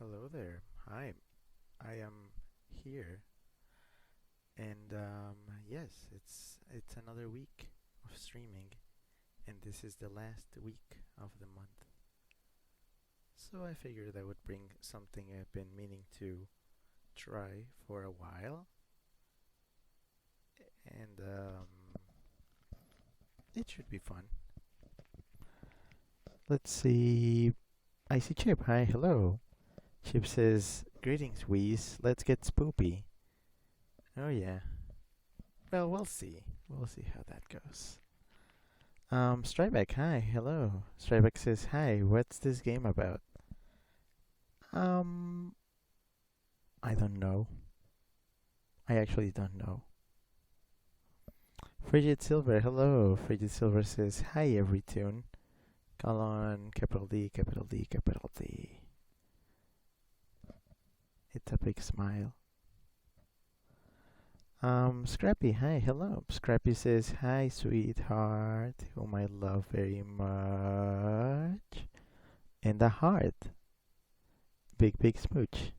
Hello there. Hi, I am here, and yes, it's another week of streaming, and this is the last week of the month. So I figured I would bring something I've been meaning to try for a while, and it should be fun. Let's see. I see Chip. Hi, hello. Chip says, "Greetings, Wheeze. Let's get spoopy." Oh yeah. Well, we'll see. We'll see how that goes. Strybeck, hi, hello. Strybeck says, "Hi, what's this game about?" Um, I don't know. I actually don't know. Frigid Silver, hello. Frigid Silver says, "Hi, every tune." Colon, capital D, capital D, capital D. It's a big smile. Scrappy, hi, hello. Scrappy says, "Hi, sweetheart, whom I love very much." And a heart. Big, big smooch.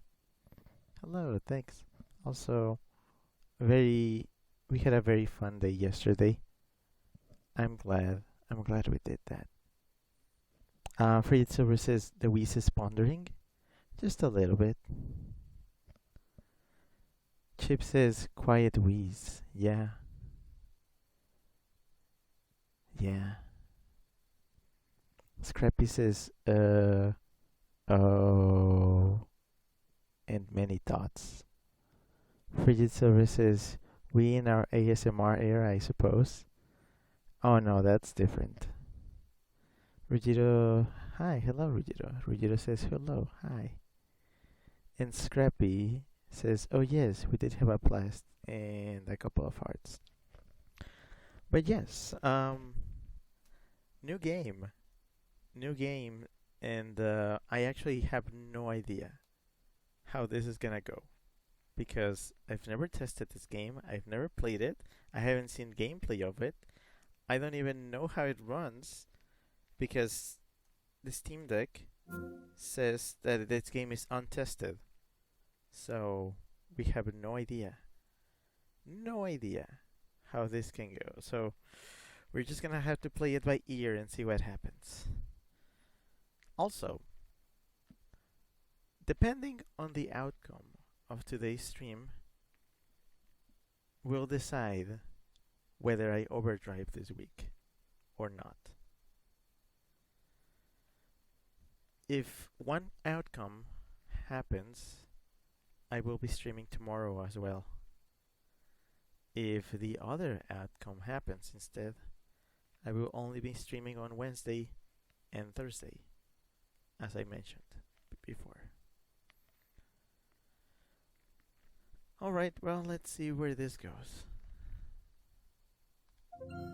Hello, thanks. Also, very, we had a very fun day yesterday. I'm glad. I'm glad we did that. Freddy Silver says the Wheeze is pondering. Just a little bit. Chip says quiet wheeze. Yeah. Yeah. Scrappy says, oh, and many thoughts. Frigid Silver says, we in our ASMR era, I suppose. Oh no, that's different. Rugido, hi, hello Rugido. Rugido says hello, hi. And Scrappy says, oh yes, we did have a blast and a couple of hearts. But yes, new game. New game, and I actually have no idea how this is gonna go. Because I've never tested this game, I've never played it, I haven't seen gameplay of it, I don't even know how it runs, because the Steam Deck says that this game is untested. So we have no idea. No idea how this can go. So we're just gonna have to play it by ear and see what happens. Also, depending on the outcome of today's stream, will decide whether I overdrive this week or not. If one outcome happens, I will be streaming tomorrow as well. If the other outcome happens instead, I will only be streaming on Wednesday and Thursday, as I mentioned before. Alright, well, let's see where this goes. Hmm.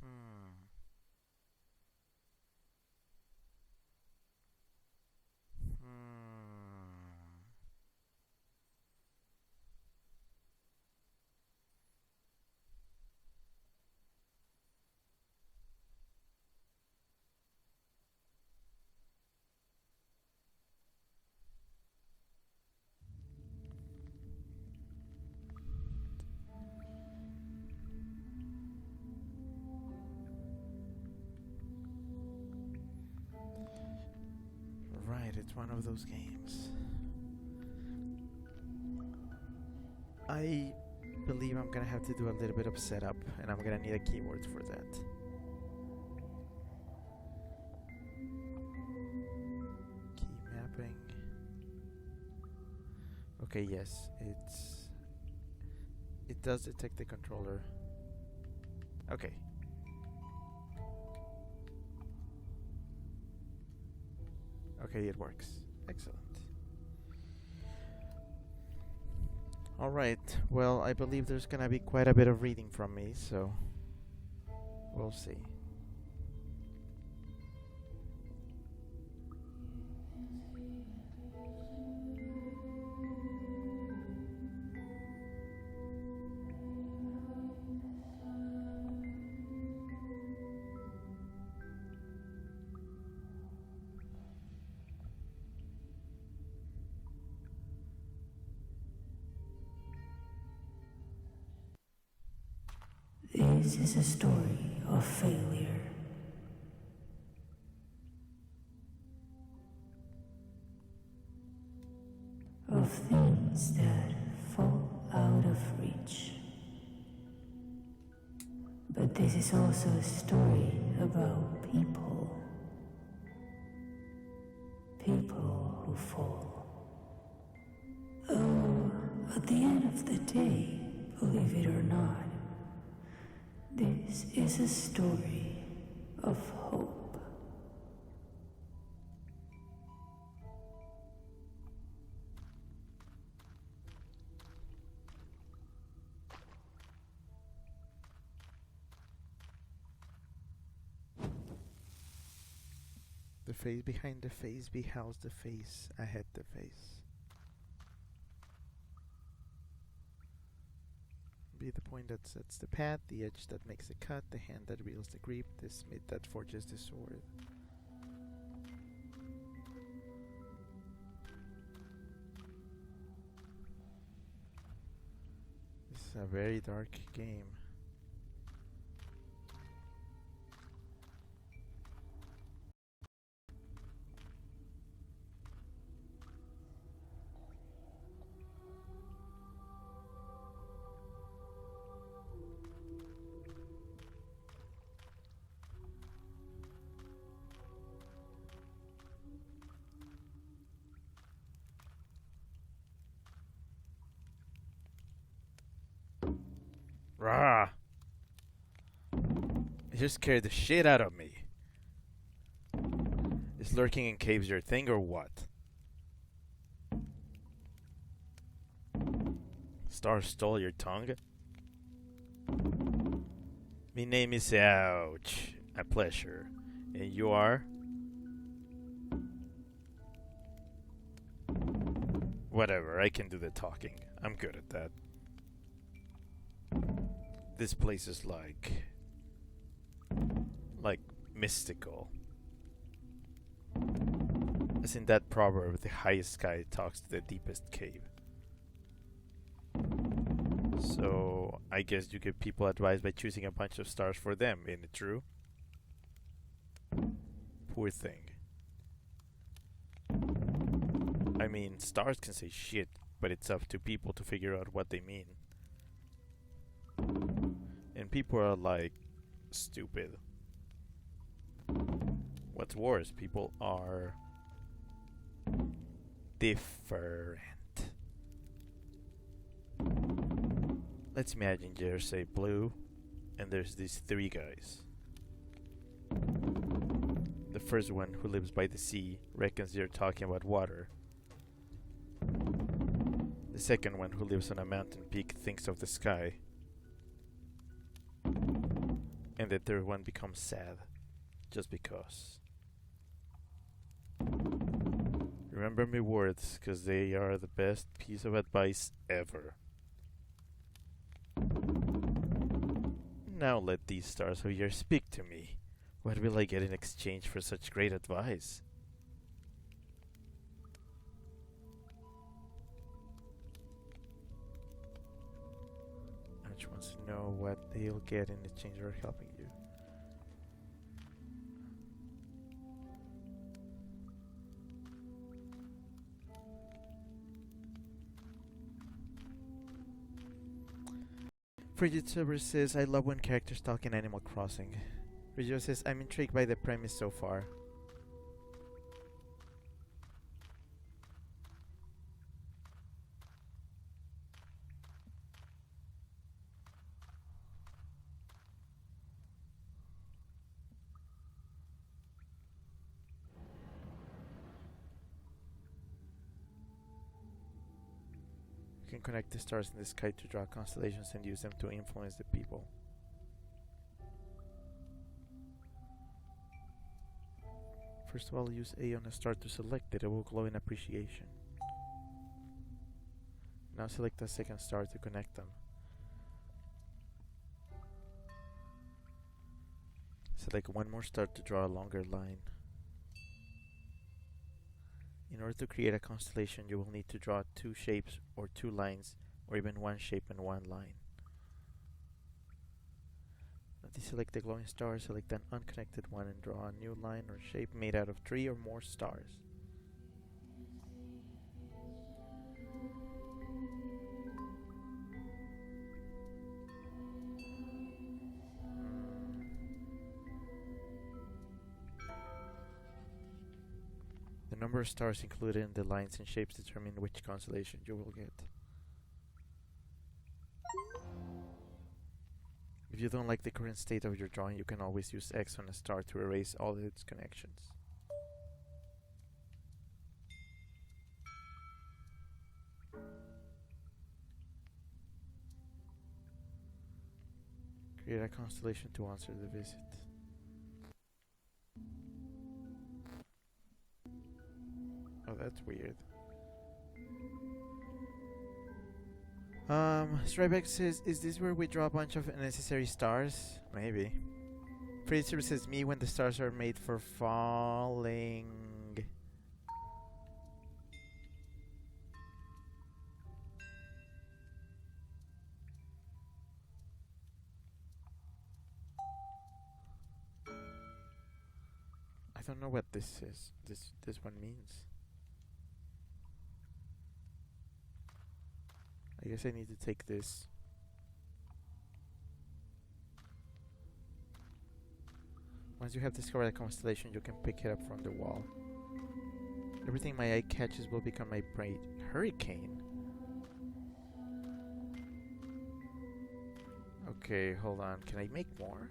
Hmm. Hmm. Right, it's one of those games. I believe I'm gonna have to do a little bit of setup, and I'm gonna need a keyboard for that. Key mapping. Okay, yes, it does detect the controller. Okay. Okay, it works. Excellent. Alright, well, I believe there's gonna be quite a bit of reading from me, so we'll see. This is a story of failure. Of things that fall out of reach. But this is also a story about people. People who fall. Oh, at the end of the day, believe it or not, this is a story of hope. The face behind the face behouse the face ahead the face. Be the point that sets the path, the edge that makes the cut, the hand that wields the grip, the smith that forges the sword. This is a very dark game. Rah! It just scared the shit out of me. Is lurking in caves your thing or what? Star stole your tongue? Me name is Ouch. A pleasure. And you are? Whatever, I can do the talking. I'm good at that. This place is like mystical. As in that proverb, the highest sky talks to the deepest cave. So, I guess you give people advice by choosing a bunch of stars for them, isn't it true? Poor thing. I mean, stars can say shit, but it's up to people to figure out what they mean. And people are like, stupid. What's worse, people are different. Let's imagine there's say blue, and there's these three guys. The first one, who lives by the sea, reckons they're talking about water. The second one, who lives on a mountain peak, thinks of the sky. And the third one becomes sad, just because. Remember me words, cause they are the best piece of advice ever. Now let these stars of yours speak to me. What will I get in exchange for such great advice? Ouch wants to know what they'll get in exchange for helping you. Frigid Silver says, I love when characters talk in Animal Crossing. Frigid says, I'm intrigued by the premise so far. can connect the stars in the sky to draw constellations and use them to influence the people. First of all, use A on a star to select it. It will glow in appreciation. Now select a second star to connect them. Select one more star to draw a longer line. In order to create a constellation, you will need to draw two shapes or two lines, or even one shape and one line. Now deselect the glowing star, select an unconnected one and draw a new line or shape made out of 3 or more stars. The number of stars included in the lines and shapes determine which constellation you will get. If you don't like the current state of your drawing, you can always use X on a star to erase all its connections. Create a constellation to answer the visit. Oh, that's weird. Strybeck says, is this where we draw a bunch of unnecessary stars? Maybe. Fraser says, me when the stars are made for falling. I don't know what this is. This one means. I guess I need to take this. Once you have discovered a constellation, you can pick it up from the wall. Everything my eye catches will become my prey. Hurricane? Okay, hold on. Can I make more?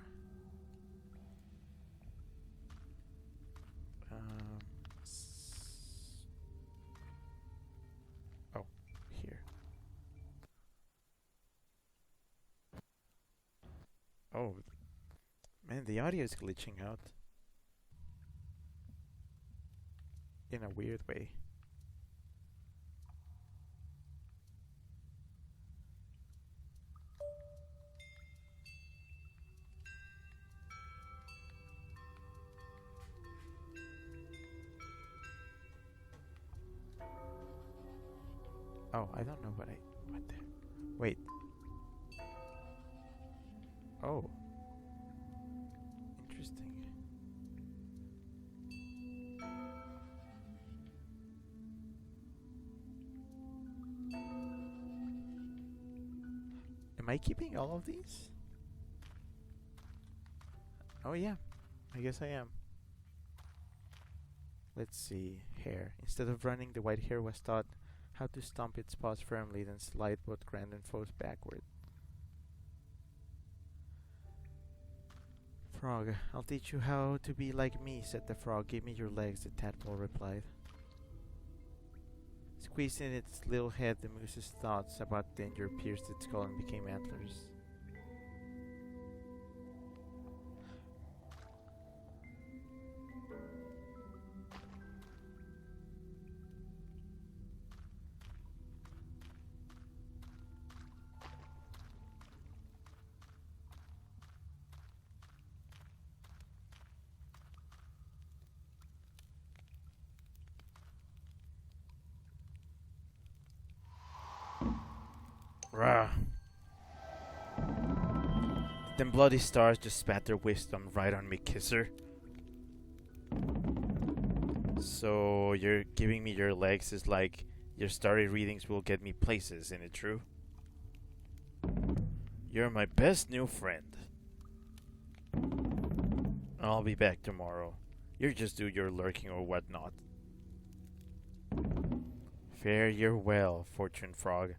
Oh, here. Oh, man, the audio is glitching out. In a weird way. Oh, I don't know what the... Wait. Oh. Interesting. Am I keeping all of these? Oh yeah, I guess I am. Let's see. Hair. Instead of running, the white hair was taught how to stomp its paws firmly, then slide both grand and foes backward. Frog, I'll teach you how to be like me, said the frog. Give me your legs, the tadpole replied. Squeezed in its little head, the moose's thoughts about danger pierced its skull and became antlers. Rah! Them bloody stars just spat their wisdom right on me, kisser. So you're giving me your legs is like your starry readings will get me places, isn't it true? You're my best new friend. I'll be back tomorrow. You just do your lurking or whatnot. Fare you well, Fortune Frog.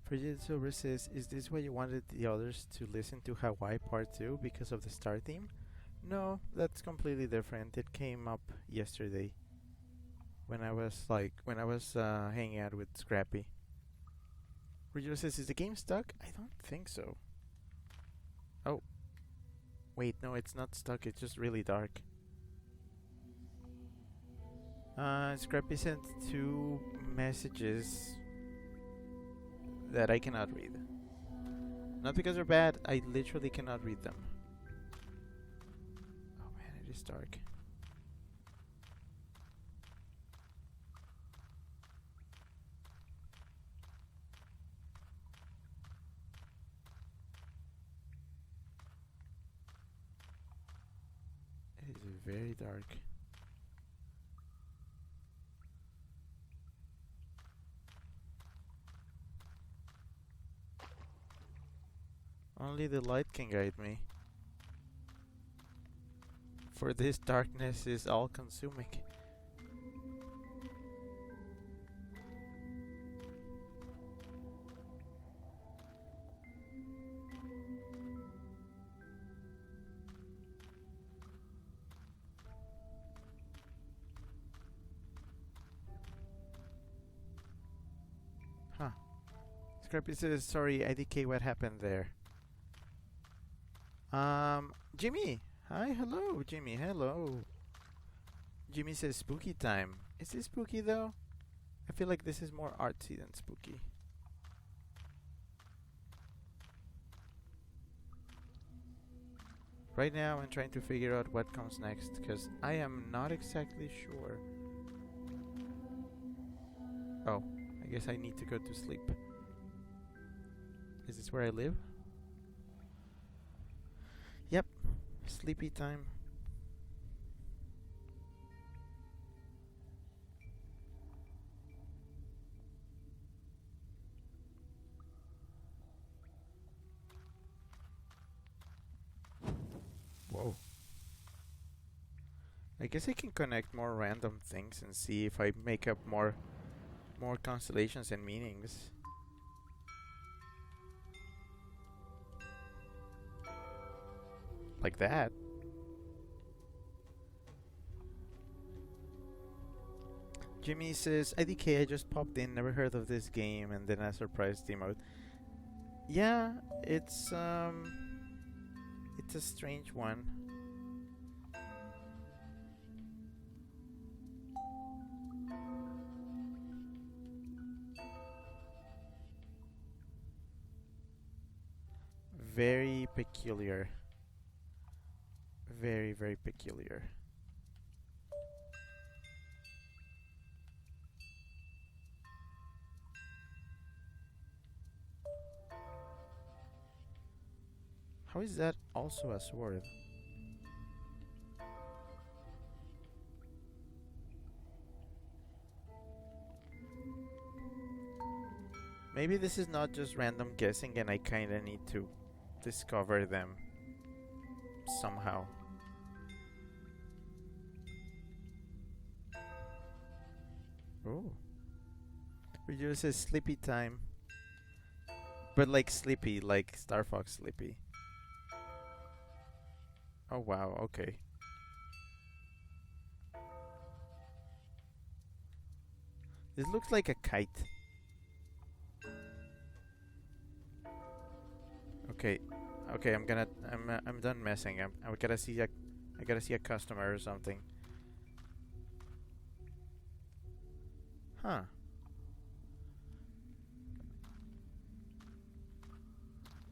Frigid Silver says, is this why you wanted the others to listen to Hawaii Part 2 because of the star theme? No, that's completely different. It came up yesterday when I was hanging out with Scrappy. Frigid says, is the game stuck? I don't think so. Oh, wait, no, it's not stuck. It's just really dark. Scrappy sent two messages that I cannot read. Not because they're bad, I literally cannot read them. Oh man, it is dark. It is very dark. Only the light can guide me. For this darkness is all consuming. Huh. Scrappy says, sorry, IDK, what happened there? Jimmy! Hi, hello, Jimmy, hello. Jimmy says spooky time. Is this spooky though? I feel like this is more artsy than spooky. Right now I'm trying to figure out what comes next, because I am not exactly sure. Oh, I guess I need to go to sleep. Is this where I live? Yep, sleepy time. Whoa. I guess I can connect more random things and see if I make up more constellations and meanings. Like that. Jimmy says, IDK, I just popped in, never heard of this game, and then a surprise emote. Yeah, it's a strange one. Very peculiar. Very, very peculiar. How is that also a sword? Maybe this is not just random guessing and I kinda need to discover them somehow. Oh. Reduce says sleepy time. But like sleepy, like Star Fox sleepy. Oh wow, okay. This looks like a kite. Okay, okay, I'm done messing. I gotta see a customer or something. Huh.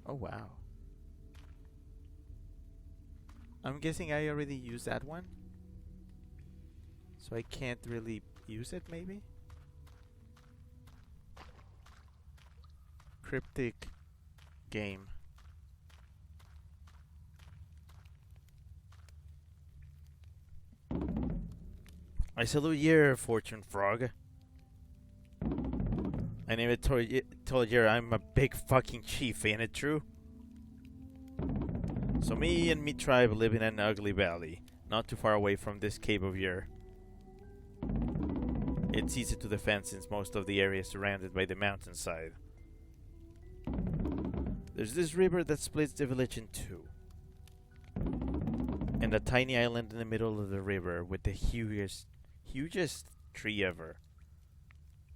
Oh wow. I'm guessing I already used that one. So I can't really use it maybe? Cryptic game. I salute you, Fortune Frog. I never told you I'm a big fucking chief, ain't it true? So me and me tribe live in an ugly valley, not too far away from this cave of yours. It's easy to defend since most of the area is surrounded by the mountainside. There's this river that splits the village in two, and a tiny island in the middle of the river with the hugest tree ever.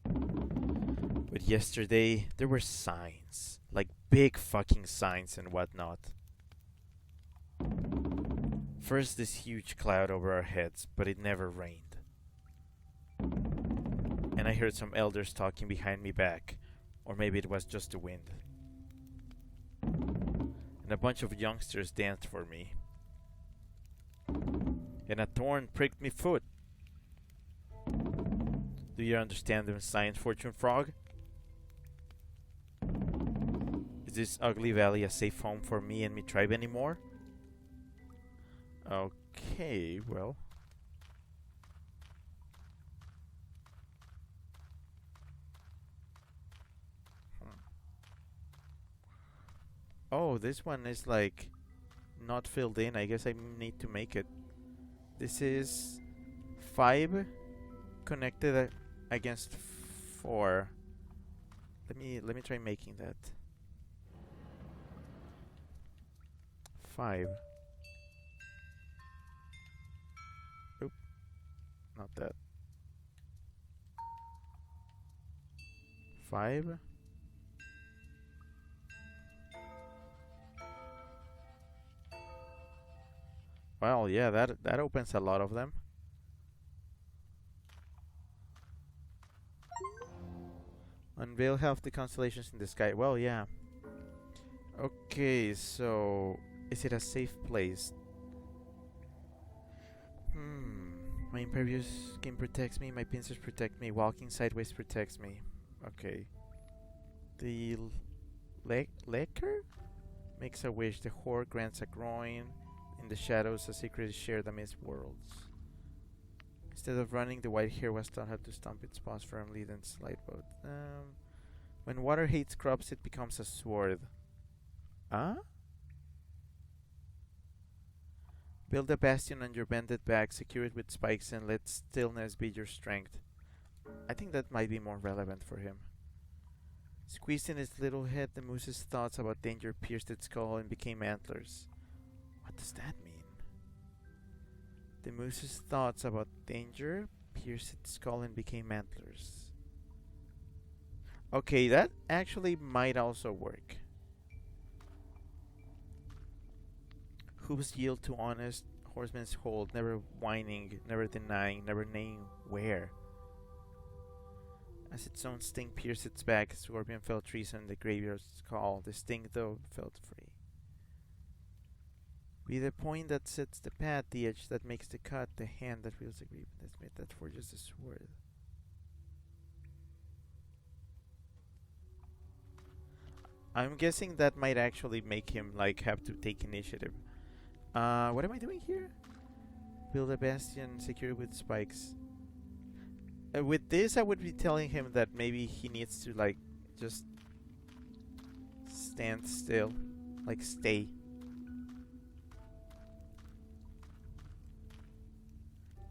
But yesterday, there were signs. Like big fucking signs and whatnot. First, this huge cloud over our heads, but it never rained. And I heard some elders talking behind me back, or maybe it was just the wind. And a bunch of youngsters danced for me. And a thorn pricked me foot. Do you understand the signs, Fortune Frog? Is this ugly valley a safe home for me and me tribe anymore? Okay, well. Oh, this one is like not filled in. I guess I need to make it. This is 5 connected against 4. Let me try making that. 5. Oop, not that. 5. Well, yeah, that opens a lot of them. Unveil half the constellations in the sky. Well, yeah. Okay, so is it a safe place? My impervious skin protects me. My pincers protect me. Walking sideways protects me. Okay. The Lecker makes a wish. The whore grants a groin. In the shadows, a secret is shared amidst worlds. Instead of running, the white hare was taught how to stomp its paws firmly, then slide both. When water hates crops, it becomes a sword. Huh? Build a bastion on your bended back, secure it with spikes, and let stillness be your strength. I think that might be more relevant for him. Squeezed in its little head, the moose's thoughts about danger pierced its skull and became antlers. What does that mean? The moose's thoughts about danger pierced its skull and became antlers. Okay, that actually might also work. Hooves yield to honest horseman's hold, never whining, never denying, never knowing where. As its own sting pierced its back, scorpion fell treason in the graveyard's call. The sting, though, felt free. Be the point that sets the path, the edge that makes the cut, the hand that wields the grip, the smith that forges the sword. I'm guessing that might actually make him like have to take initiative. What am I doing here? Build a bastion, secure with spikes. With this, I would be telling him that maybe he needs to like just stand still, like stay.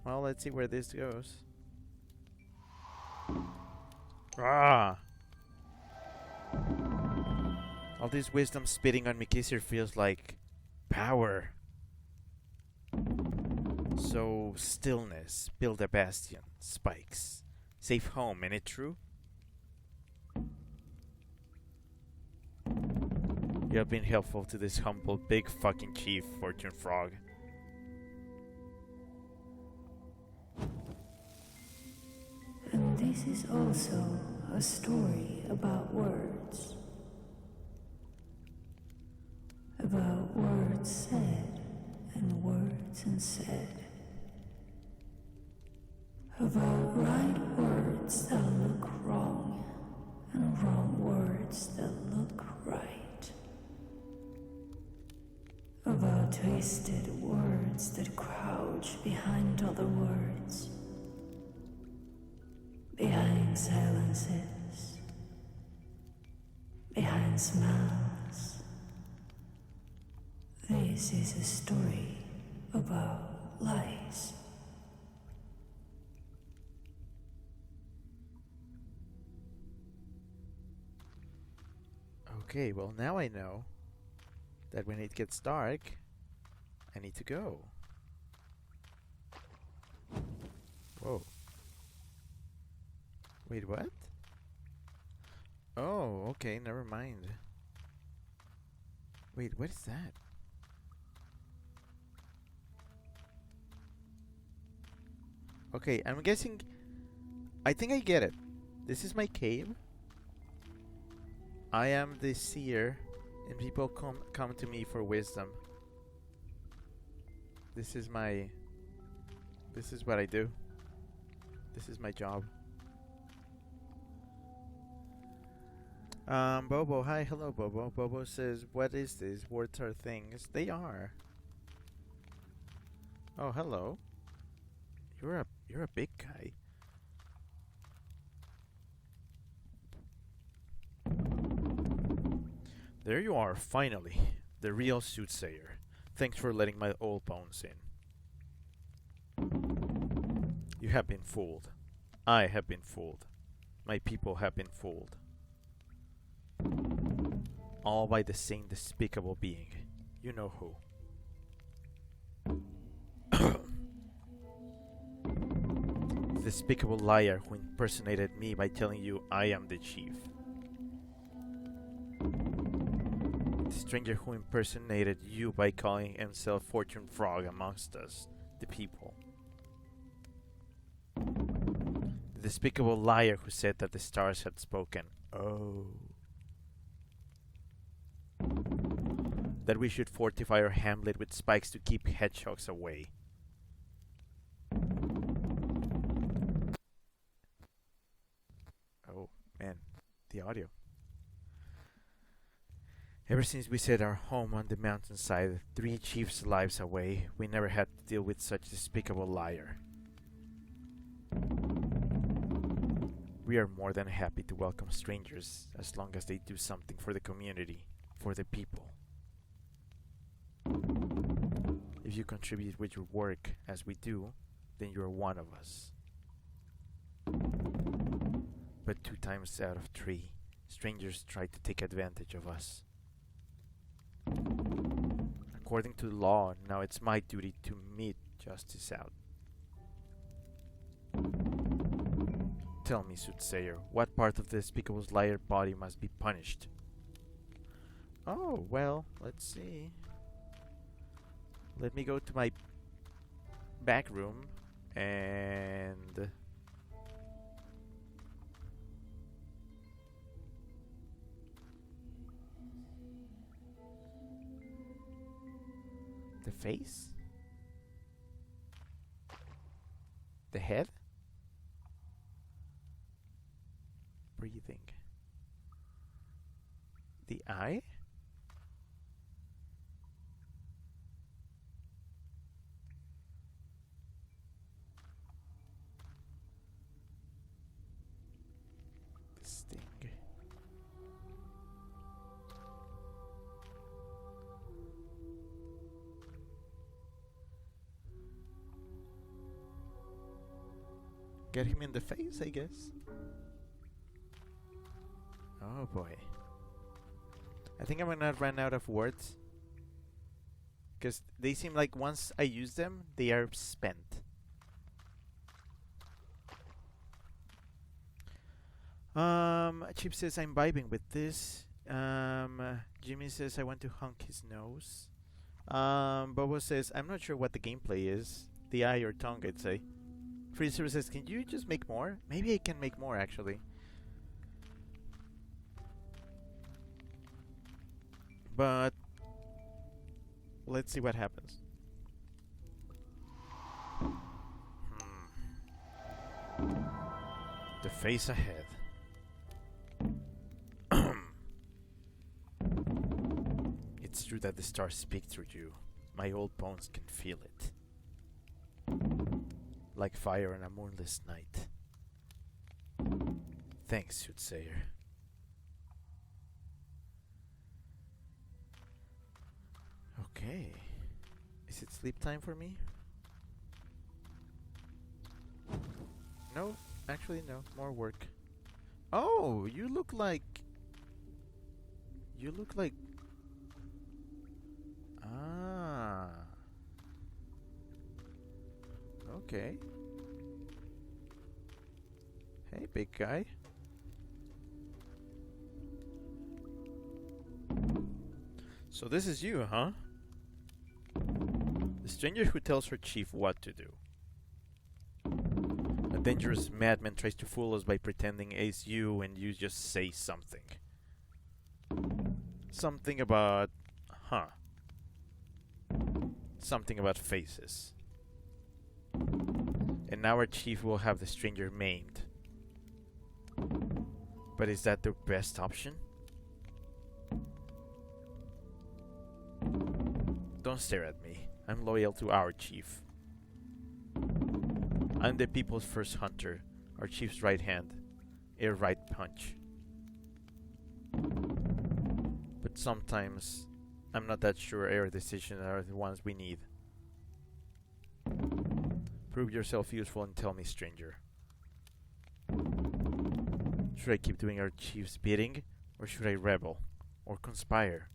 Well, let's see where this goes. Ah! All this wisdom spitting on Mikisir feels like power. So, stillness, build a bastion, spikes, safe home, ain't it true? You have been helpful to this humble big fucking chief, Fortune Frog. And this is also a story about words. About words said and words unsaid. About right words that look wrong and wrong words that look right. About twisted words that crouch behind other words. Behind silences. Behind smiles. This is a story about lies. Okay, well now I know that when it gets dark, I need to go. Whoa. Wait, what? Oh, okay, never mind. Wait, what is that? Okay, I'm guessing. I think I get it. This is my cave. I am the seer, and people come to me for wisdom. This is my. This is what I do. This is my job. Bobo, hi, hello, Bobo. Bobo says, "What is this? Words are things. They are." Oh, hello. You're a big guy. There you are, finally, the real soothsayer. Thanks for letting my old bones in. You have been fooled. I have been fooled. My people have been fooled. All by the same despicable being. You know who. The despicable liar who impersonated me by telling you I am the chief. The stranger who impersonated you by calling himself Fortune Frog amongst us, the people. The despicable liar who said that the stars had spoken. Oh. That we should fortify our hamlet with spikes to keep hedgehogs away. Oh, man. The audio. Ever since we set our home on the mountainside, 3 chiefs' lives away, we never had to deal with such a despicable liar. We are more than happy to welcome strangers as long as they do something for the community, for the people. If you contribute with your work, as we do, then you are one of us. But 2 times out of 3, strangers try to take advantage of us. According to the law, now it's my duty to mete justice out. Tell me, soothsayer, what part of the despicable liar body must be punished? Oh, well, let's see. Let me go to my back room and the face? The head? Breathing. The eye? The sting. Get him in the face, I guess. Oh boy. I think I'm gonna run out of words. Because they seem like once I use them, they are spent. Chip says I'm vibing with this. Jimmy says I want to hunk his nose. Bobo says I'm not sure what the gameplay is. The eye or tongue, I'd say. Freezer says, can you just make more? Maybe I can make more, actually. But let's see what happens. The face ahead. It's true that the stars speak through you. My old bones can feel it. Like fire on a moonless night. Thanks, soothsayer. Okay. Is it sleep time for me? No, actually no. More work. Oh, you look like... You look like... Ah. Okay. Hey, big guy. So this is you, huh? The stranger who tells her chief what to do. A dangerous madman tries to fool us by pretending it's you and you just say something. Something about... Huh. Something about faces. And now our chief will have the stranger maimed. But is that the best option? Don't stare at me. I'm loyal to our chief. I'm the people's first hunter, our chief's right hand, a right punch. But sometimes I'm not that sure our decisions are the ones we need. Prove yourself useful and tell me, stranger. Should I keep doing our chief's bidding, or should I rebel, or conspire,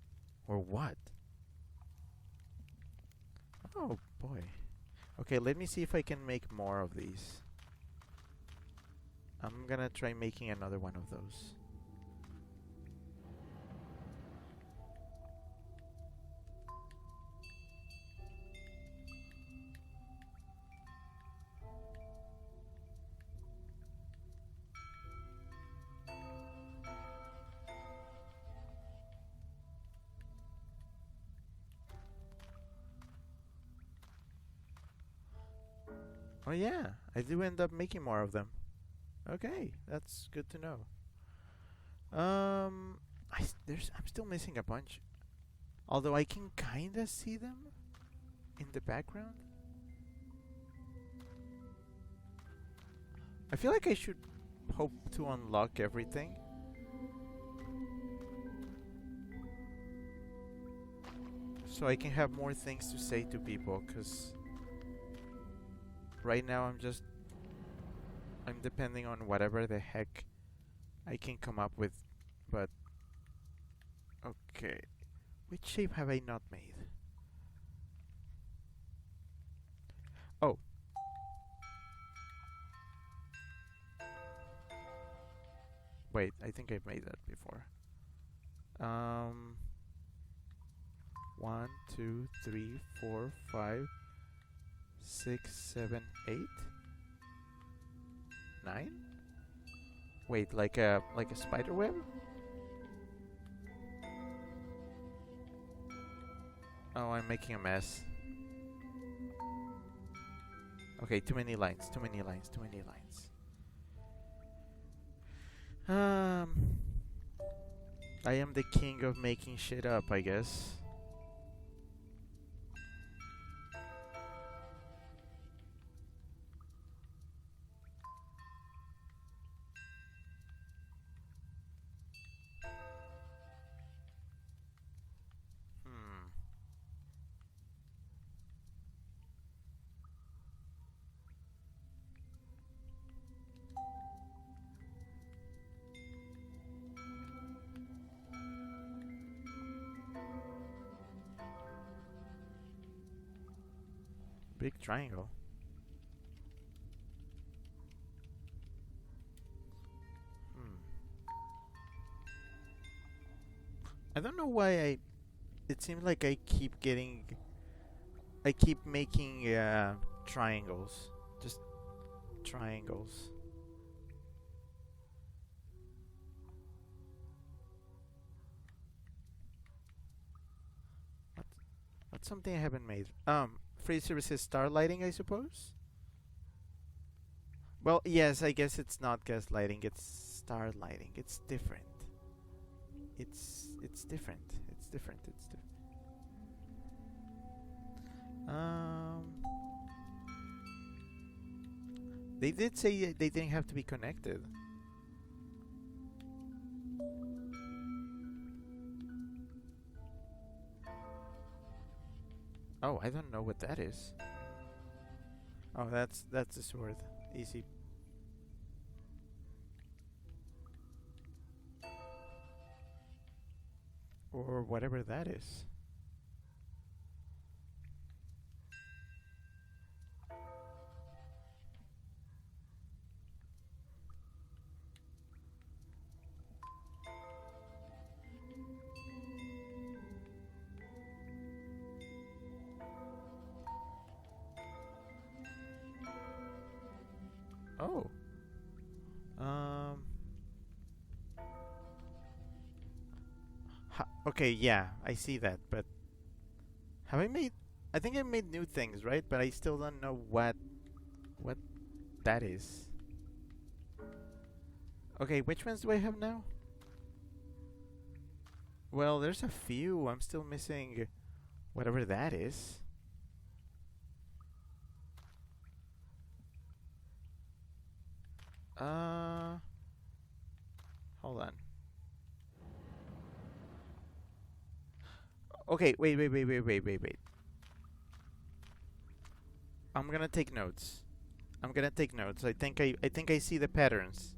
or what? Oh boy. Okay, let me see if I can make more of these. I'm gonna try making another one of those. Oh yeah, I do end up making more of them. Okay, that's good to know. I'm still missing a bunch. Although I can kinda see them in the background. I feel like I should hope to unlock everything. So I can have more things to say to people, cause right now I'm depending on whatever the heck I can come up with. But okay, which shape have I not made? Oh, wait, I think I've made that before. Um, 1, 2, 3, 4, 5, 6, 7, 8, 9. Wait, like a spider web? Oh, I'm making a mess. Okay, too many lines, too many lines, too many lines. I am the king of making shit up, I guess. Hmm. Big triangle. Hmm. I don't know why it seems like I keep making triangles. Just triangles. What? What's something I haven't made? Free services star lighting, I suppose? Well, yes, I guess it's not gaslighting, it's star lighting. It's different. It's different. It's different. It's different. Um they did say they didn't have to be connected. Oh, I don't know what that is. Oh, that's a sword. Easy. Or whatever that is. Oh. Um. Okay, yeah, I see that, but have I made? I think I made new things, right? But I still don't know what that is. Okay, which ones do I have now? Well, there's a few. I'm still missing whatever that is. Uh, hold on. Okay, wait. I'm gonna take notes. I think I see the patterns.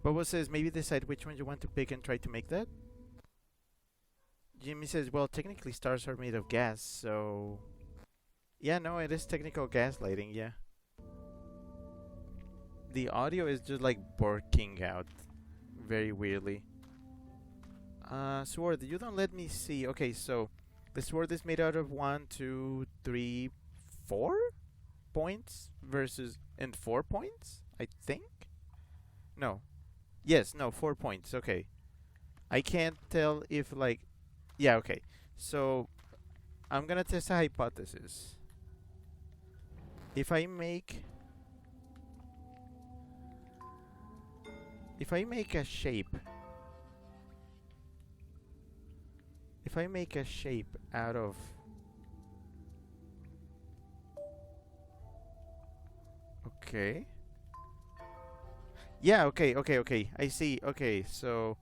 Bobo says maybe decide which one you want to pick and try to make that. Jimmy says, well, technically stars are made of gas, so yeah, no, it is technical gaslighting. Yeah, the audio is just like barking out very weirdly. Sword, you don't let me see. Okay, so the sword is made out of 4 points versus and 4 points, I think. No, yes, no, 4 points. Okay, I can't tell if like, yeah, okay. So I'm gonna test a hypothesis. If I make if I make a shape if I make a shape out of okay. Yeah, okay. I see. Okay, so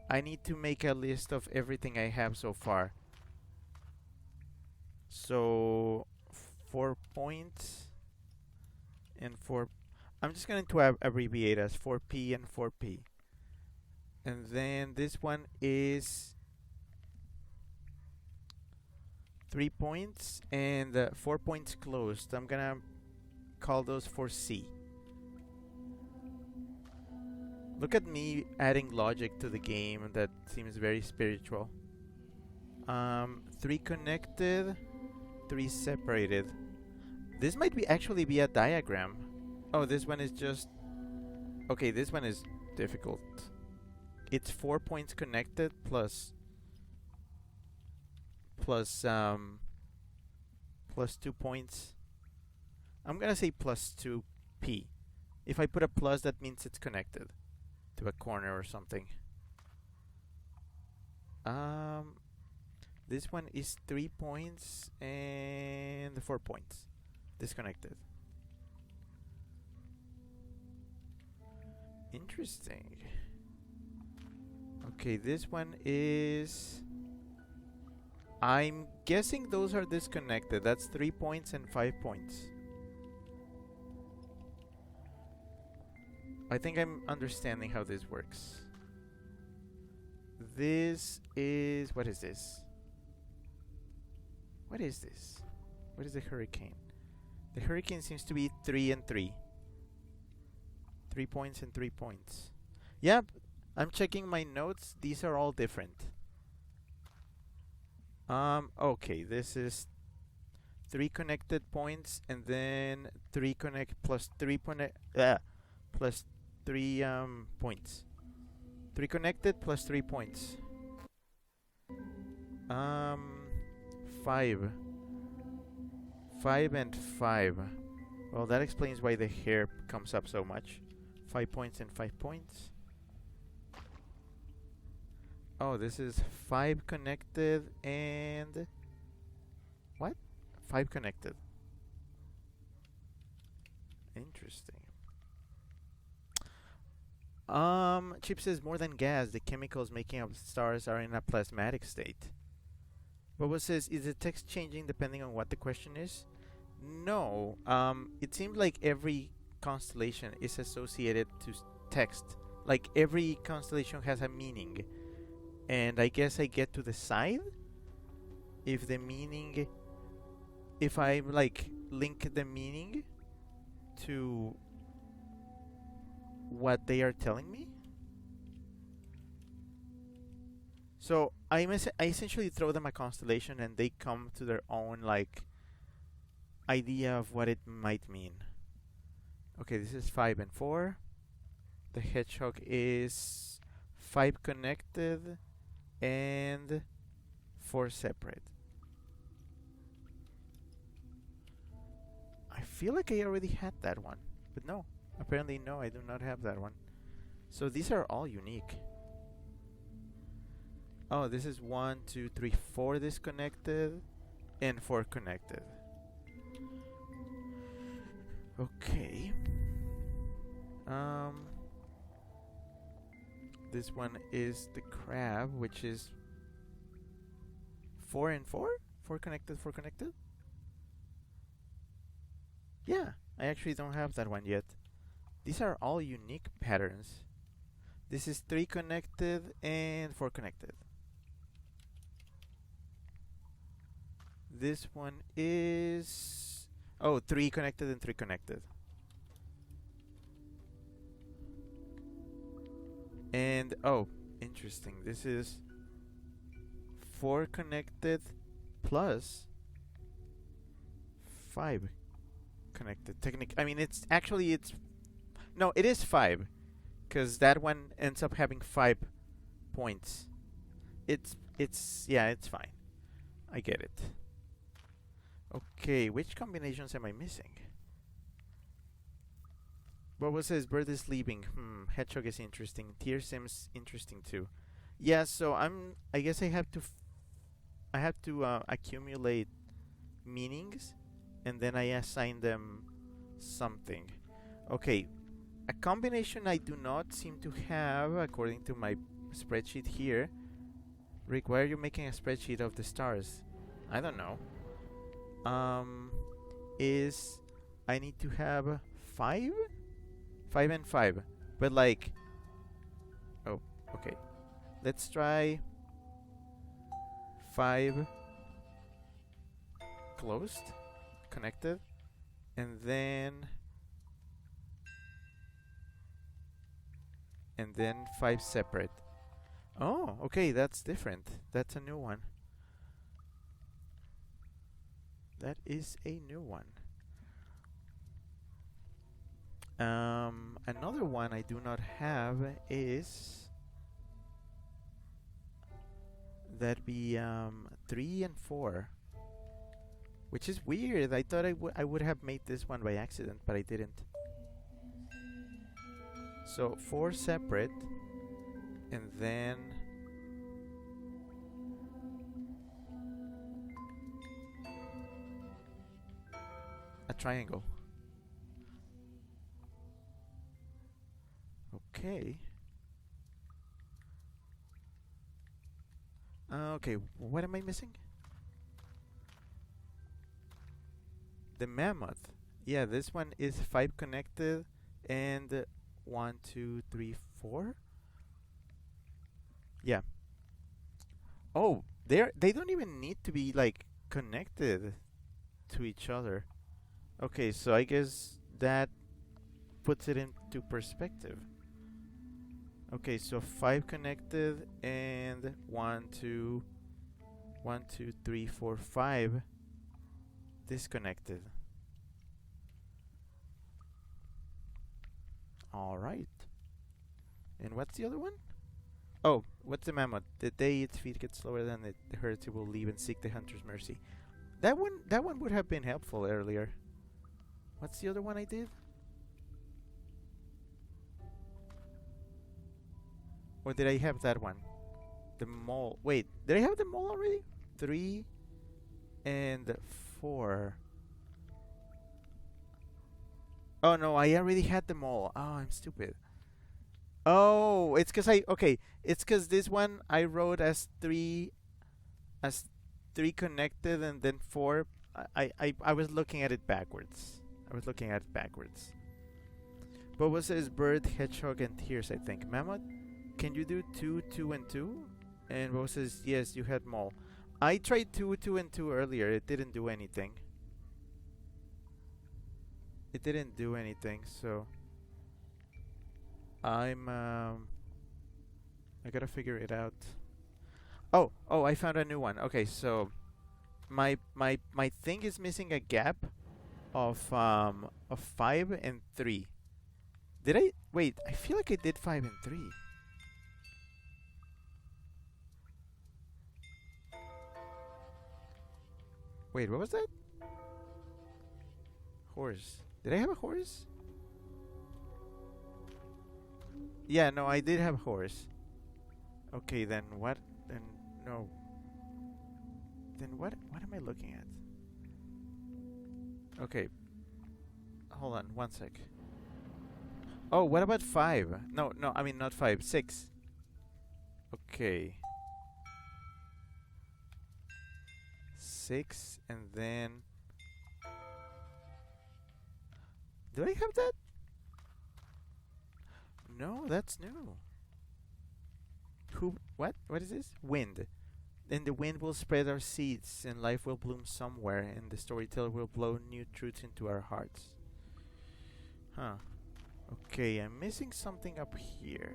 I need to make a list of everything I have so far. So 4 points and 4. I'm just going to abbreviate as 4p and 4p. And then this one is 3 points and 4 points closed. I'm gonna call those 4c. Look at me adding logic to the game. That seems very spiritual. 3 connected, 3 separated. This might be actually be a diagram. Oh, this one is just... Okay, this one is difficult. It's 4 points connected plus 2 points. I'm gonna say plus 2p. If I put a plus, that means it's connected to a corner or something. This one is 3 points and 4 points. Disconnected. Interesting. Okay, this one is... I'm guessing those are disconnected. That's 3 points and 5 points. I think I'm understanding how this works. This is... What is this? What is this? What is the hurricane? The hurricane seems to be 3 and 3. 3 points and 3 points. Yep, I'm checking my notes. These are all different. Okay, this is 3 connected points and then 3 connect plus 3 plus 3 points. 3 connected plus 3 points. 5. 5 and 5. Well, that explains why the hair comes up so much. 5 points and 5 points. Oh, this is 5 connected and... What? 5 connected. Interesting. Chip says more than gas, the chemicals making up stars are in a plasmatic state. Bobo says, is the text changing depending on what the question is? No. It seems like every constellation is associated to text. Like every constellation has a meaning. And I guess I get to decide if the meaning, if I like link the meaning to what they are telling me. So I essentially throw them a constellation and they come to their own like idea of what it might mean. Okay, this is 5 and 4. The hedgehog is 5 connected and 4 separate. I feel like I already had that one, but no. Apparently, no, I do not have that one. So these are all unique. Oh, this is 1, 2, 3, 4 disconnected and 4 connected. Okay. This one is the crab, which is 4 and 4? 4 connected, 4 connected? Yeah, I actually don't have that one yet. These are all unique patterns. This is 3 connected and 4 connected. This one is... oh, 3 connected and 3 connected. And, oh, interesting. This is 4 connected plus 5 connected. I mean, it's actually, it's... no, it is 5. Because that one ends up having 5 points. Yeah, it's fine. I get it. Okay, which combinations am I missing? What was this? Bird is leaving. Hedgehog is interesting. Tear seems interesting too. Yeah, so I guess I have to accumulate meanings, and then I assign them something. Okay, a combination I do not seem to have, according to my spreadsheet here, require you making a spreadsheet of the stars. I don't know. Is I need to have 5? 5 and 5. But like... oh, okay. Let's try 5 closed, connected, and then 5 separate. Oh, okay, that's different. That's a new one. That is a new one. Another one I do not have is that'd be 3 and 4, which is weird. I thought I would have made this one by accident, but I didn't. So 4 separate, and then a triangle. Okay. Okay, what am I missing? The mammoth. Yeah, this one is 5 connected and 1, 2, 3, 4. Yeah. Oh, they don't even need to be like connected to each other. Okay, so I guess that puts it into perspective. Okay, so 5 connected and 1, 2, 3, 4, 5 disconnected. All right. And what's the other one? Oh, what's the mammoth? The day its feet get slower than it hurts, it will leave and seek the hunter's mercy. That one would have been helpful earlier. What's the other one I did? Or did I have that one? The mole. Wait, did I have the mole already? 3 and 4. Oh no, I already had the mole. Oh, I'm stupid. Oh, it's because it's because this one I wrote as 3 connected and then 4. I was looking at it backwards. But what says bird, hedgehog, and tears, I think. Mammoth, can you do 2, 2, and 2? And Bo says, yes, you had mole. I tried 2, 2, and 2 earlier. It didn't do anything. It didn't do anything, so I gotta figure it out. Oh, I found a new one. Okay, so my thing is missing a gap of 5 and 3. Did I wait? I feel like I did 5 and 3. Wait, what was that? Horse. Did I have a horse? Yeah, no, I did have a horse. Okay, then what? Then no. Then what am I looking at? Okay, hold on, one sec. Oh, what about 5? No, no, I mean not 5, 6. Okay. 6 and then do I have that? No, that's new. Who what is this? Wind. Then the wind will spread our seeds and life will bloom somewhere and the storyteller will blow new truths into our hearts. Huh. Okay, I'm missing something up here.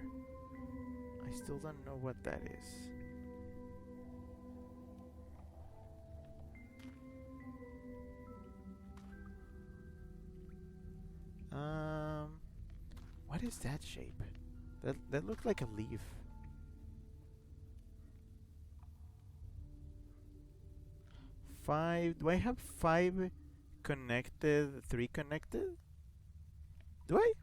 I still don't know what that is. What is that shape? That looked like a leaf. 5. Do I have 5 connected, 3 connected? Do I?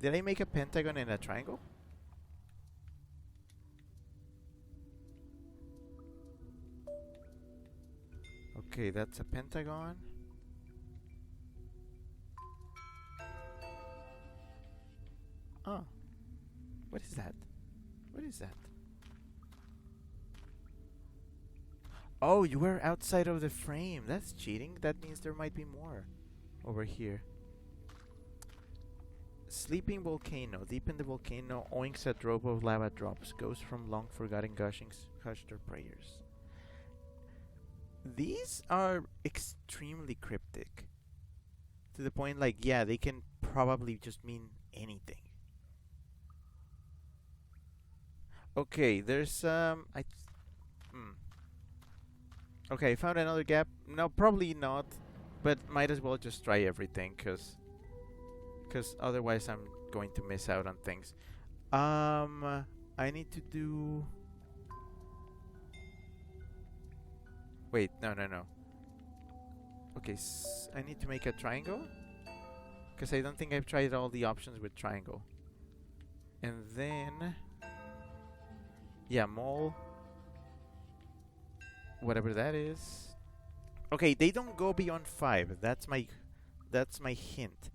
Did I make a pentagon and a triangle? Okay, that's a pentagon. Oh. What is that? What is that? Oh, you were outside of the frame. That's cheating. That means there might be more over here. Sleeping volcano. Deep in the volcano, oinks a drop of lava drops. Goes from long forgotten gushings, hushed their prayers. These are extremely cryptic. To the point, like, yeah, they can probably just mean anything. Okay, there's hmm. Okay, I found another gap. No, probably not, but might as well just try everything, cause otherwise I'm going to miss out on things. I need to do. Wait, no, no, no. Okay, I need to make a triangle, cause I don't think I've tried all the options with triangle. And then, yeah, mole. Whatever that is. Okay, they don't go beyond 5. That's my hint.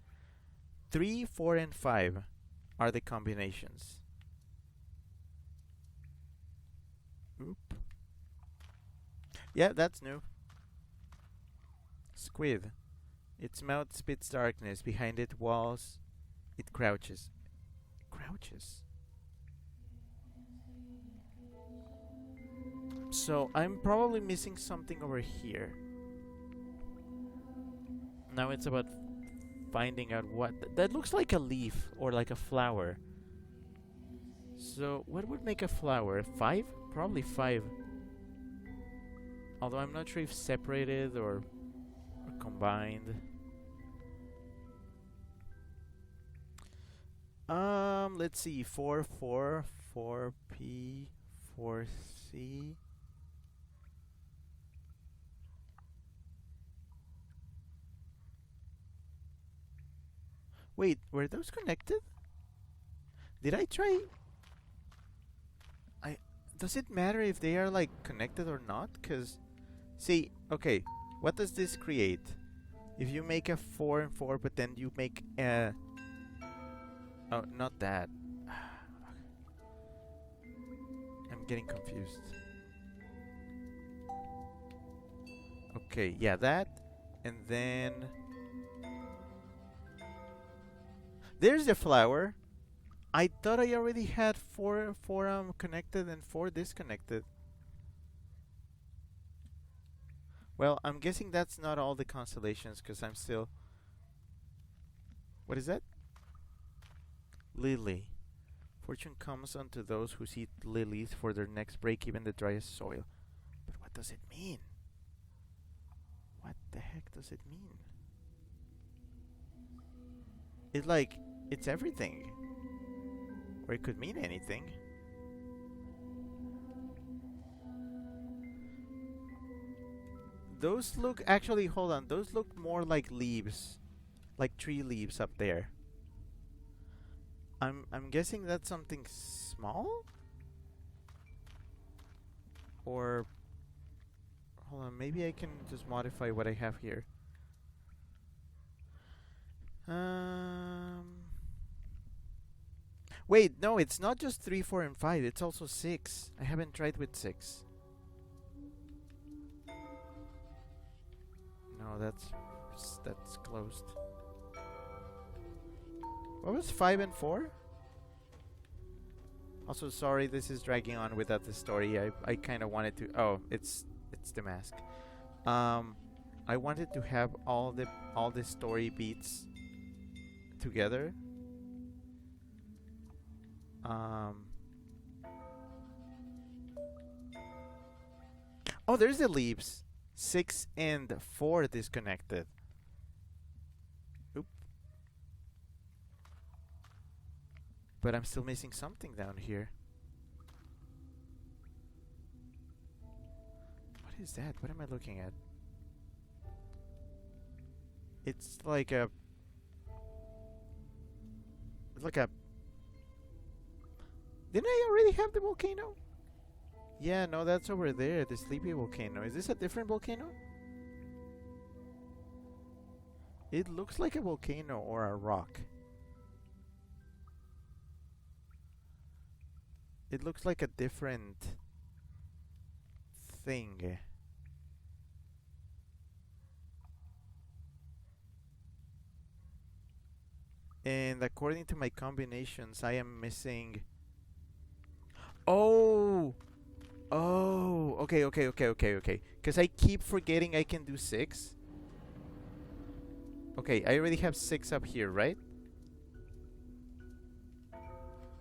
3, 4, and 5 are the combinations. Oop. Yeah, that's new. Squid. Its mouth spits darkness. Behind it walls. It crouches. Crouches. So I'm probably missing something over here. Now it's about finding out what that looks like a leaf or like a flower. So what would make a flower? 5? Probably 5. Although I'm not sure if separated or combined. Let's see. 4, 4, 4P, 4C. Wait, were those connected? Did I try? I Does it matter if they are like connected or not? Cause see, okay, what does this create? If you make a 4 and 4, but then you make a oh, not that. I'm getting confused. Okay, yeah, that, and then there's the flower. I thought I already had four connected and four disconnected. Well, I'm guessing that's not all the constellations because I'm still. What is that? Lily. Fortune comes unto those who seek lilies for their next break, even the driest soil. But what does it mean? What the heck does it mean? It's like, it's everything. Or it could mean anything. Those look, actually, hold on. Those look more like leaves. Like tree leaves up there. I'm guessing that's something small? Or hold on, maybe I can just modify what I have here. Wait, no, it's not just 3, 4, and 5. It's also 6. I haven't tried with 6. No, that's closed. What was 5 and 4? Also, sorry, this is dragging on without the story. I kind of wanted to. Oh, it's the mask. I wanted to have all the story beats together. Oh, there's the leaves. 6 and 4 disconnected. Oop. But I'm still missing something down here. What is that? What am I looking at? It's like a... It's like a... Didn't I already have the volcano? Yeah, no, that's over there, the sleepy volcano. Is this a different volcano? It looks like a volcano or a rock. It looks like a different thing. And according to my combinations, I am missing... Oh! Oh! Okay. Because I keep forgetting I can do 6. Okay, I already have 6 up here, right?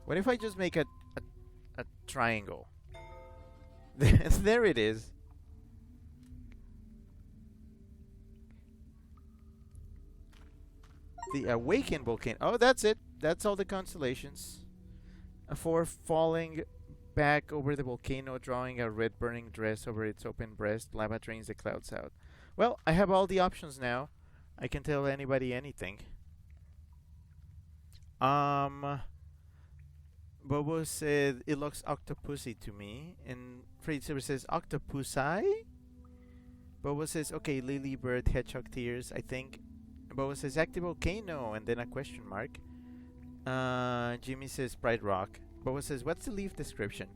What if I just make a triangle? There it is. The awakened volcano. Oh, that's it. That's all the constellations. For falling back over the volcano, drawing a red burning dress over its open breast, lava drains the clouds out. Well, I have all the options now. I can tell anybody anything. Bobo said it looks octopusy to me, and Freddy Silver says octopusi. Bobo says okay, lily bird hedgehog tears. I think. Bobo says active volcano, and then a question mark. Jimmy says Pride Rock. Bobo says what's the leaf description?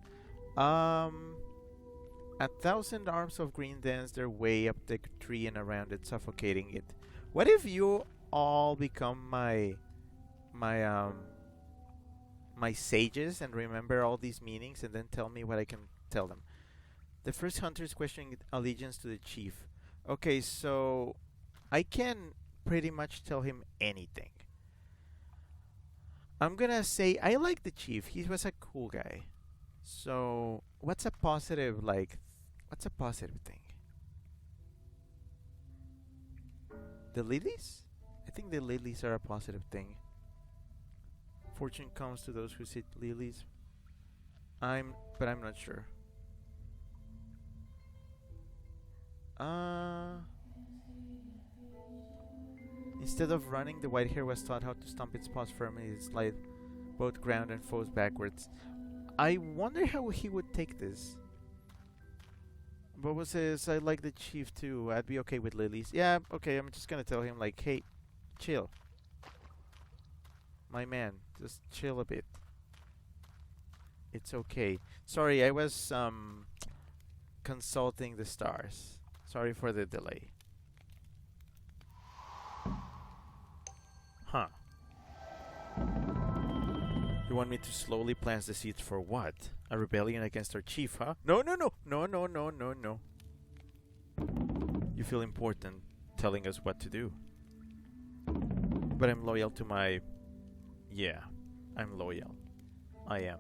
1,000 arms of green dance their way up the tree and around it, suffocating it. What if you all become my sages and remember all these meanings and then tell me what I can tell them? The first hunter is questioning allegiance to the chief. Okay, so I can pretty much tell him anything. I'm gonna say I like the chief. He was a cool guy. So what's a positive what's a positive thing? The lilies? I think the lilies are a positive thing. Fortune comes to those who seek lilies. But I'm not sure. Instead of running, the white hare was taught how to stomp its paws firmly and slide both ground and foes backwards. I wonder how he would take this. Bobo says, I like the chief too. I'd be okay with lilies. Yeah, okay, I'm just gonna tell him, like, hey, chill. My man, just chill a bit. It's okay. Sorry, I was, consulting the stars. Sorry for the delay. Huh. You want me to slowly plant the seeds for what? A rebellion against our chief, huh? No, no, no, no, no, no, no, no. You feel important telling us what to do. But I'm loyal to my... Yeah, I'm loyal. I am.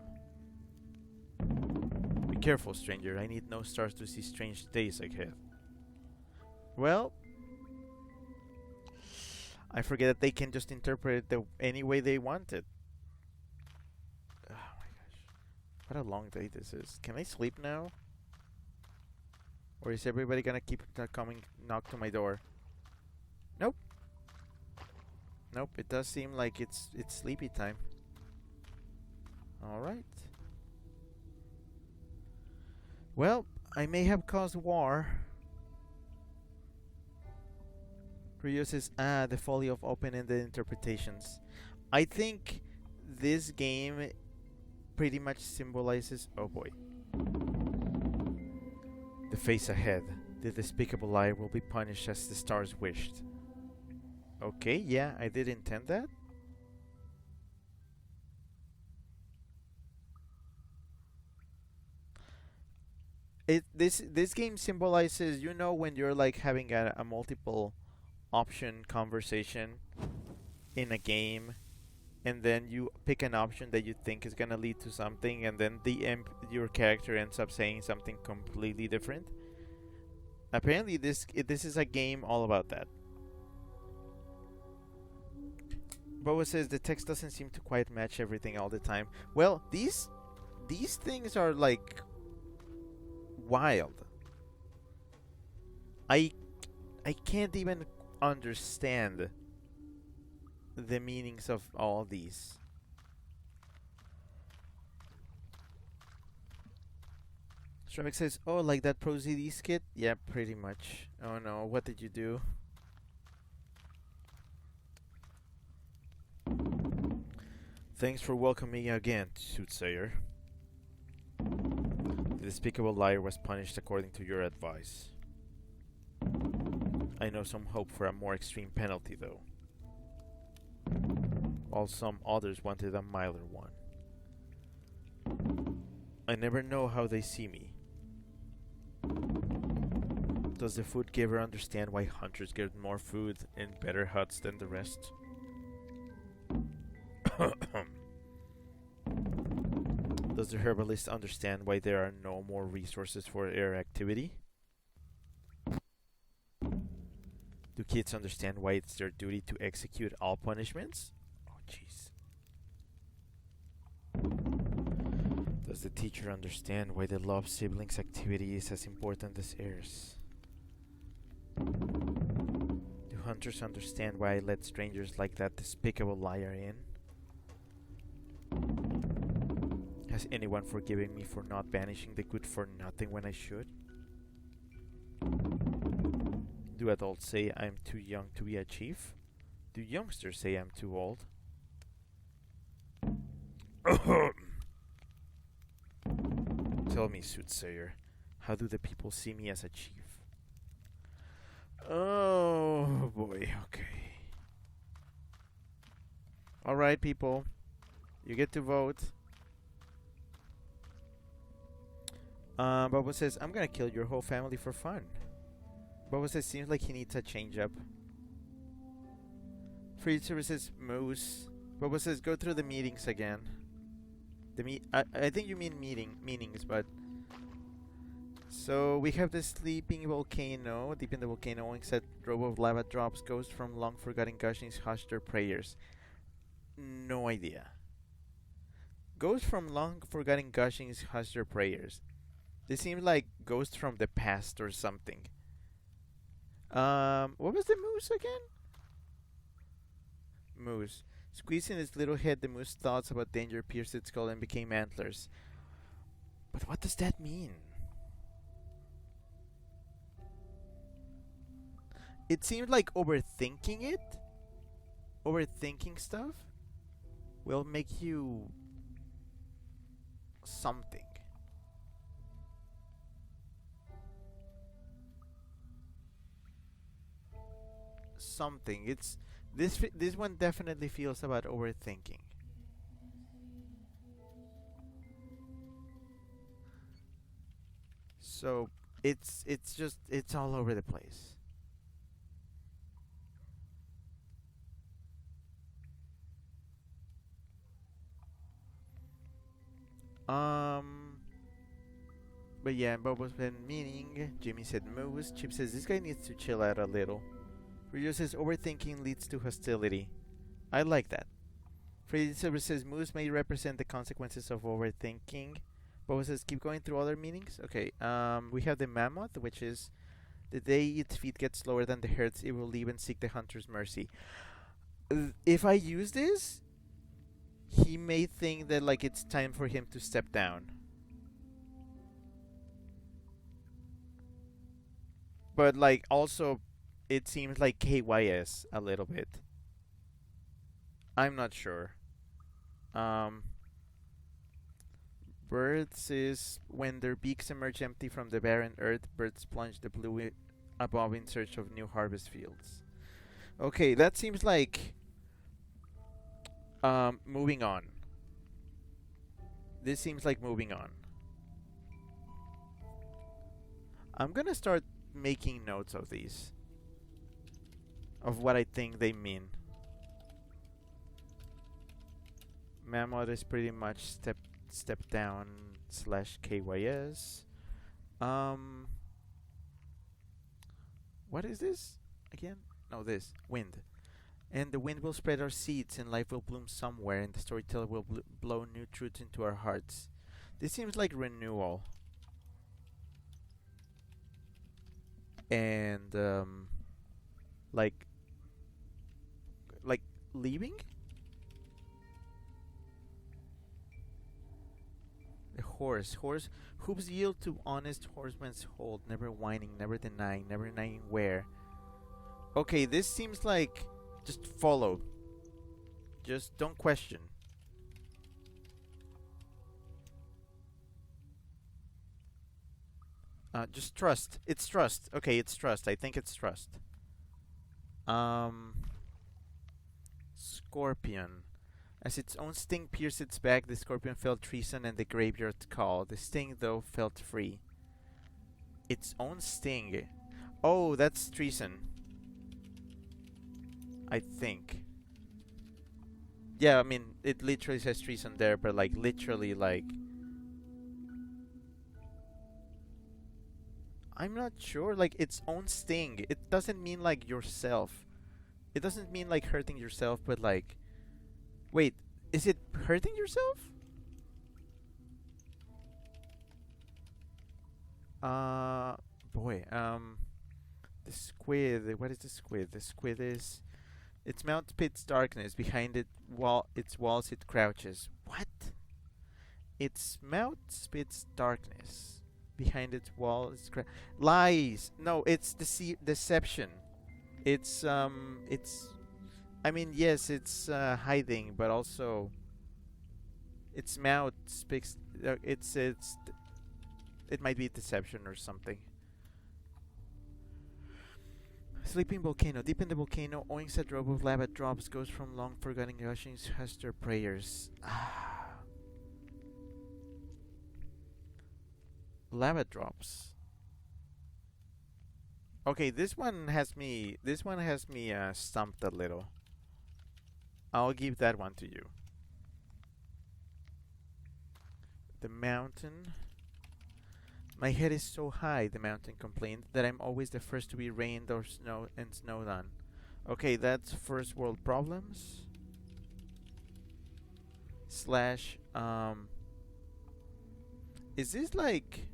Be careful, stranger. I need no stars to see strange days ahead. Well, I forget that they can just interpret it any way they want it. Oh my gosh. What a long day this is. Can I sleep now? Or is everybody gonna keep coming knock to my door? Nope. Nope, it does seem like it's sleepy time. Alright. Well, I may have caused war. Ryo says, the folly of open-ended interpretations. I think this game pretty much symbolizes... Oh boy. The face ahead. The despicable liar will be punished as the stars wished. Okay, yeah, I did intend that. This game symbolizes, you know, when you're like having a multiple option conversation in a game, and then you pick an option that you think is gonna lead to something, and then your character ends up saying something completely different. Apparently, this is a game all about that. Boa says the text doesn't seem to quite match everything all the time. Well, these things are like wild. I can't even understand the meanings of all these. Stravik says, "Oh, like that Pro ZD skit?" Yeah, pretty much. Oh no, what did you do? Thanks for welcoming me again, Soothsayer. The despicable liar was punished according to your advice. I know some hope for a more extreme penalty, though. While some others wanted a milder one. I never know how they see me. Does the food giver understand why hunters get more food in better huts than the rest? Does the herbalist understand why there are no more resources for their activity? Do kids understand why it's their duty to execute all punishments? Oh, jeez. Does the teacher understand why the love siblings' activity is as important as heirs? Do hunters understand why I let strangers like that despicable liar in? Has anyone forgiven me for not banishing the good for nothing when I should? Do adults say I'm too young to be a chief? Do youngsters say I'm too old? Tell me, Soothsayer, how do the people see me as a chief? Oh boy, okay. Alright, people. You get to vote. Boba says, I'm gonna kill your whole family for fun. Boba says, seems like he needs a change up. Free services, Moose. Boba says, go through the meetings again. I think you mean meanings, but... So, we have the sleeping volcano. Deep in the volcano, that row of lava drops. Ghosts from long-forgotten gushings hush their prayers. No idea. Ghosts from long-forgotten gushings hush their prayers. They seem like ghosts from the past or something. What was the moose again? Moose. Squeezing its little head, the moose thoughts about danger pierced its skull and became antlers. But what does that mean? It seems like overthinking stuff, will make you something. It's this one definitely feels about overthinking. So it's just it's all over the place. Um, but yeah, Bobo's been meaning. Jimmy said moose. Chip says this guy needs to chill out a little. Rio says overthinking leads to hostility. I like that. Freddy Silver says moose may represent the consequences of overthinking. Bobo says keep going through other meanings. Okay. We have the mammoth, which is the day its feet get slower than the herd's, it will leave and seek the hunter's mercy. If I use this, he may think that like it's time for him to step down. But like also it seems like KYS a little bit. I'm not sure. Um Birds is when their beaks emerge empty from the barren earth, birds plunge the blue above in search of new harvest fields. Okay, that seems like moving on. This seems like moving on. I'm gonna start making notes of these. Of what I think they mean. Mammoth is pretty much step down slash KYS. Um what is this again? No, this wind. And the wind will spread our seeds, and life will bloom somewhere, and the storyteller will blow new truths into our hearts. This seems like renewal. And like like leaving. The horse hooves yield to honest horseman's hold, never whining, never denying where. Okay, this seems like just follow. Just don't question. Just trust. It's trust. Okay, it's trust. I think it's trust. Um, Scorpion. As its own sting pierced its back, the scorpion felt treason and the graveyard call. The sting, though, felt free. Its own sting. Oh, that's treason. I think. Yeah, I mean, it literally says treason there, but like, literally, like. I'm not sure. Like, its own sting. It doesn't mean like yourself. It doesn't mean like hurting yourself, but like. Wait, is it hurting yourself? Boy, the squid. What is the squid? The squid is. Its mouth spits darkness. Behind its walls it crouches. What? Its mouth spits darkness. Behind its walls, lies. No, it's deception. It's. I mean, yes, it's hiding, but also its mouth speaks. It might be deception or something. Sleeping volcano. Deep in the volcano, oinks a drop of lava drops, goes from long forgotten gushings, has their prayers. Lava drops. Okay, this one has me. This one has me stumped a little. I'll give that one to you. The mountain. My head is so high, the mountain complained, that I'm always the first to be rained or snowed on. Okay, that's first world problems. Slash, is this like...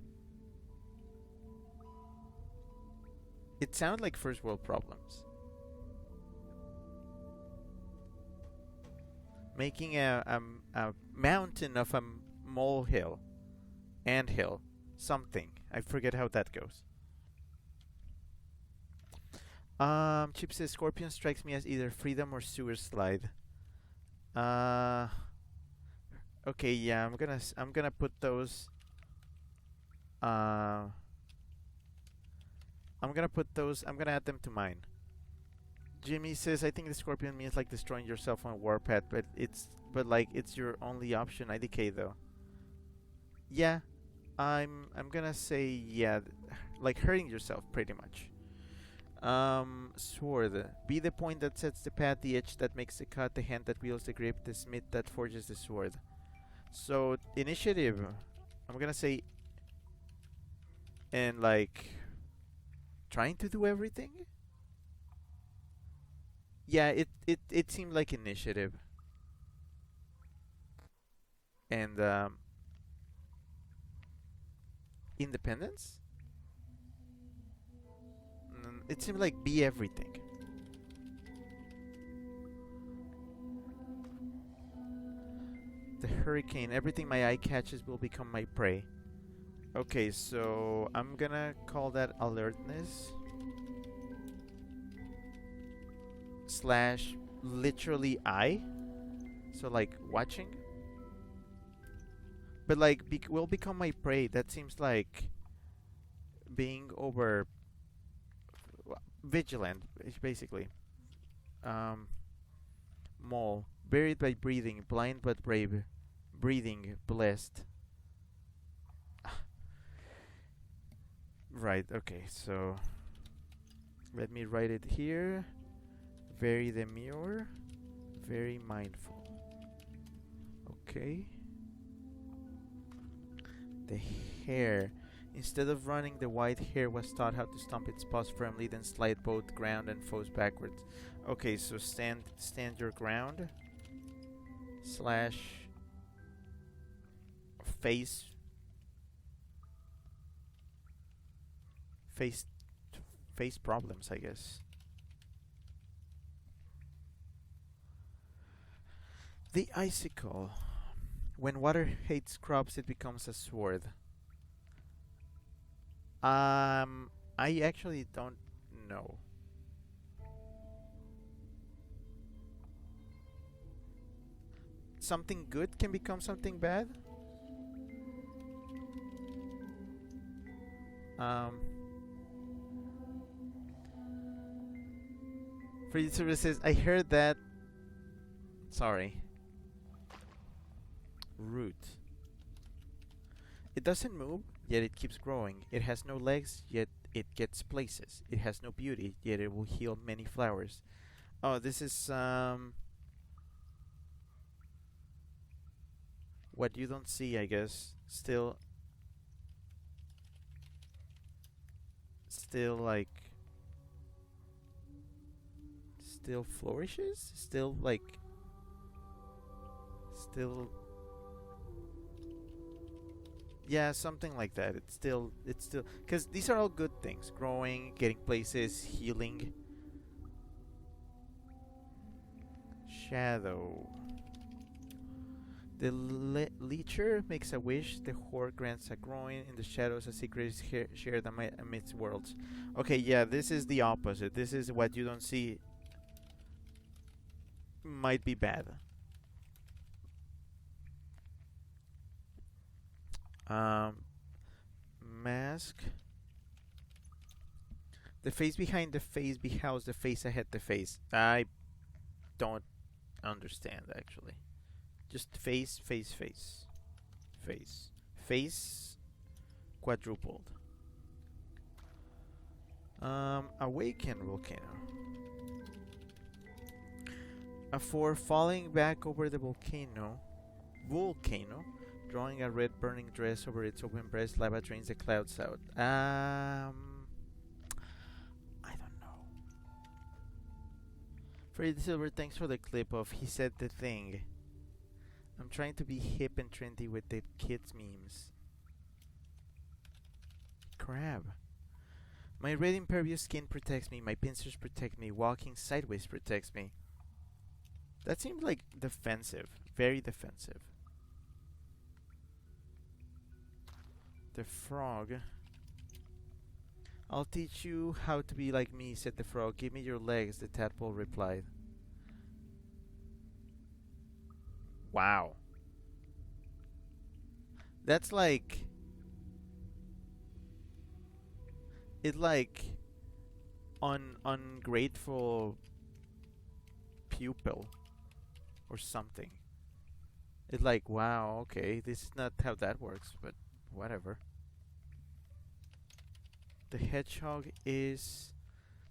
It sounds like first world problems. Making a mountain of a molehill. Anthill. Something. I forget how that goes. Chip says Scorpion strikes me as either freedom or sewer slide. Okay, yeah, I'm gonna put those. I'm gonna put those. I'm gonna add them to mine. Jimmy says I think the Scorpion means like destroying yourself on Warpath, but like it's your only option. IDK though. Yeah, I'm gonna say yeah, like hurting yourself pretty much. Sword. Be the point that sets the path, the edge that makes the cut, the hand that wields the grip, the smith that forges the sword. So initiative. I'm gonna say and like trying to do everything. Yeah, it seemed like initiative and independence. It seemed like be everything. The hurricane. Everything my eye catches will become my prey. Okay, so I'm gonna call that alertness slash literally eye. So like watching, but like will become my prey. That seems like being over vigilant, basically. Um, Mole, buried by breathing, blind but brave, breathing, blessed. Right, okay, so let me write it here. Very demure, very mindful. Okay. The hare. Instead of running, the white hare was taught how to stomp its paws firmly, then slide both ground and foes backwards. Okay, so stand your ground. Slash face face face problems, I guess. The icicle. When water hates crops, it becomes a sword. I actually don't know. Something good can become something bad. Um, Free services. I heard that. Sorry. Root. It doesn't move, yet it keeps growing. It has no legs, yet it gets places. It has no beauty, yet it will heal many flowers. Oh, this is what you don't see, I guess. Still like, still flourishes. Still like, still. Yeah, something like that. It's still, because these are all good things: growing, getting places, healing. Shadow. The leecher makes a wish, the whore grants a groin, in the shadows a secret is shared amidst worlds. Okay, yeah, this is the opposite. This is what you don't see might be bad. Um, Mask. The face behind the face behouse the face ahead the face. I don't understand actually. Just face, face, face. Face. Face quadrupled. Awaken volcano. For falling back over the volcano, drawing a red burning dress over its open breast, lava drains the clouds out. I don't know. Freddy Silver, thanks for the clip of he said the thing. I'm trying to be hip and trendy with the kids memes. Crab. My red impervious skin protects me, my pincers protect me, walking sideways protects me. That seems like defensive. Very defensive. The frog. I'll teach you how to be like me, said the frog. Give me your legs, the tadpole replied. Wow. That's like... It's like... ungrateful pupil. Or something. It's like, wow, okay, this is not how that works, but whatever. The hedgehog is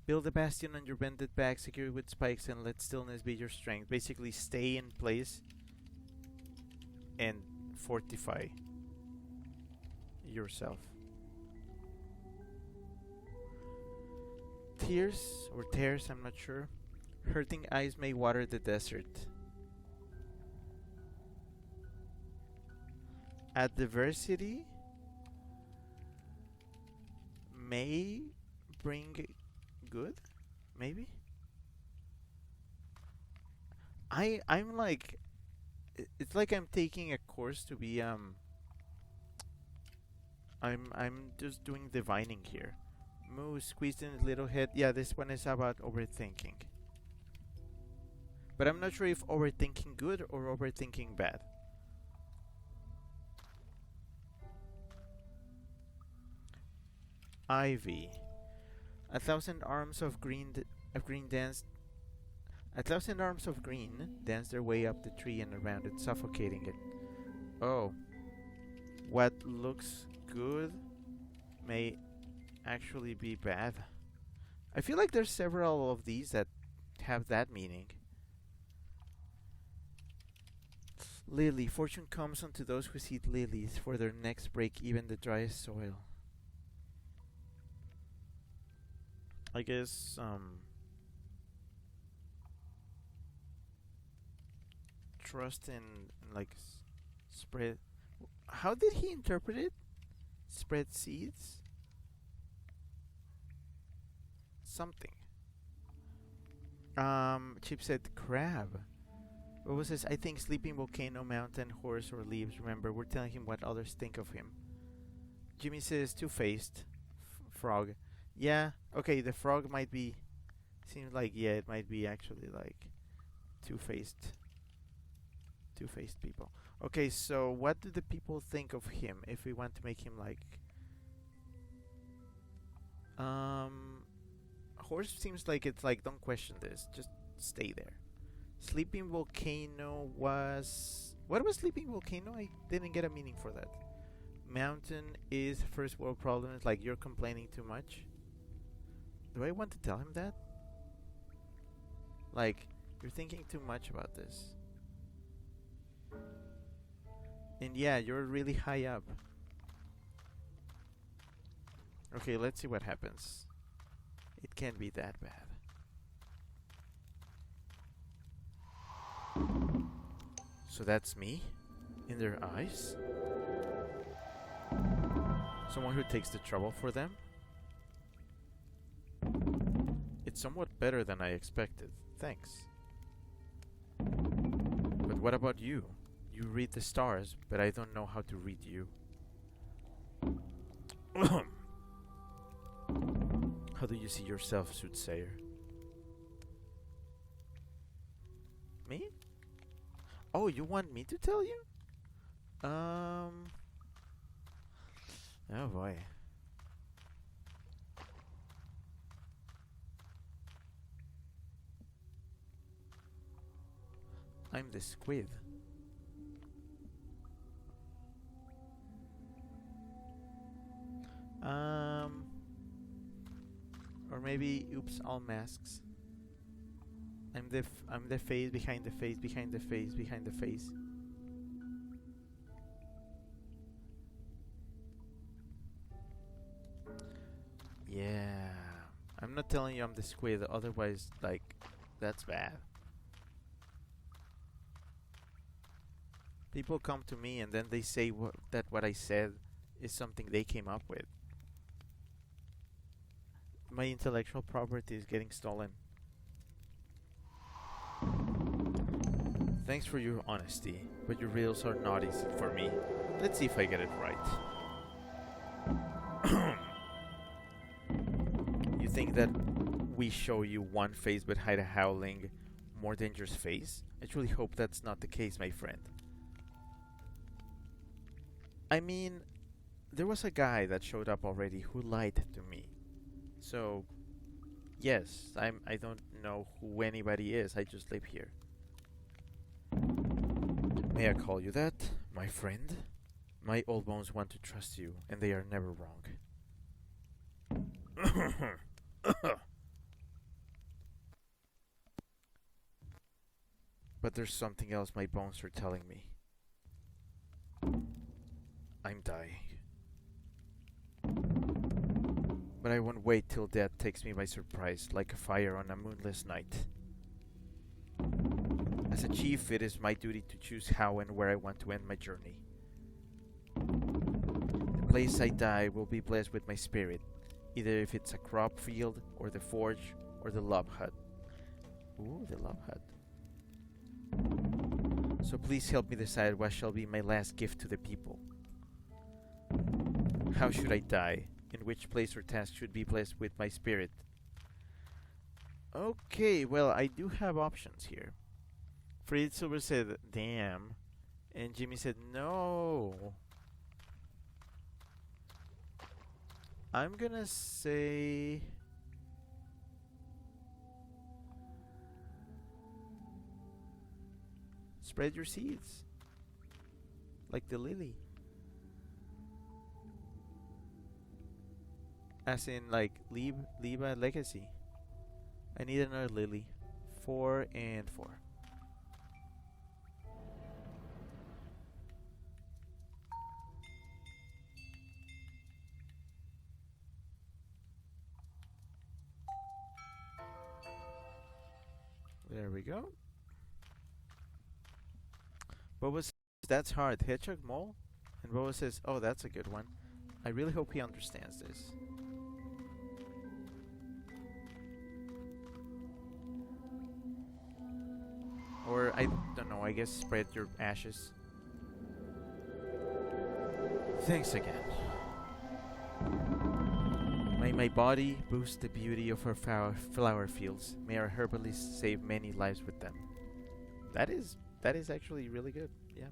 build a bastion on your bended back, secure it with spikes, and let stillness be your strength. Basically, stay in place and fortify yourself. Tears or tears, I'm not sure. Hurting eyes may water the desert. Adversity may bring good, maybe. I'm like, it's like I'm taking a course to be I'm just doing divining here. Moose squeezed in his little head. Yeah, this one is about overthinking. But I'm not sure if overthinking good or overthinking bad. Ivy. A thousand arms of green dance. A thousand arms of green dance their way up the tree and around it, suffocating it. Oh, what looks good may actually be bad. I feel like there's several of these that have that meaning. Lily, fortune comes unto those who seed lilies, for their necks break even the driest soil. I guess, trust in, like, spread. How did he interpret it? Spread seeds? Something. Chip said crab. What was this? I think sleeping volcano, mountain, horse, or leaves. Remember, we're telling him what others think of him. Jimmy says two-faced frog. Yeah, okay, the frog might be. Seems like, yeah, it might be actually like two-faced. Two-faced people. Okay, so what do the people think of him if we want to make him like. Horse seems like it's like, don't question this, just stay there. Sleeping volcano was. What was sleeping volcano? I didn't get a meaning for that. Mountain is first world problems, like you're complaining too much. Do I want to tell him that? Like, you're thinking too much about this. And yeah, you're really high up. Okay, let's see what happens. It can't be that bad. So that's me? In their eyes? Someone who takes the trouble for them? It's somewhat better than I expected. Thanks. But what about you? You read the stars, but I don't know how to read you. How do you see yourself, soothsayer? Me? Oh, you want me to tell you? Oh boy. I'm the squid. Or maybe, oops, all masks. I'm the face behind the face behind the face behind the face. Yeah. I'm not telling you I'm the squid, otherwise, like, that's bad. People come to me and then they say that what I said is something they came up with. My intellectual property is getting stolen. Thanks for your honesty, but your riddles are not easy for me. Let's see if I get it right. You think that we show you one face but hide a howling, more dangerous face? I truly hope that's not the case, my friend. I mean, there was a guy that showed up already who lied to me. So, yes, I don't know who anybody is, I just live here. May I call you that, my friend? My old bones want to trust you, and they are never wrong. But there's something else my bones are telling me. I'm dying. But I won't wait till death takes me by surprise, like a fire on a moonless night. As a chief, it is my duty to choose how and where I want to end my journey. The place I die will be blessed with my spirit, either if it's a crop field, or the forge, or the love hut. Ooh, the love hut. So please help me decide what shall be my last gift to the people. How should I die? In which place or task should be blessed with my spirit? Okay, well, I do have options here. Fred Silver said, damn. And Jimmy said, no. I'm gonna say... spread your seeds. Like the lily. As in, like, leave a legacy. I need another lily. 4 and 4. There we go. Boba says, that's hard. Hedgehog mole? And Boba says, oh, that's a good one. I really hope he understands this. Or, I don't know, I guess spread your ashes. Thanks again. May my body boost the beauty of our flower fields. May our herbalists save many lives with them. That is actually really good. Yeah.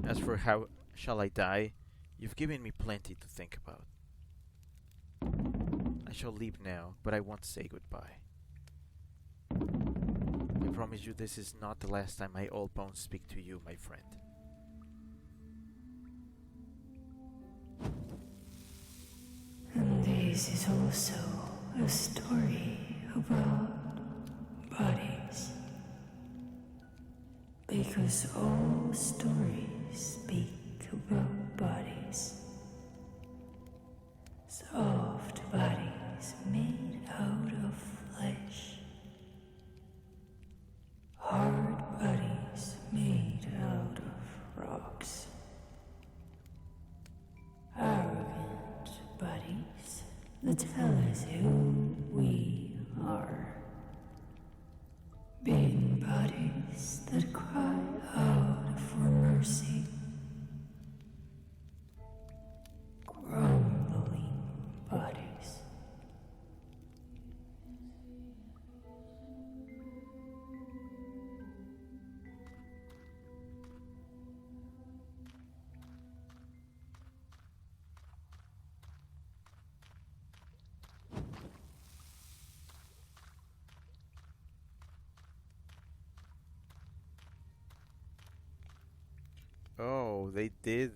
As for how shall I die, you've given me plenty to think about. I shall leave now, but I won't say goodbye. I promise you this is not the last time my old bones speak to you, my friend. And this is also a story about bodies. Because all stories speak about bodies. Soft bodies made out of flesh. Hard bodies made out of rocks. Arrogant bodies that tell us who we are. Big bodies that cry out for mercy. Grumbling bodies. Oh, they did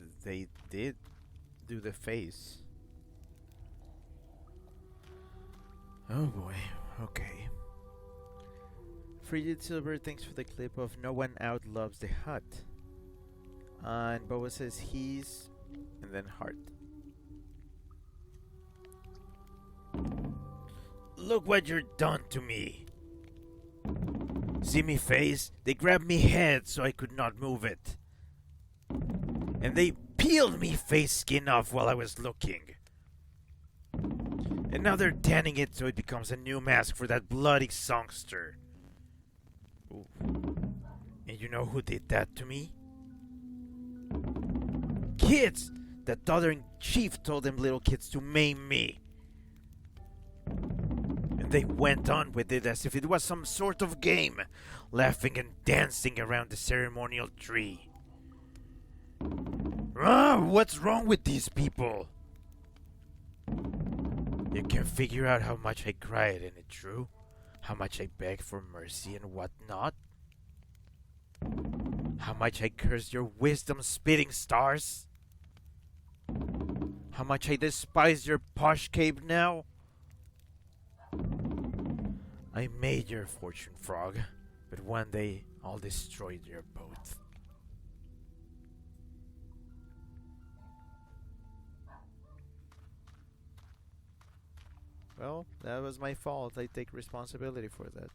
do the face. Oh boy, okay. Frigid Silver, thanks for the clip of No One Out Loves the Hut. And Boa says he's, and then heart. Look what you're done to me. See me face? They grabbed me head so I could not move it. And they peeled me face skin off while I was looking. And now they're tanning it so it becomes a new mask for that bloody songster. Ooh. And you know who did that to me? Kids! That other chief told them little kids to maim me. And they went on with it as if it was some sort of game, laughing and dancing around the ceremonial tree. Ah, what's wrong with these people? You can figure out how much I cried, isn't it true? How much I begged for mercy and whatnot? How much I cursed your wisdom-spitting stars? How much I despise your posh cape now? I made your fortune, Frog, but one day I'll destroy your boat. Well, that was my fault. I take responsibility for that.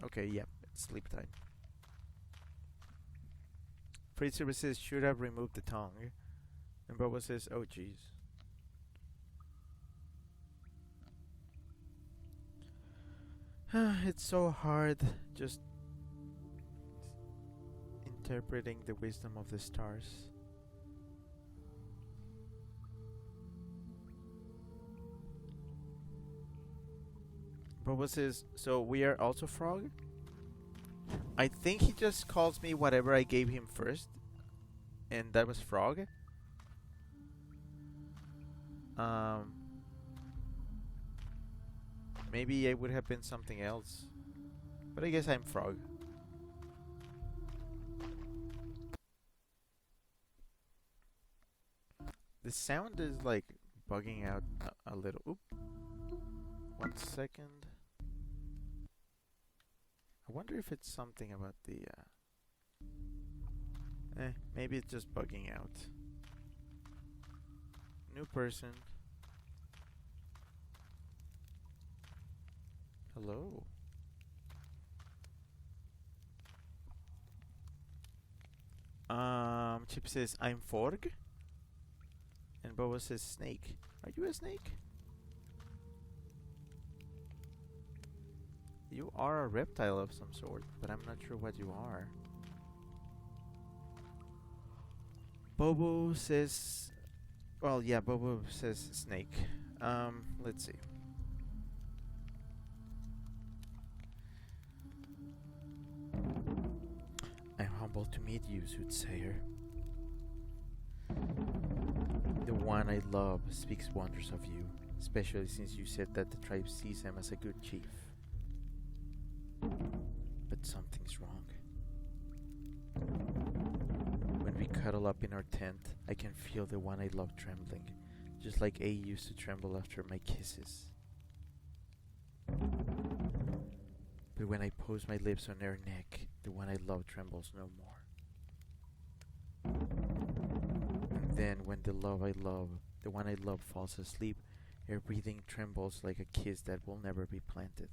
Okay, yeah, it's sleep time. Freight services should have removed the tongue. And Boba says, oh jeez. It's so hard just interpreting the wisdom of the stars. Boba says, so we are also frog? I think he just calls me whatever I gave him first. And that was frog. Um, Maybe it would have been something else. But I guess I'm frog. The sound is like bugging out a little. Oop. 1 second. I wonder if it's something about the. Maybe it's just bugging out. New person. Hello. Chip says I'm Forg. And Boba says snake. Are you a snake? You are a reptile of some sort, but I'm not sure what you are. Bobo says... Well, yeah, Bobo says snake. Let's see. I'm humbled to meet you, soothsayer. The one I love speaks wonders of you, especially since you said that the tribe sees him as a good chief. But something's wrong. When we cuddle up in our tent, I can feel the one I love trembling, just like A used to tremble after my kisses. But when I pose my lips on her neck, the one I love trembles no more. And then when the one I love falls asleep, her breathing trembles like a kiss that will never be planted.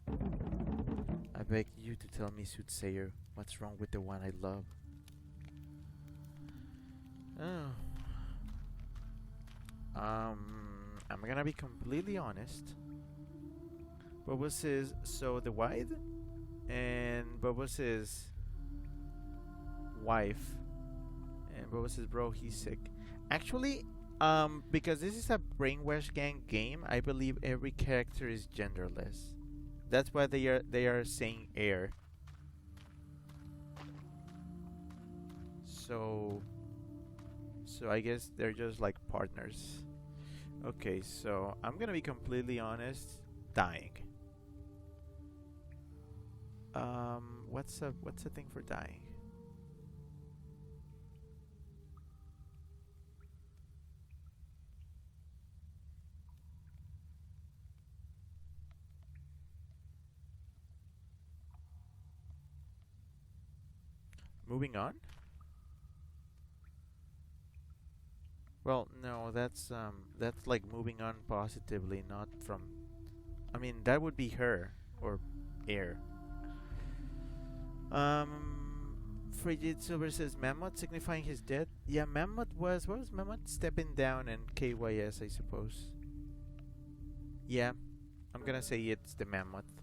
I beg you to tell me, soothsayer, what's wrong with the one I love? Oh. I'm gonna be completely honest. Bobo says, so the wide? And Bobo says, wife. And Bobo says, bro, he's sick. Actually, because this is a Brainwash Gang game, I believe every character is genderless. That's why they are saying air. So I guess they're just like partners. Okay, so I'm gonna be completely honest. Dying. What's a thing for dying? Moving on? Well, no, that's like moving on positively, not from... I mean, that would be her or air. Frigid Silver says Mammoth signifying his death. Yeah, Mammoth was... What was Mammoth? Stepping down and KYS, I suppose. Yeah, I'm gonna say it's the Mammoth.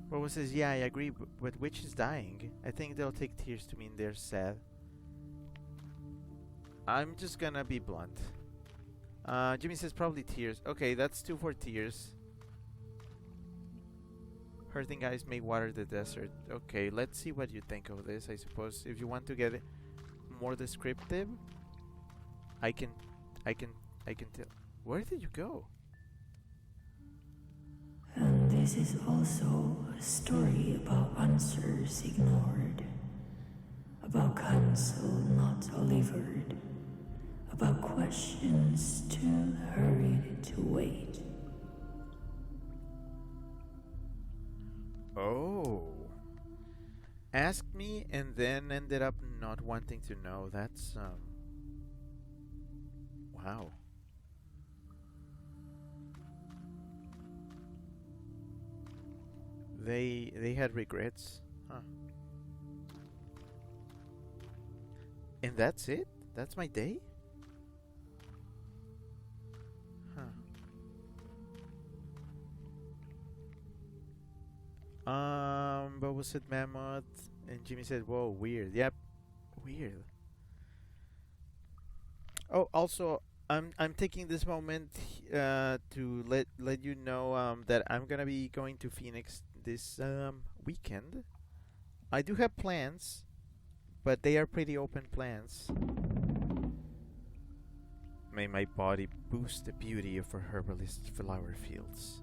Bobo says, yeah, I agree, but which is dying? I think they'll take tears to mean they're sad. I'm just gonna be blunt. Jimmy says probably tears. Okay, that's 2 for tears. Hurting eyes may water the desert. Okay, let's see what you think of this. I suppose if you want to get more descriptive, I can tell. Where did you go? And this is also a story about answers ignored. about counsel not delivered, about questions too hurried to wait. Oh. Asked me and then ended up not wanting to know. That's, wow. They had regrets. Huh. And that's it? That's my day? Huh. But was it Mammoth? And Jimmy said, "Whoa, weird." Yep, weird. Oh, also, I'm taking this moment to let you know that I'm gonna be going to Phoenix this weekend. I do have plans, but they are pretty open plans. May my body boost the beauty of a herbalist flower fields.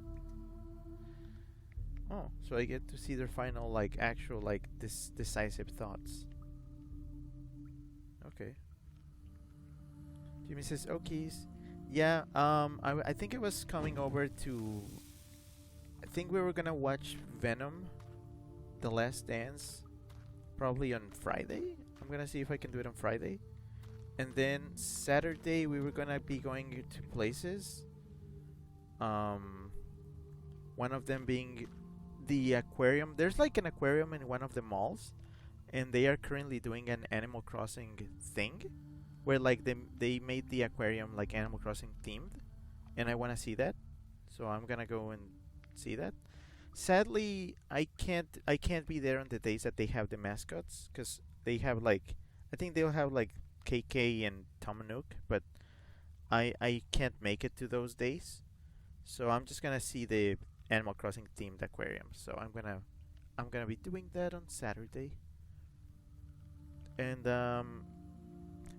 Oh, so I get to see their final, like, actual, like, decisive thoughts. Okay. Jimmy says, "Okay, yeah. I think I was coming over to. I think we were gonna watch Venom, The Last Dance, probably on Friday. I'm gonna see if I can do it on Friday, and then Saturday we were gonna be going to places. Um, one of them being the aquarium. There's like an aquarium in one of the malls, and they are currently doing an Animal Crossing thing, where like they made the aquarium like Animal Crossing themed, and I want to see that, so I'm gonna go and see that. Sadly, I can't be there on the days that they have the mascots, because they have like, I think they'll have like KK and Tom Nook, but I can't make it to those days, so I'm just gonna see the Animal Crossing themed aquarium. So I'm gonna be doing that on Saturday, and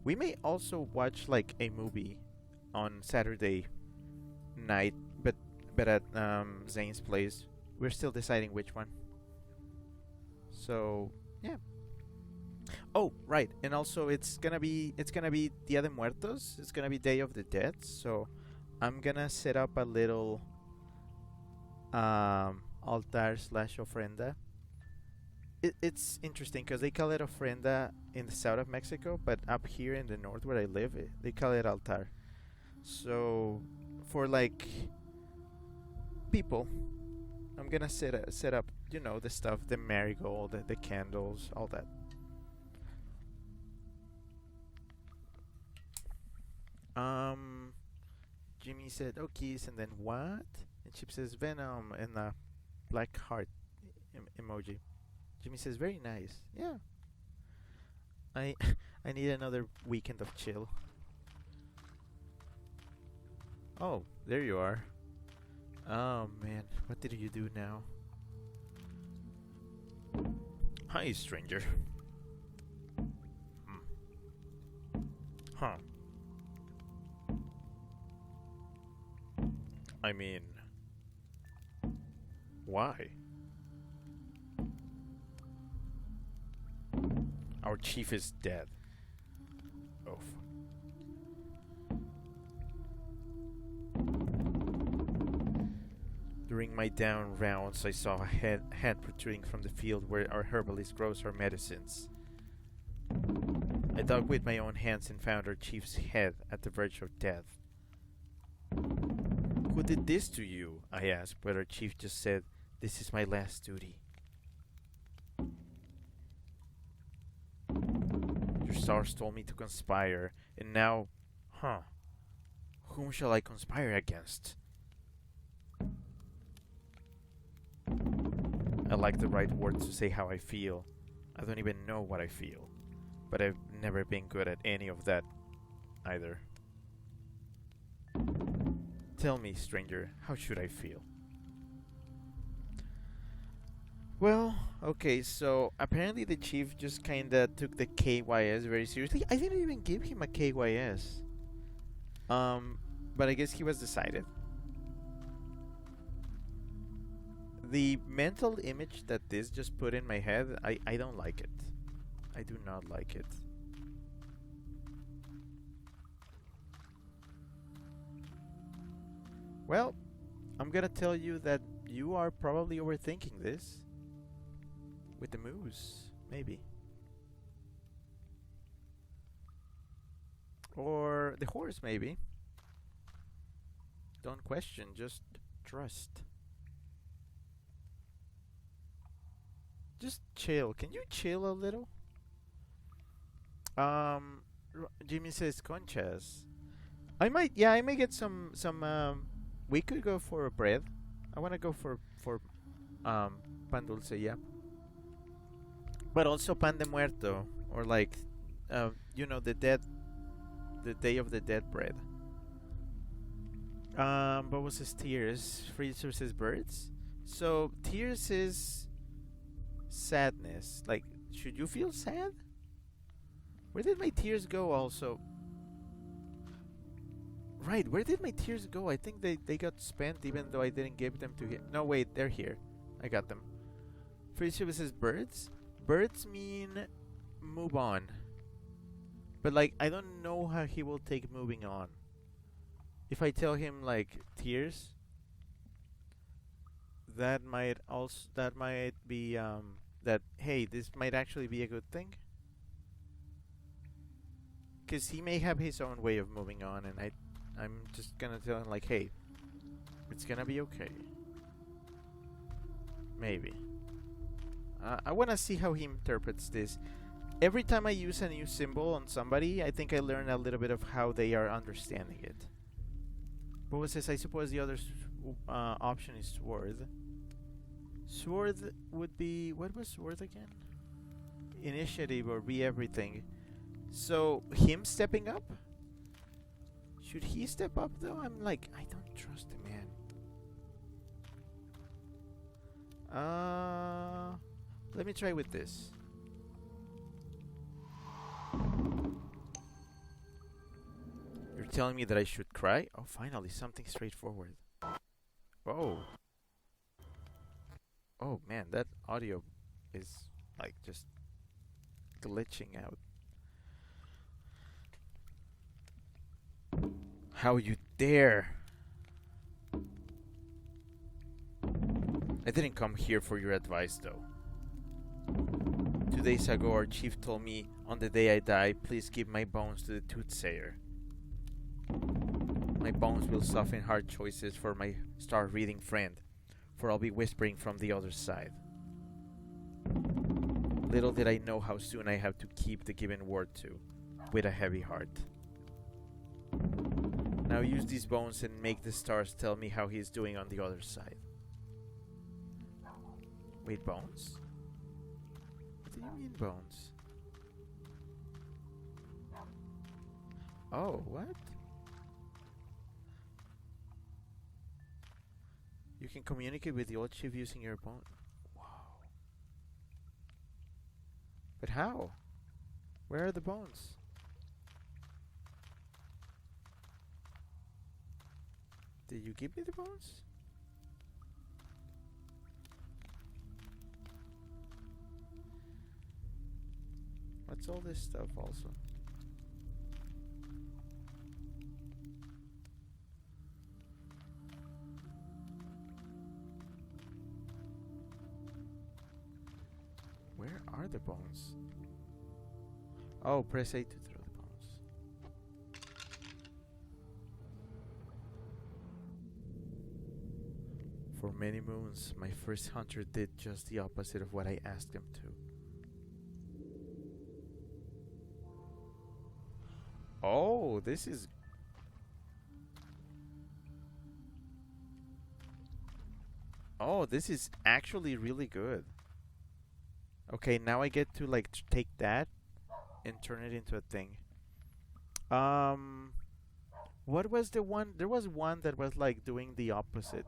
we may also watch like a movie on Saturday night, but at Zane's place. We're still deciding which one. So yeah. Oh right, and also it's gonna be Dia de Muertos. It's gonna be Day of the Dead. So I'm gonna set up a little altar slash ofrenda. It's interesting because they call it ofrenda in the south of Mexico, but up here in the north where I live, they call it altar. So for like people, I'm gonna set up, the stuff, the marigold, the candles, all that. Um, Jimmy said, "Oh, keys," and then what? And Chip says Venom and a black heart emoji. Jimmy says, "Very nice." Yeah, I I need another weekend of chill. Oh, there you are. Oh man, what did you do now? Hi, stranger. Hmm. Huh. I mean, why? Our chief is dead. Oh. During my down rounds, I saw a hand protruding from the field where our herbalist grows her medicines. I dug with my own hands and found our chief's head at the verge of death. "Who did this to you?" I asked, but our chief just said, "This is my last duty." Your stars told me to conspire, and now, huh, whom shall I conspire against? I like the right words to say how I feel. I don't even know what I feel, but I've never been good at any of that either. Tell me, stranger, how should I feel? Well, okay, so apparently the chief just kinda took the KYS very seriously. I didn't even give him a KYS. But I guess he was decided. The mental image that this just put in my head, I don't like it. I do not like it. Well, I'm gonna tell you that you are probably overthinking this. With the moose, maybe. Or the horse, maybe. Don't question, just trust. Just chill. Can you chill a little? Um, Jimmy says conchas. I might get some. We could go for a bread. I want to go for pan dulce, yeah. But also pan de muerto, or like, the Day of the Dead bread. What was his tears? Freezer says birds. So tears is sadness. Like, should you feel sad? Where did my tears go? Also, right. Where did my tears go? I think they got spent, even though I didn't give them to him. No, wait, they're here. I got them. Freezer says birds. Birds mean move on. But like, I don't know how he will take moving on. If I tell him like tears, that might be that hey, this might actually be a good thing. Cause he may have his own way of moving on, and I'm just gonna tell him like, hey, it's gonna be okay. Maybe. I wanna see how he interprets this. Every time I use a new symbol on somebody, I think I learn a little bit of how they are understanding it. What was this? I suppose the other option is sword. Sword would be... What was sword again? Initiative or be everything. So, him stepping up? Should he step up though? I'm like, I don't trust the man. Let me try with this. You're telling me that I should cry? Oh, finally, something straightforward. Oh. Oh man, that audio is like just glitching out. How you dare! I didn't come here for your advice though. 2 days ago our chief told me, on the day I die, please give my bones to the Toothsayer. My bones will soften hard choices for my star-reading friend, for I'll be whispering from the other side. Little did I know how soon I have to keep the given word to, with a heavy heart. Now use these bones and make the stars tell me how he's doing on the other side. Wait, bones? What do you mean bones? Oh, what? You can communicate with the old chief using your bone. Wow. But how? Where are the bones? Did you give me the bones? What's all this stuff also? Where are the bones? Oh, press A to throw the bones. For many moons, my first hunter did just the opposite of what I asked him to. Oh, this is... Oh, this is actually really good. Okay, now I get to like take that and turn it into a thing. What was the one? There was one that was like doing the opposite.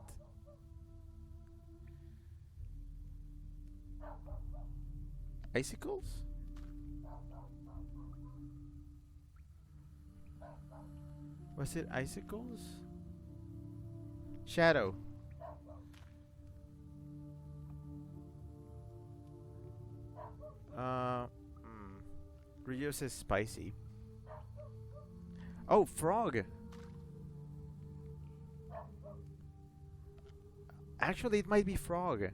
Icicles? Was it icicles? Shadow. Uh, Rio says spicy. Oh, frog! Actually, it might be frog.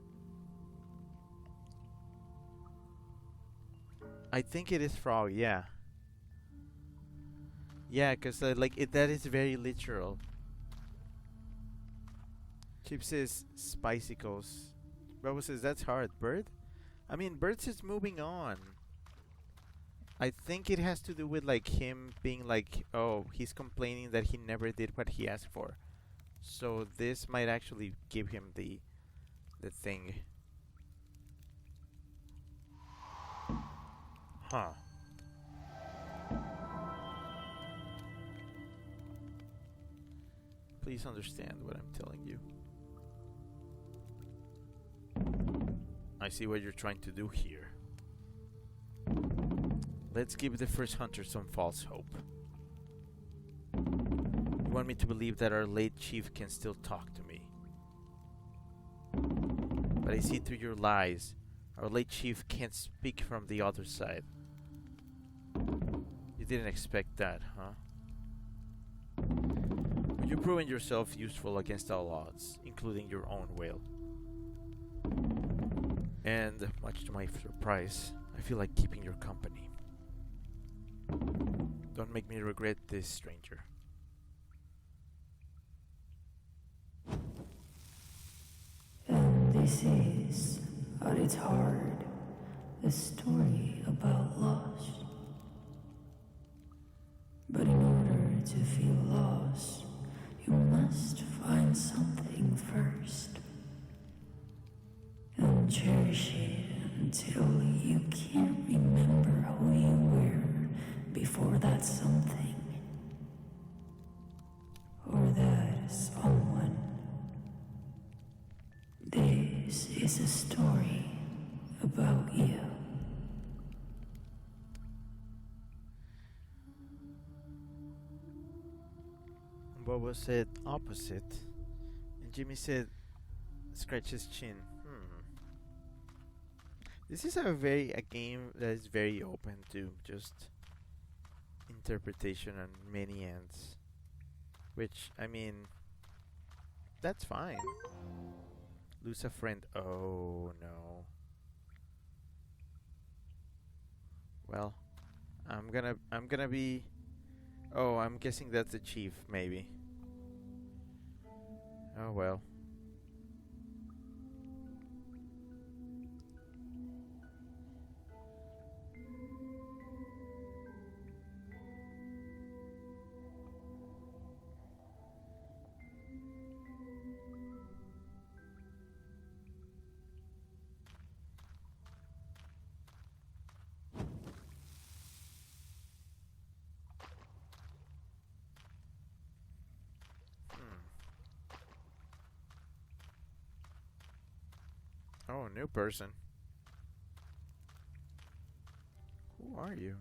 I think it is frog, yeah. Yeah, because like that is very literal. Chip says spicicles. Bubba says that's hard. Bird? I mean, Bird is moving on. I think it has to do with like him being like, oh, he's complaining that he never did what he asked for. So this might actually give him the thing. Huh. Please understand what I'm telling you. I see what you're trying to do here. Let's give the first hunter some false hope. You want me to believe that our late chief can still talk to me. But I see through your lies. Our late chief can't speak from the other side. You didn't expect that, huh? You've proven yourself useful against all odds, including your own will. And, much to my surprise, I feel like keeping your company. Don't make me regret this, stranger. And this is, at its heart, a story about loss. But in order to feel lost, you must find something first. And cherish it until you can't remember who you were before that something. Or that someone. This is a story about you. Bobo said opposite, and Jimmy said scratch his chin. This is a game that is very open to just interpretation on many ends. Which, I mean, that's fine. Lose a friend. Oh no. Well, I'm gonna be. Oh, I'm guessing that's the chief, maybe. Oh well. Oh, new person. Who are you?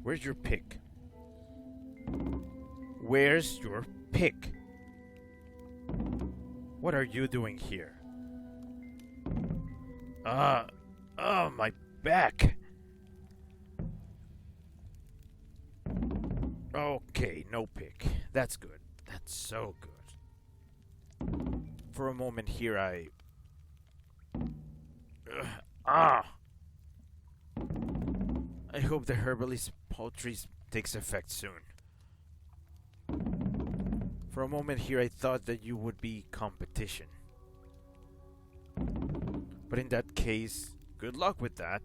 Where's your pick? Where's your pick? What are you doing here? Oh, my back. Okay, no pick. That's good. That's so good. For a moment here, I hope the herbalist poultry takes effect soon. For a moment here, I thought that you would be competition. But in that case, good luck with that.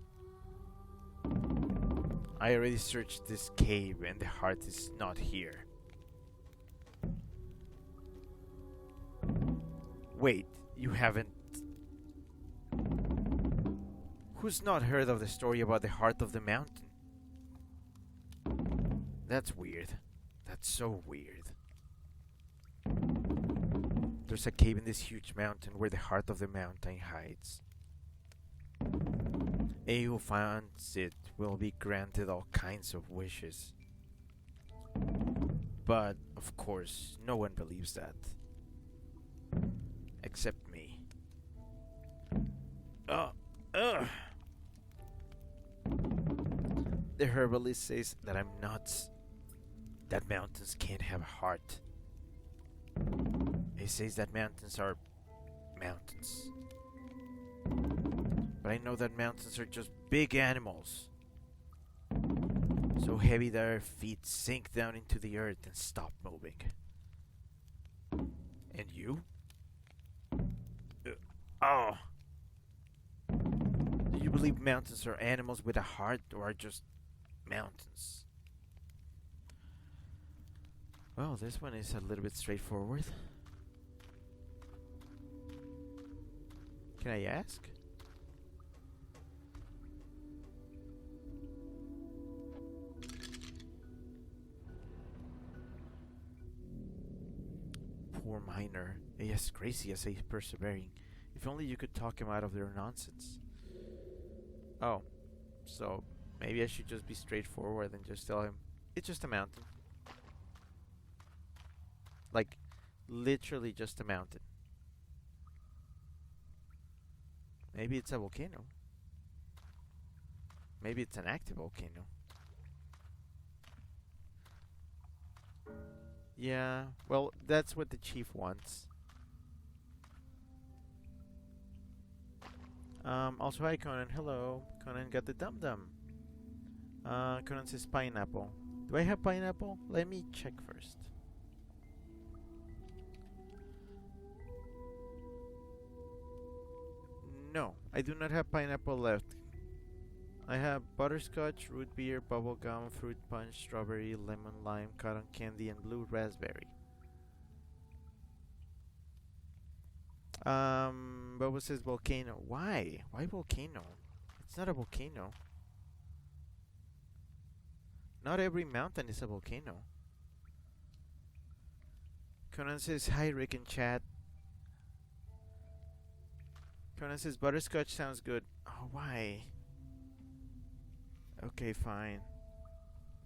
I already searched this cave and the heart is not here. Wait, you haven't... Who's not heard of the story about the heart of the mountain? That's weird. That's so weird. There's a cave in this huge mountain where the heart of the mountain hides. He who finds it will be granted all kinds of wishes. But, of course, no one believes that. accept me. Oh, ugh. The herbalist says that I'm nuts, that mountains can't have a heart. He says that mountains are mountains. But I know that mountains are just big animals. So heavy that our feet sink down into the earth and stop moving. And you? Oh. Do you believe mountains are animals with a heart or are just mountains? Well, this one is a little bit straightforward. Can I ask? Poor miner. He is crazy as he's persevering. If only you could talk him out of their nonsense. Oh, so maybe I should just be straightforward and just tell him it's just a mountain. Like, literally just a mountain. Maybe it's a volcano. Maybe it's an active volcano. Yeah, well, that's what the chief wants. Also, hi Conan. Hello. Conan got the dum dum. Conan says pineapple. Do I have pineapple? Let me check first. No, I do not have pineapple left. I have butterscotch, root beer, bubblegum, fruit punch, strawberry, lemon, lime, cotton candy, and blue raspberry. Bubba says volcano. Why? Why volcano? It's not a volcano. Not every mountain is a volcano. Conan says hi Rick and chat. Conan says butterscotch sounds good. Oh, why? Okay, fine.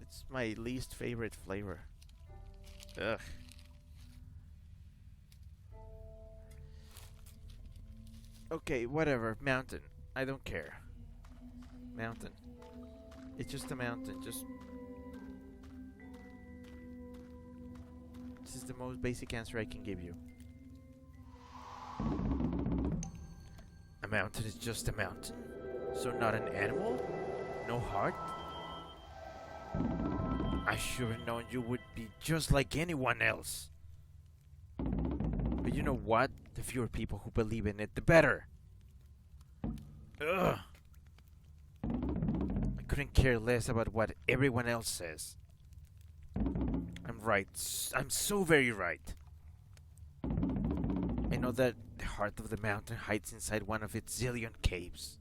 It's my least favorite flavor. Ugh. Okay, whatever. Mountain. I don't care. Mountain. It's just a mountain. Just. This is the most basic answer I can give you. A mountain is just a mountain. So not an animal? No heart? I should have known you would be just like anyone else. But you know what? The fewer people who believe in it, the better. Ugh. I couldn't care less about what everyone else says. I'm right. I'm so very right. I know that the heart of the mountain hides inside one of its zillion caves.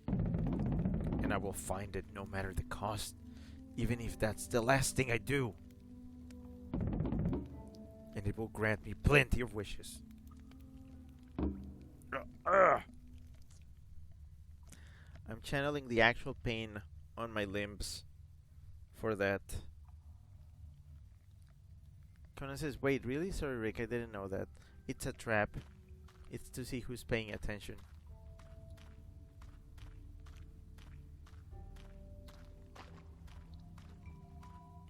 And I will find it no matter the cost, even if that's the last thing I do. And it will grant me plenty of wishes. I'm channeling the actual pain on my limbs for that. Conan says, wait, really? Sorry, Rick, I didn't know that. It's a trap. It's to see who's paying attention.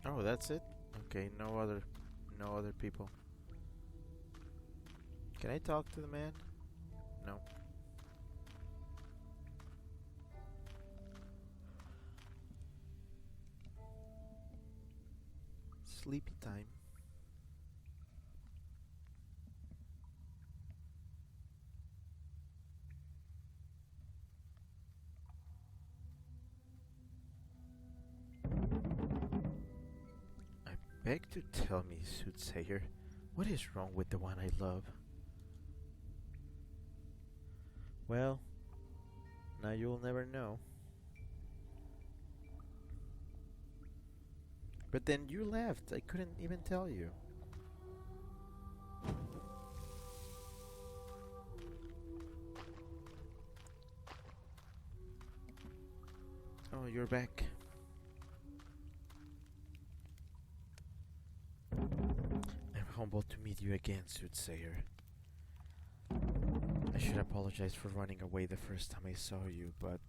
Oh, that's it? Okay, no other people. Can I talk to the man? No. Sleepy time. I beg to tell me, soothsayer, what is wrong with the one I love? Well, now you'll never know. But then you left. I couldn't even tell you. Oh, you're back. I'm humbled to meet you again, soothsayer. should apologize for running away the first time I saw you, but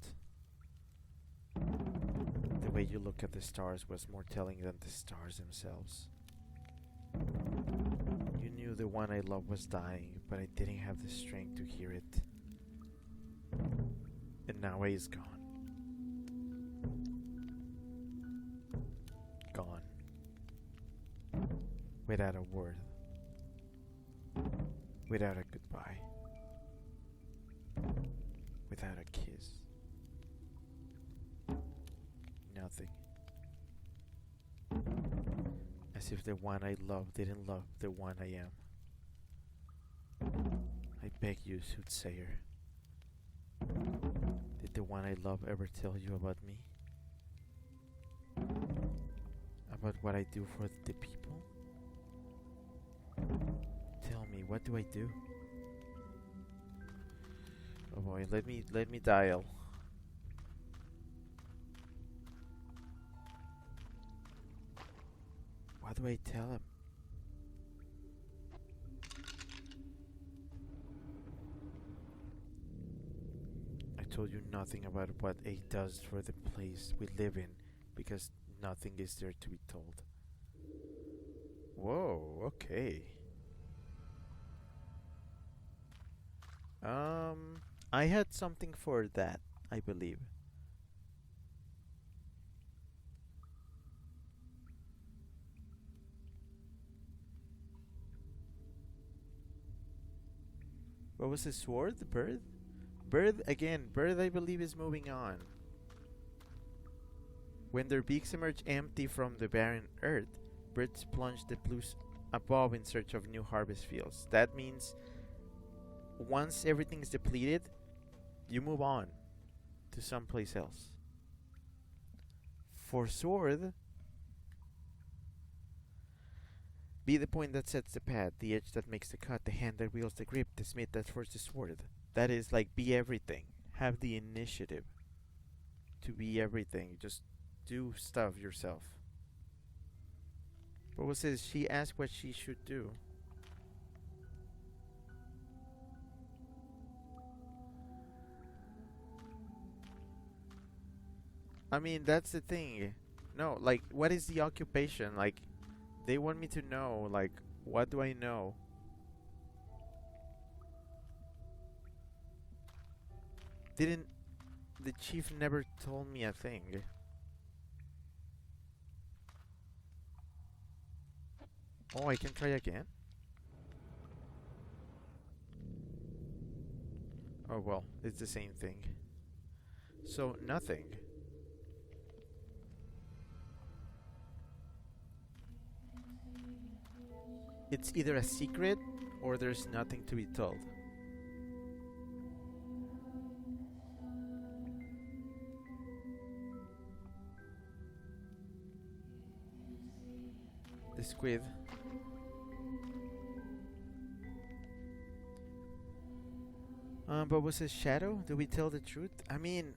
the way you look at the stars was more telling than the stars themselves. You knew the one I loved was dying, but I didn't have the strength to hear it. And now he's gone. Gone. Without a word. Without a goodbye. Without a kiss. Nothing. As if the one I love didn't love the one I am. I beg you, soothsayer. Did the one I love ever tell you about me? About what I do for the people? Tell me, what do I do? Oh boy, let me dial. What do I tell him? I told you nothing about what A does for the place we live in because nothing is there to be told. Whoa, okay. I had something for that, I believe. What was the sword? The bird? Bird, again, bird I believe is moving on. When their beaks emerge empty from the barren earth, birds plunge the blues above in search of new harvest fields. That means once everything is depleted, you move on to someplace else. For sword, be the point that sets the path, the edge that makes the cut, the hand that wields the grip, the smith that forges the sword. That is like be everything. Have the initiative to be everything. Just do stuff yourself. But what says she asked what she should do. I mean, that's the thing. No, like, what is the occupation? Like, they want me to know, like, what do I know? Didn't the chief never told me a thing? Oh, I can try again? Oh well, it's the same thing. So, nothing. It's either a secret or there's nothing to be told. The squid. But was it shadow? Do we tell the truth? I mean,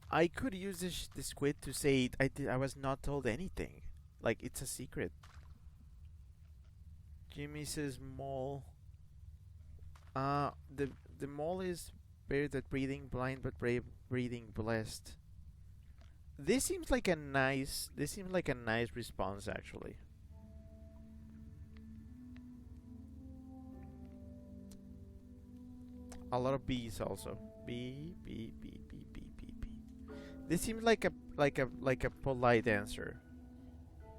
I could use the squid to say I was not told anything. Like, it's a secret. Jimmy says mole. The mole is buried at breathing, blind but brave, breathing, blessed. This seems like a nice response actually. A lot of bees also. B B B B B B B. This seems like a polite answer,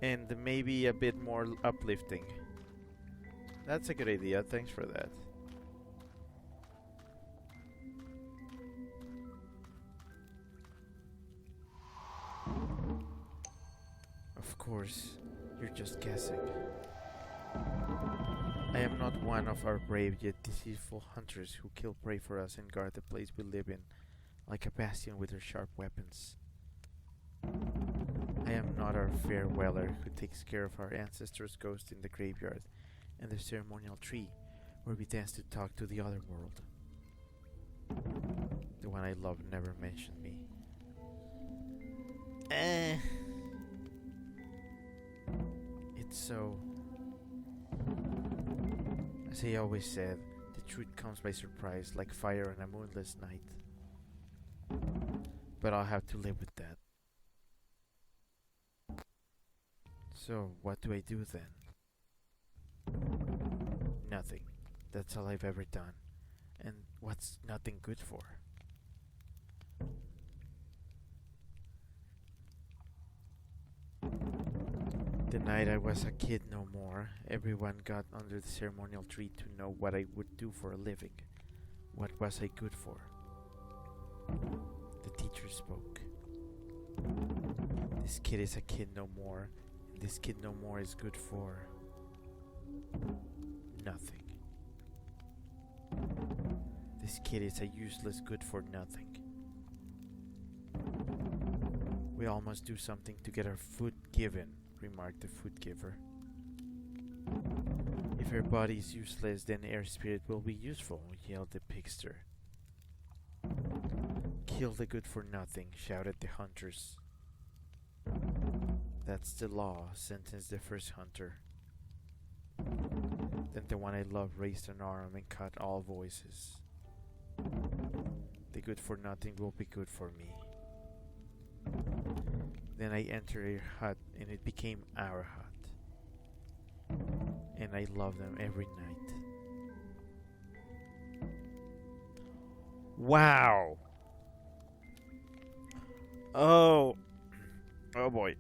and maybe a bit more uplifting. That's a good idea. Thanks for that. Of course, you're just guessing. I am not one of our brave yet deceitful hunters who kill prey for us and guard the place we live in, like a bastion with their sharp weapons. I am not our fair weller who takes care of our ancestors' ghosts in the graveyard and the ceremonial tree where we dance to talk to the other world. The one I love never mentioned me. It's so... As he always said, the truth comes by surprise, like fire on a moonless night. But I'll have to live with that. So, what do I do then? Nothing. That's all I've ever done. And what's nothing good for? The night I was a kid no more, everyone got under the ceremonial tree to know what I would do for a living. What was I good for? The teacher spoke. This kid is a kid no more, and this kid no more is good for nothing. This kid is a useless good for nothing. We all must do something to get our food given, remarked the food giver. If our body is useless, then our spirit will be useful, yelled the pigster. Kill the good for nothing, shouted the hunters. That's the law, sentenced the first hunter. Then the one I love raised an arm and cut all voices. The good for nothing will be good for me. Then I entered a hut and it became our hut. And I love them every night. Wow! Oh! Oh boy.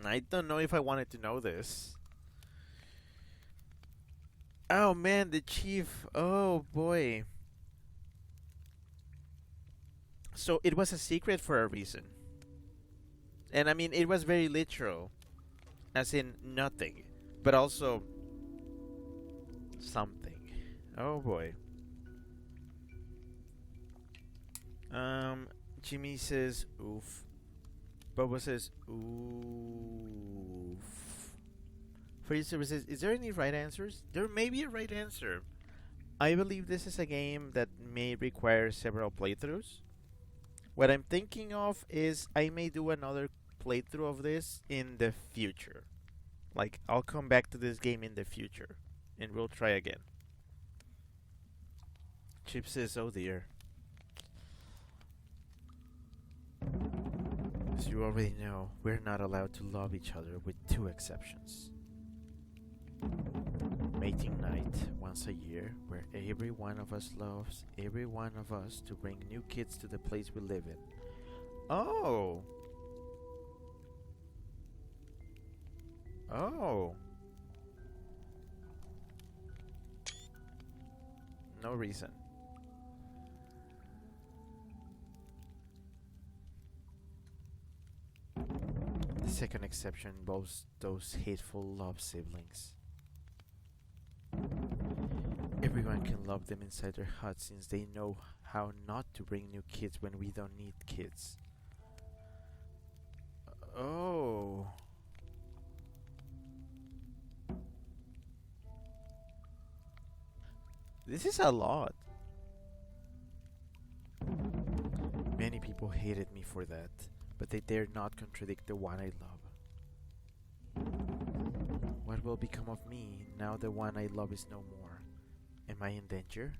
I don't know if I wanted to know this. Oh man, the chief. Oh boy. So it was a secret for a reason. And I mean, it was very literal. As in nothing. But also something. Oh boy. Jimmy says oof. Boba says oof. Freezer says, is there any right answers? There may be a right answer. I believe this is a game that may require several playthroughs. What I'm thinking of is I may do another playthrough of this in the future. Like, I'll come back to this game in the future. And we'll try again. Chip says, oh dear. As you already know, we're not allowed to love each other with two exceptions. Mating night once a year, where every one of us loves every one of us to bring new kids to the place we live in. Oh! Oh! No reason. The second exception involves those hateful love siblings. Everyone can love them inside their hut since they know how not to bring new kids when we don't need kids. Oh. This is a lot. Many people hated me for that, but they dared not contradict the one I love. What will become of me now the one I love is no more? Am I in danger?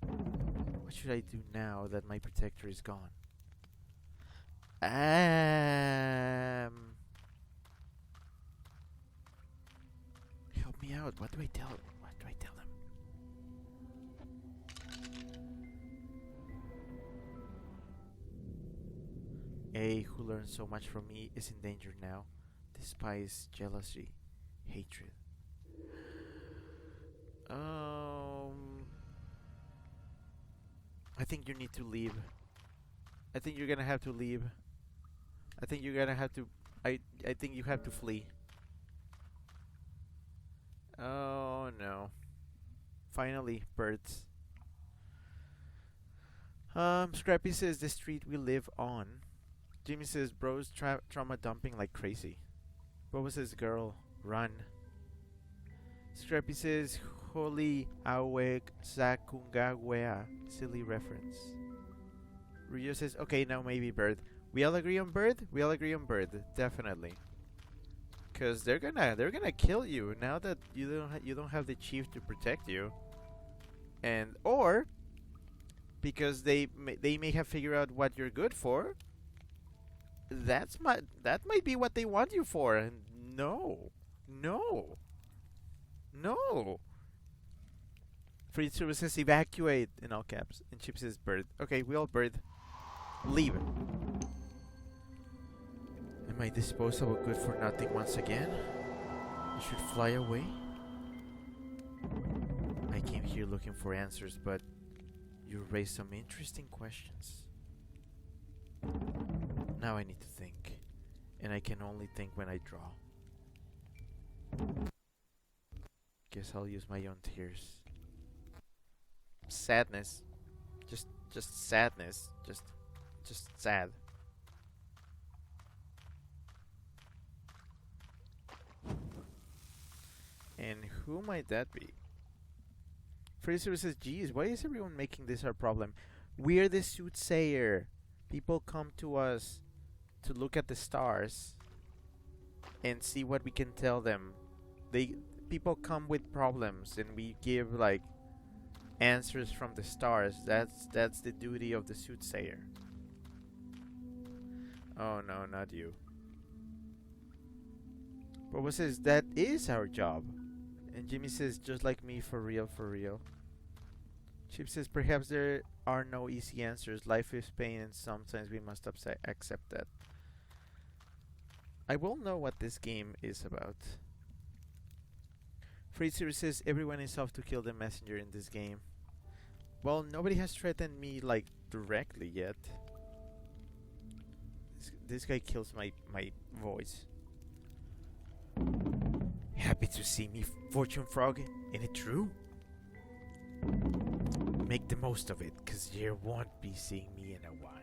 What should I do now that my protector is gone? Help me out. What do I tell him? What do I tell him? A, who learned so much from me, is in danger now. Despise, jealousy, hatred. I think you need to leave. I think you're gonna have to leave. I think you're gonna have to. I think you have to flee. Oh no. Finally, birds. Scrappy says the street we live on. Jimmy says bros trauma dumping like crazy. Boba says girl, run. Scrappy says holy aweg sakungawea. Silly reference. Ryo says okay now maybe bird. We all agree on Bird? We all agree on Bird, definitely. Cause they're gonna kill you now that you don't have the chief to protect you, and or because they may have figured out what you're good for. That might be what they want you for. And no, no, no. Free services evacuate in all caps. And Chip says Bird. Okay, we all Bird. Leave. Am I disposable good for nothing once again? You should fly away. I came here looking for answers, but you raised some interesting questions. Now I need to think, and I can only think when I draw. Guess I'll use my own tears. Sadness. Just sadness. Just sad. And who might that be? Fraser says, geez, why is everyone making this our problem? We're the soothsayer. People come to us to look at the stars and see what we can tell them. They People come with problems and we give like answers from the stars. That's the duty of the soothsayer. Oh no, not you. Boba says that is our job. And Jimmy says just like me, for real, for real. Chip says perhaps there are no easy answers. Life is pain and sometimes we must accept that. I will know what this game is about. Fraser says everyone is off to kill the messenger in this game. Well, nobody has threatened me like directly yet. This guy kills my voice. Happy to see me, Fortune Frog. Ain't it true? Make the most of it, cause you won't be seeing me in a while.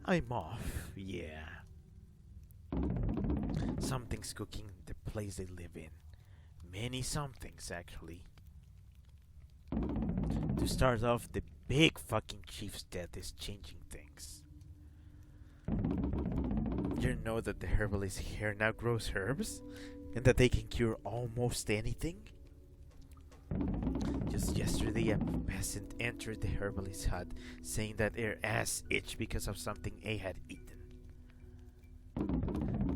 I'm off, yeah. Something's cooking in the place they live in. Many somethings, actually. To start off, the big fucking chief's death is changing things. You know that the herbalist here now grows herbs? And that they can cure almost anything? Just yesterday, a peasant entered the herbalist's hut, saying that her ass itched because of something A had eaten.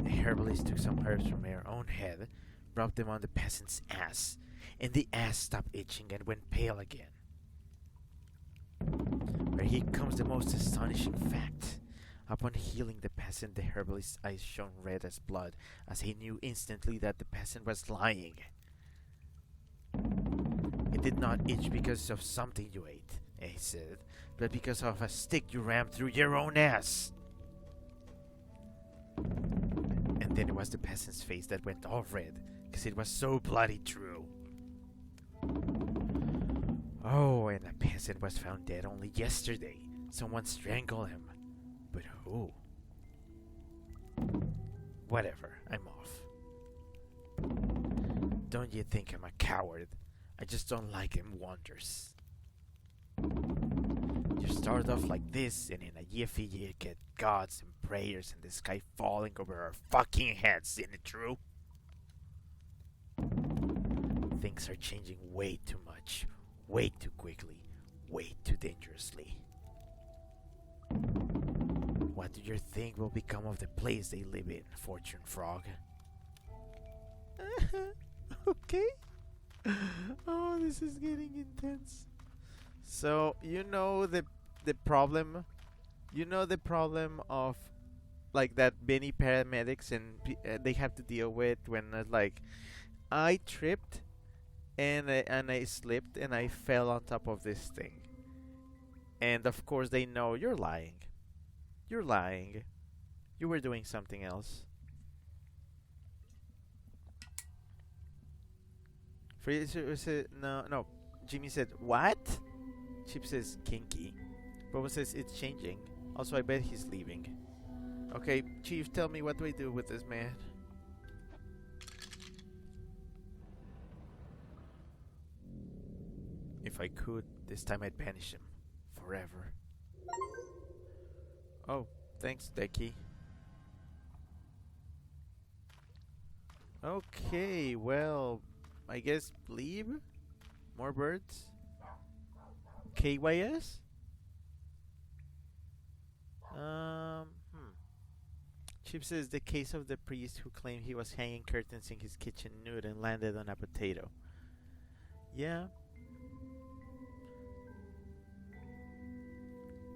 The herbalist took some herbs from her own head, rubbed them on the peasant's ass, and the ass stopped itching and went pale again. Where here comes the most astonishing fact. Upon healing the peasant, the herbalist's eyes shone red as blood, as he knew instantly that the peasant was lying. It did not itch because of something you ate, he said, but because of a stick you rammed through your own ass. And then it was the peasant's face that went all red, because it was so bloody true. Oh, and the peasant was found dead only yesterday. Someone strangled him. But who? Whatever, I'm off. Don't you think I'm a coward? I just don't like them wonders. You start off like this, and in a jiffy you get gods and prayers and the sky falling over our fucking heads, isn't it true? Things are changing way too much, way too quickly, way too dangerously. What do you think will become of the place they live in, Fortune Frog? Okay. Oh, this is getting intense. So, you know the problem? You know the problem of like that many paramedics and they have to deal with when like I tripped and I slipped and I fell on top of this thing. And of course they know you're lying. You're lying. You were doing something else. Fraser said, no. Jimmy said, what? Chip says, kinky. Boba says, it's changing. Also, I bet he's leaving. Okay, Chief, tell me, what do I do with this man? If I could, this time I'd banish him. Forever. Oh, thanks, Decky. Okay, well, I guess leave? More birds? KYS? Hmm. Chip says the case of the priest who claimed he was hanging curtains in his kitchen nude and landed on a potato. Yeah.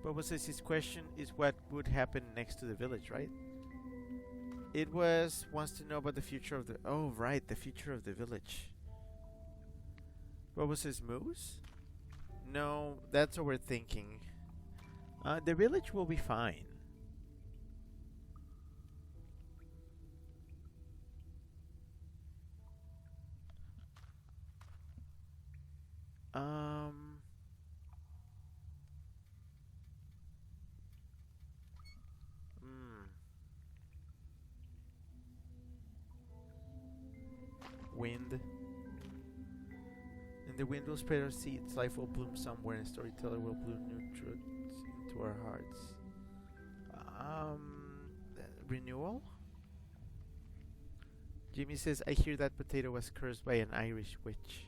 But says his question is what would happen next to the village, right? It wants to know about the future of the. Oh, right, the future of the village. What was his moose? No, that's overthinking. The village will be fine. Um. Hmm. Wind. And the wind will spread our seeds. Life will bloom somewhere, and storyteller will bloom new truths into our hearts. Renewal. Jimmy says, I hear that potato was cursed by an Irish witch.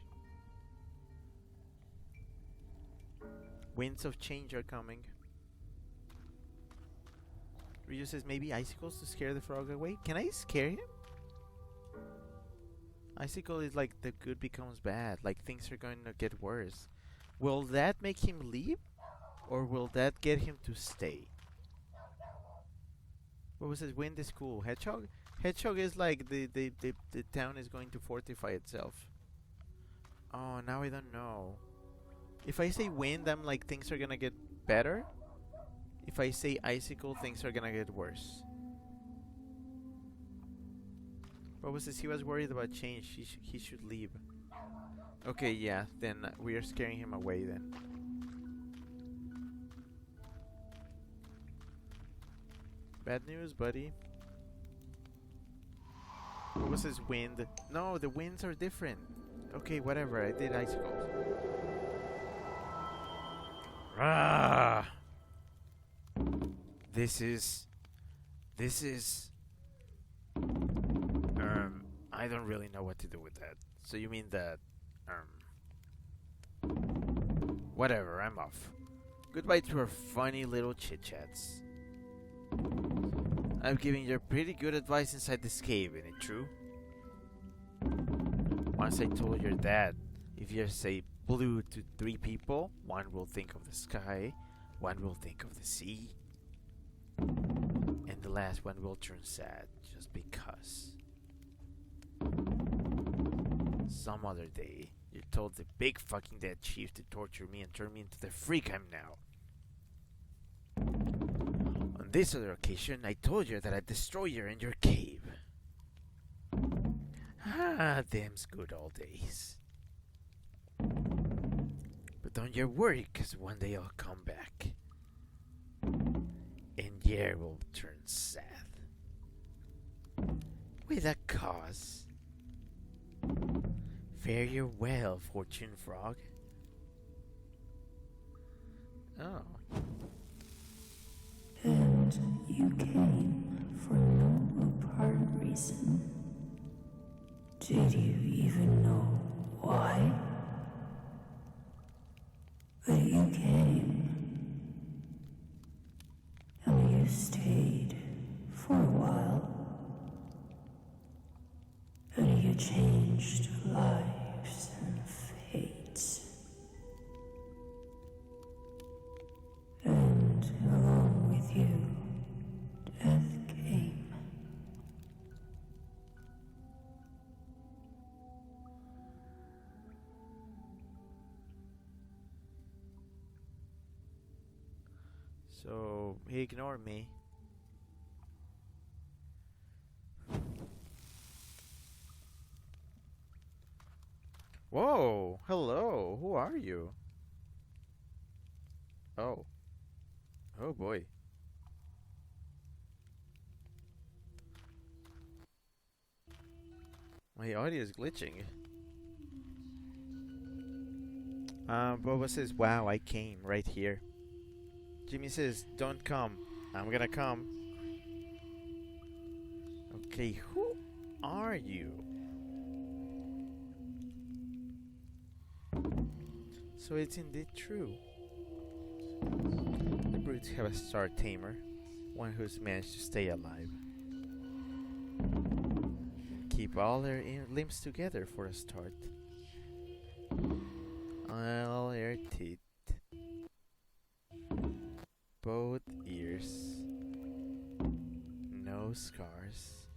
Winds of change are coming. Ryu says, maybe icicles to scare the frog away. Can I scare him? Icicle is like the good becomes bad. Like things are going to get worse. Will that make him leave? Or will that get him to stay? What was his wind is cool. Hedgehog? Hedgehog is like the town is going to fortify itself. Oh, now I don't know. If I say wind, I'm like things are gonna get better. If I say icicle, things are gonna get worse. What was this? He was worried about change. He should leave. Okay, yeah. Then we are scaring him away then. Bad news, buddy. What was his wind? No, the winds are different. Okay, whatever. I did icicles. Ah! This is. I don't really know what to do with that. So you mean that. Whatever, I'm off. Goodbye to our funny little chit chats. I'm giving you pretty good advice inside this cave, isn't it true? Once I told your dad, if you say blue to 3 people, one will think of the sky, one will think of the sea, and the last one will turn sad just because. Some other day, you told the big fucking dead chief to torture me and turn me into the freak I'm now. On this other occasion, I told you that I'd destroy you in your cave. Ah, them's good old days. But don't you worry, 'cause one day I'll come back. And year will turn sad. With a cause. Fare you well, Fortune Frog. Oh. And you came for no apparent reason. Did you even know why? But you came. And you stayed for a while. And you changed lives and fates. And along with you, death came. So he ignored me. Whoa! Hello! Who are you? Oh. Oh boy. My audio is glitching. Boba says, wow, I came right here. Jimmy says, don't come. I'm gonna come. Okay, who are you? So it's indeed true. The brutes have a star tamer, one who's managed to stay alive. Keep all their limbs together for a start. All their teeth. Both ears. No scars.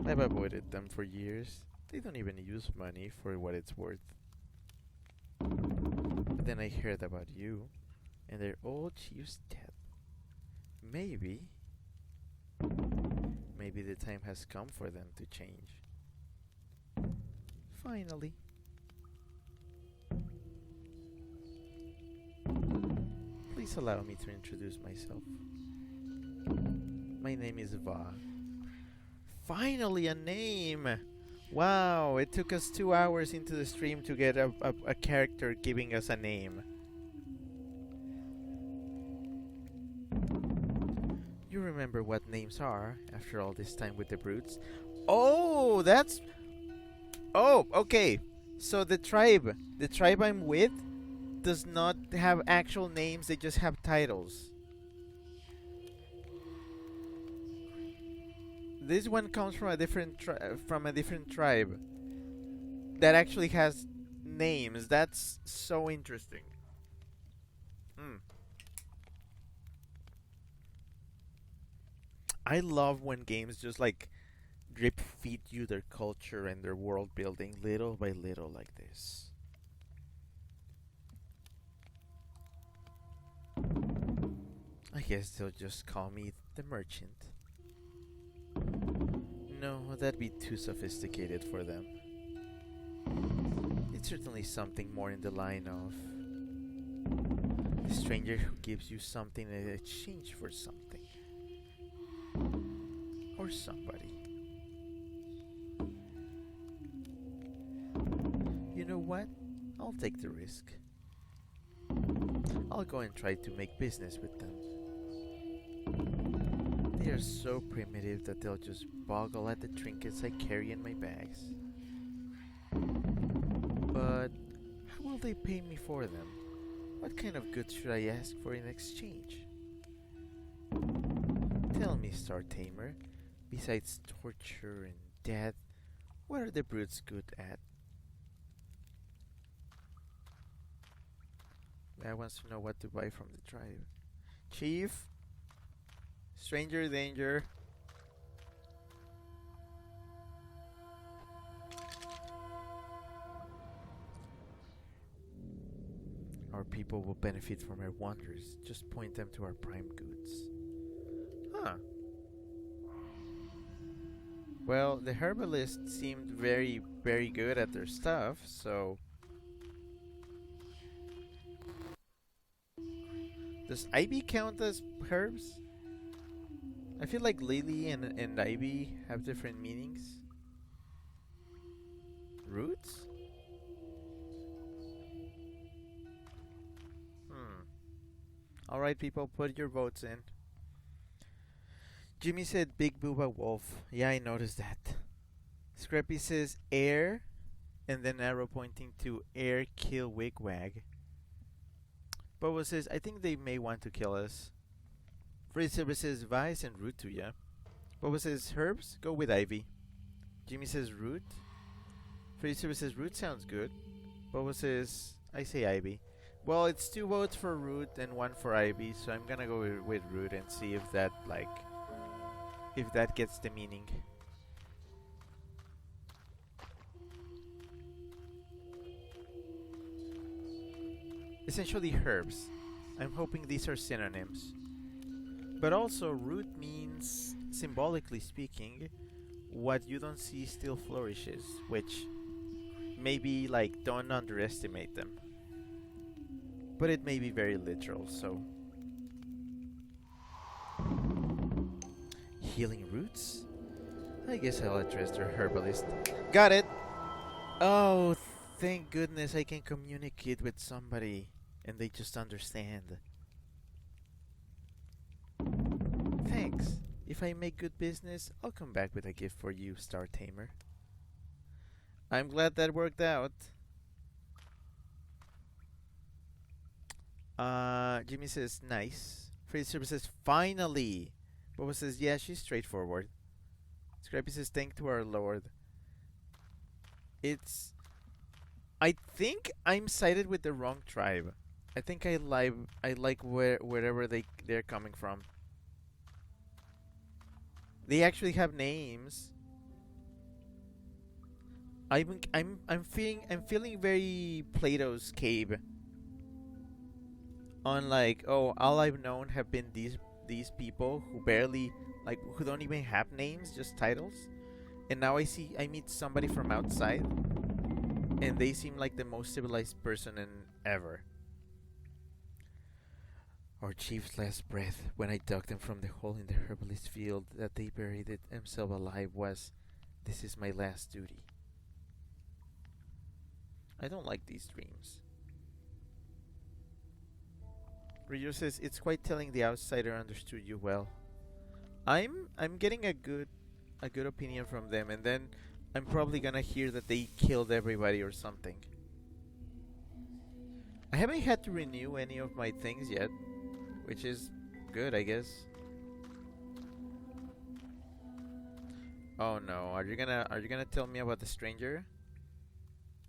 I've avoided them for years. They don't even use money for what it's worth. But then I heard about you, and their old chief's dead. Maybe the time has come for them to change. Finally. Please allow me to introduce myself. My name is Va. Finally a name! Wow, it took us 2 hours into the stream to get a character giving us a name. You remember what names are after all this time with the brutes? Oh, that's... Oh, okay. So the tribe I'm with does not have actual names, they just have titles. This one comes from a different tribe that actually has names. That's so interesting. I love when games just like drip feed you their culture and their world building little by little like this. I guess they'll just call me the merchant. No, that'd be too sophisticated for them. It's certainly something more in the line of the stranger who gives you something in exchange for something. Or somebody. You know what? I'll take the risk. I'll go and try to make business with them. They are so primitive that they'll just boggle at the trinkets I carry in my bags. But how will they pay me for them? What kind of goods should I ask for in exchange? Tell me, Star Tamer, besides torture and death, what are the brutes good at? I wants to know what to buy from the tribe. Chief? Stranger danger. Our people will benefit from our wonders. Just point them to our prime goods. Huh. Well, the herbalist seemed very, very good at their stuff, so... Does ivy count as herbs? I feel like lily and ivy have different meanings. Roots? Alright, people, put your votes in. Jimmy said Big Booba Wolf. Yeah, I noticed that. Scrappy says air, and then arrow pointing to air kill wigwag. Boba says, I think they may want to kill us. Freddy says Vice and root to ya. Boba says herbs, go with ivy. Jimmy says root. Freddy says root sounds good. Boba says, I say ivy. Well, it's 2 votes for root and 1 for ivy, so I'm gonna go with root and see if that, like, if that gets the meaning. Essentially herbs. I'm hoping these are synonyms. But also, root means, symbolically speaking, what you don't see still flourishes, which maybe, like, don't underestimate them. But it may be very literal, so... Healing roots? I guess I'll address their herbalist. Got it! Oh, thank goodness I can communicate with somebody and they just understand. Thanks. If I make good business, I'll come back with a gift for you, Star Tamer. I'm glad that worked out. Jimmy says, nice. Fraser says, finally. Boba says, yeah, she's straightforward. Scrappy says, thank to our Lord. It's. I think I'm sided with the wrong tribe. I think I like wherever they're coming from. They actually have names. I'm feeling very Plato's cave. On like, oh, all I've known have been these people who barely, like, who don't even have names, just titles. And now I meet somebody from outside, and they seem like the most civilized person in ever. Our chief's last breath, when I dug them from the hole in the herbalist field that they buried it himself alive, was, "This is my last duty." I don't like these dreams. Ryo says, it's quite telling the outsider understood you well. I'm getting a good opinion from them, and then I'm probably gonna hear that they killed everybody or something. I haven't had to renew any of my things yet, which is good, I guess. Oh no, are you gonna tell me about the stranger?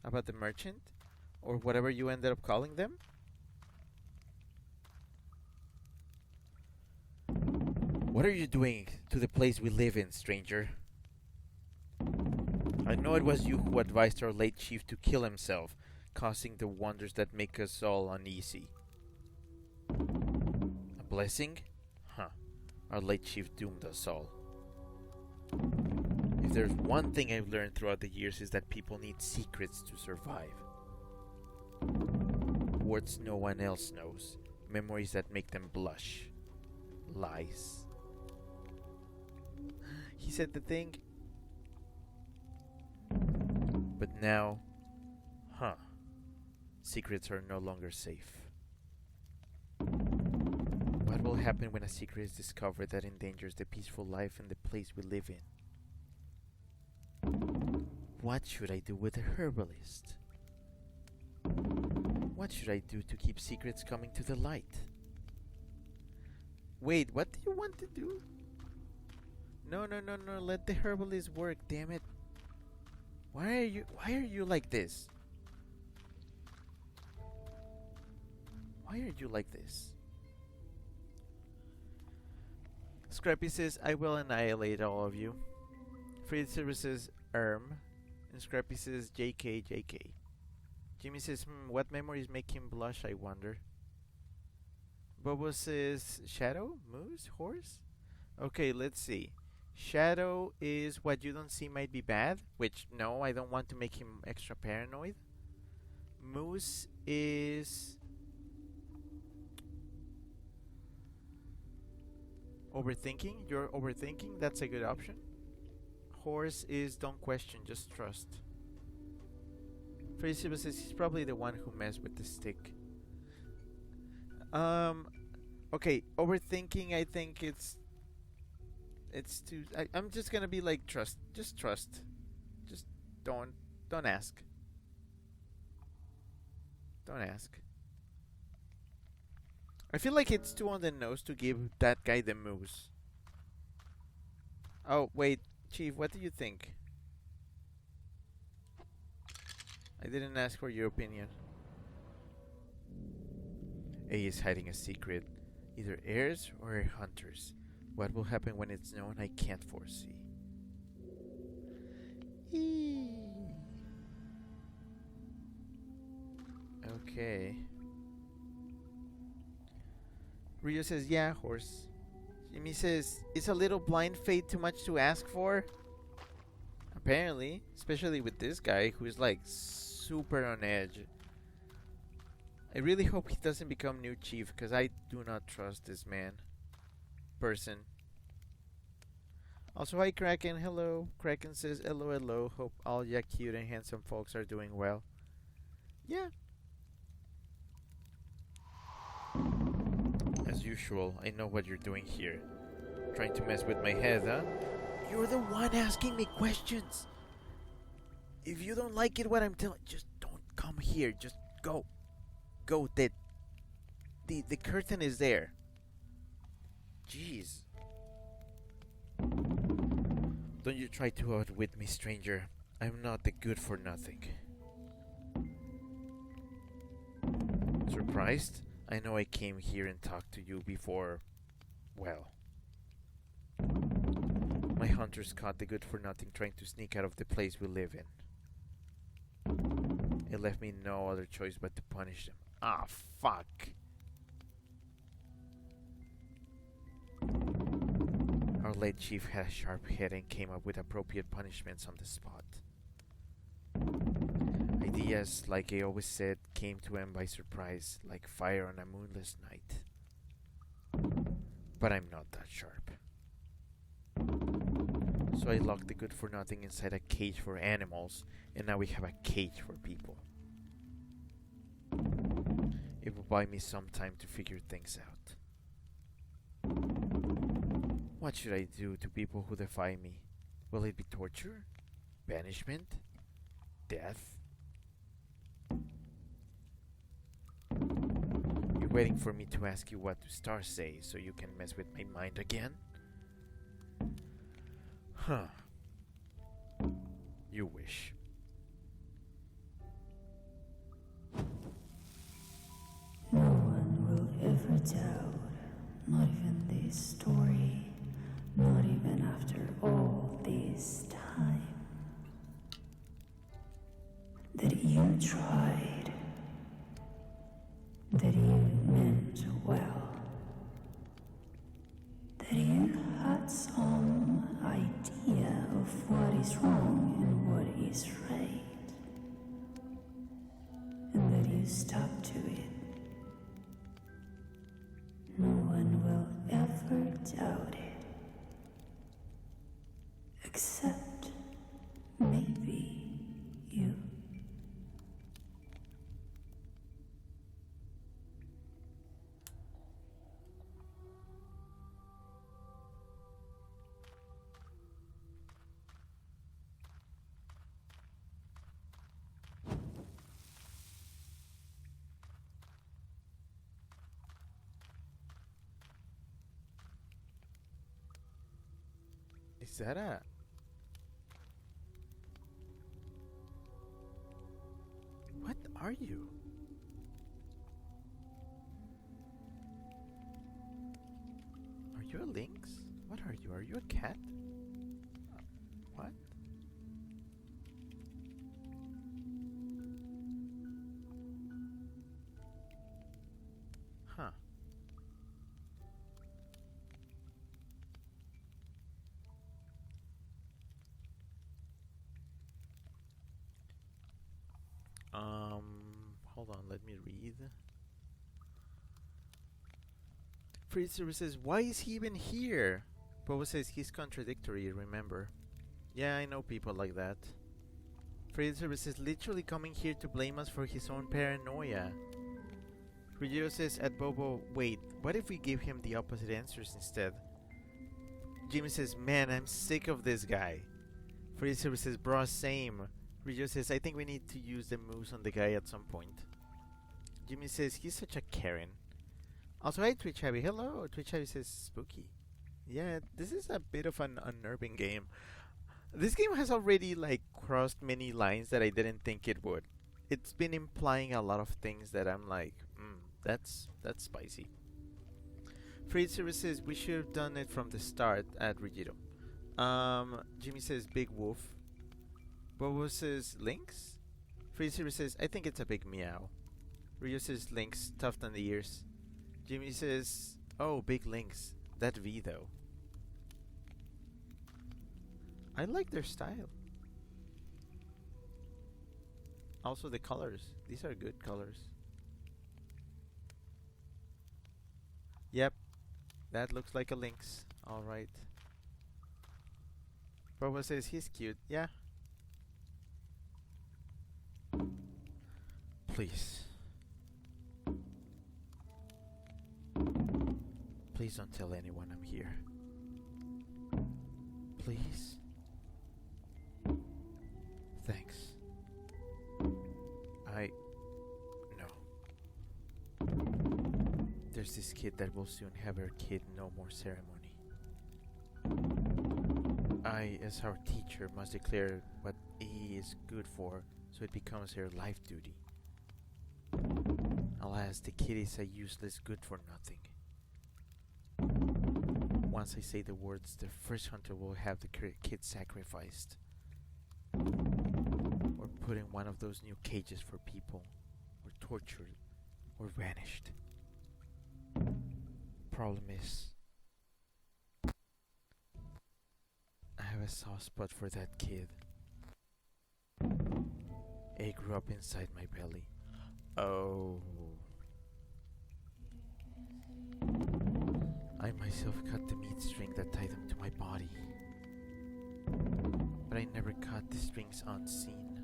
About the merchant? Or whatever you ended up calling them? What are you doing to the place we live in, stranger? I know it was you who advised our late chief to kill himself, causing the wonders that make us all uneasy. A blessing? Huh. Our late chief doomed us all. If there's one thing I've learned throughout the years is that people need secrets to survive. Words no one else knows. Memories that make them blush. Lies. He said the thing. But now, secrets are no longer safe. What will happen when a secret is discovered that endangers the peaceful life in the place we live in? What should I do with a herbalist? What should I do to keep secrets coming to the light? Wait, what do you want to do? No, no, no, no, let the herbalist work, damn it. Why are you like this? Why are you like this? Scrappy says, I will annihilate all of you. Fritzer says, and Scrappy says, JK, JK. Jimmy says, what memories make him blush, I wonder. Bobo says, shadow? Moose? Horse? Okay, let's see. Shadow is what you don't see might be bad, which, no, I don't want to make him extra paranoid. Moose is overthinking. You're overthinking. That's a good option. Horse is don't question, just trust. Fraser says he's probably the one who messed with the stick. Okay, overthinking. I think it's too. I'm just gonna be like trust. Just trust. Just don't ask. Don't ask. I feel like it's too on the nose to give that guy the moose. Oh wait, Chief, what do you think? I didn't ask for your opinion. A is hiding a secret, either heirs or hunters. What will happen when it's known, I can't foresee. Okay. Rio says, yeah, horse. Jimmy says, is a little blind fate too much to ask for? Apparently, especially with this guy who's like super on edge. I really hope he doesn't become new chief, because I do not trust this person. Also, hi Kraken, hello. Kraken says, hello, hello. Hope all ya cute and handsome folks are doing well. Yeah. As usual, I know what you're doing here. Trying to mess with my head, huh? You're the one asking me questions. If you don't like it what I'm telling, just don't come here. Just go. Go. The curtain is there. Jeez. Don't you try to outwit me, stranger. I'm not the good for nothing. Surprised? I know I came here and talked to you before. Well, my hunters caught the good for nothing trying to sneak out of the place we live in. It left me no other choice but to punish them. Ah, fuck. Our late chief had a sharp head and came up with appropriate punishments on the spot. Ideas, like I always said, came to him by surprise, like fire on a moonless night. But I'm not that sharp. So I locked the good for nothing inside a cage for animals, and now we have a cage for people. It will buy me some time to figure things out. What should I do to people who defy me? Will it be torture? Banishment? Death? You're waiting for me to ask you what the stars say so you can mess with my mind again? Huh. You wish. No one will ever doubt, not even this story, not even after all this time, that you tried, that you meant well, that you had some idea of what is wrong and what is right, and that you stuck to it. No one will ever doubt it, except maybe you. Is that a... What are you? Are you a lynx? What are you? Are you a cat? What? Huh. Hold on, let me read. Freezer says, why is he even here? Boba says he's contradictory, remember. Yeah, I know people like that. Freezer is literally coming here to blame us for his own paranoia. Ryujiro says at Bobo, wait, what if we give him the opposite answers instead? Jimmy says, man, I'm sick of this guy. Freezer says, bro, same. Ryujiro says, I think we need to use the moves on the guy at some point. Jimmy says, he's such a Karen. Also, hi Twitch Heavy. Hello, Twitch Heavy says, spooky. Yeah, this is a bit of an unnerving game. This game has already like crossed many lines that I didn't think it would. It's been implying a lot of things that I'm like, that's spicy. Freezer says we should have done it from the start at Rigito. Jimmy says big wolf. Bobo says lynx. Freezer says I think it's a big meow. Ryo says lynx, tuft on the ears. Jimmy says, oh, big lynx. That V though. I like their style. Also the colors. These are good colors. Yep. That looks like a lynx. Alright. Bobo says he's cute. Yeah. Please. Please don't tell anyone I'm here. Please? Thanks. I... No. There's this kid that will soon have her kid no more ceremony. I, as our teacher, must declare what he is good for, so it becomes her life duty. Alas, the kid is a useless good for nothing. Once I say the words, the first hunter will have the kid sacrificed, or put in one of those new cages for people, or tortured, or vanished. Problem is, I have a soft spot for that kid. It grew up inside my belly. Oh. I myself cut the meat string that tied them to my body. But I never cut the strings unseen.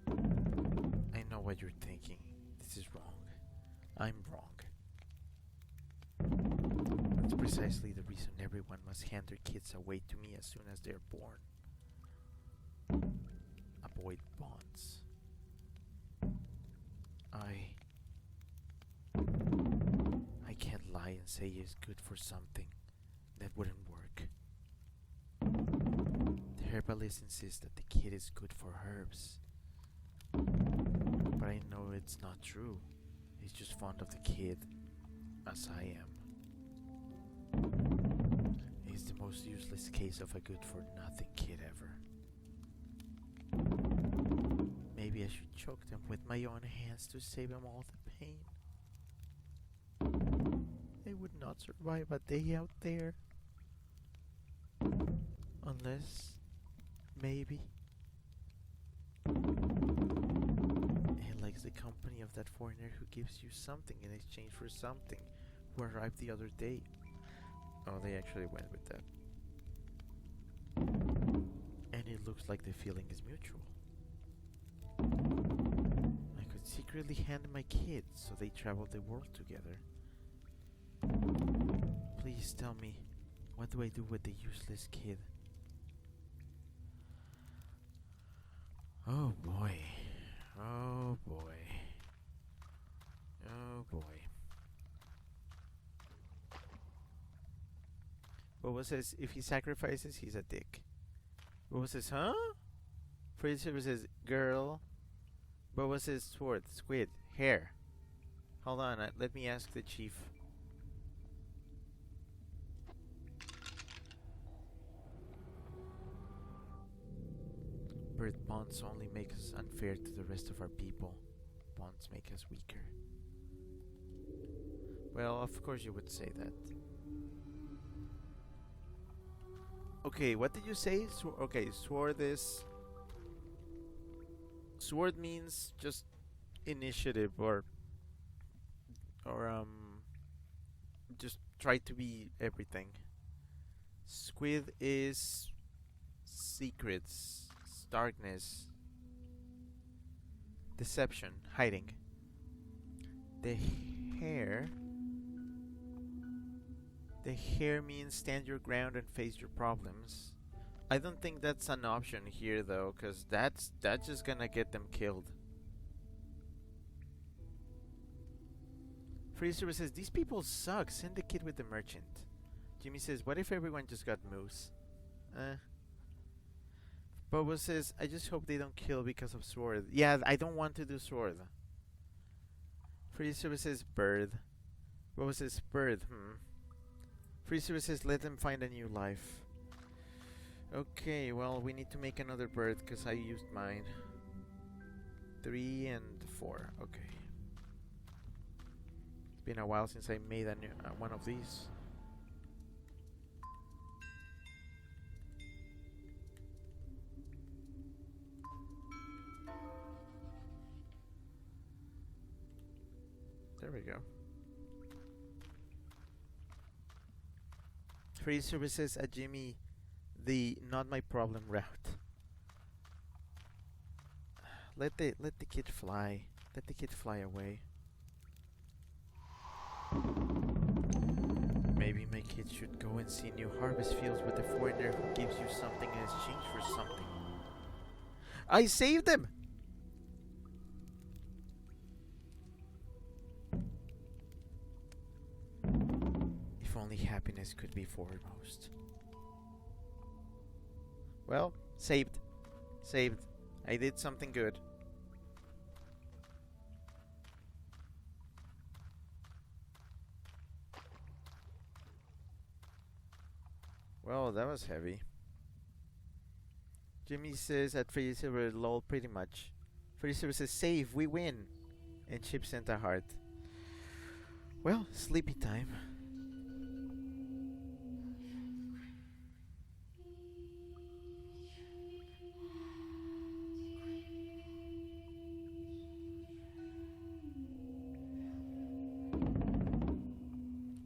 I know what you're thinking. This is wrong. I'm wrong. That's precisely the reason everyone must hand their kids away to me as soon as they're born. Avoid bonds. I can't lie and say it's good for something. That wouldn't work. The herbalist insists that the kid is good for herbs. But I know it's not true. He's just fond of the kid, as I am. He's the most useless case of a good-for-nothing kid ever. Maybe I should choke them with my own hands to save them all the pain. They would not survive a day out there. Unless, maybe, he likes the company of that foreigner who gives you something in exchange for something, who arrived the other day. Oh, they actually went with that. And it looks like the feeling is mutual. I could secretly hand my kids so they travel the world together. Please tell me, what do I do with the useless kid? Oh boy. Oh boy. Oh boy. Boba says if he sacrifices, he's a dick. Boba says, huh? Freezer says, girl. Boba says, sword, squid, hair. Hold on, let me ask the chief. Birth bonds only make us unfair to the rest of our people. Bonds make us weaker. Well, of course you would say that. Okay, what did you say? Okay, sword is... Sword means just initiative or just try to be everything. Squid is secrets, darkness, deception, hiding. The hair means stand your ground and face your problems. I don't think that's an option here though, cause that's just gonna get them killed. Freezer says these people suck. Send the kid with the merchant. Jimmy says, what if everyone just got moose? Bobo says, I just hope they don't kill because of sword. Yeah, I don't want to do sword. Freezer says bird. Bobo says bird. Freezer says let them find a new life. Okay, well, we need to make another bird because I used mine. 3 and 4. Okay. It's been a while since I made a new one of these. There we go. Free services at Jimmy, the not my problem route. Let the kid fly. Let the kid fly away. Maybe my kids should go and see new harvest fields with a foreigner who gives you something in exchange for something. I saved them! If only happiness could be foremost. Well, saved. Saved. I did something good. Well, that was heavy. Jimmy says at Freddy Silver, lol, pretty much. Freddy Silver says, save, we win. And Chip sent a heart. Well, sleepy time.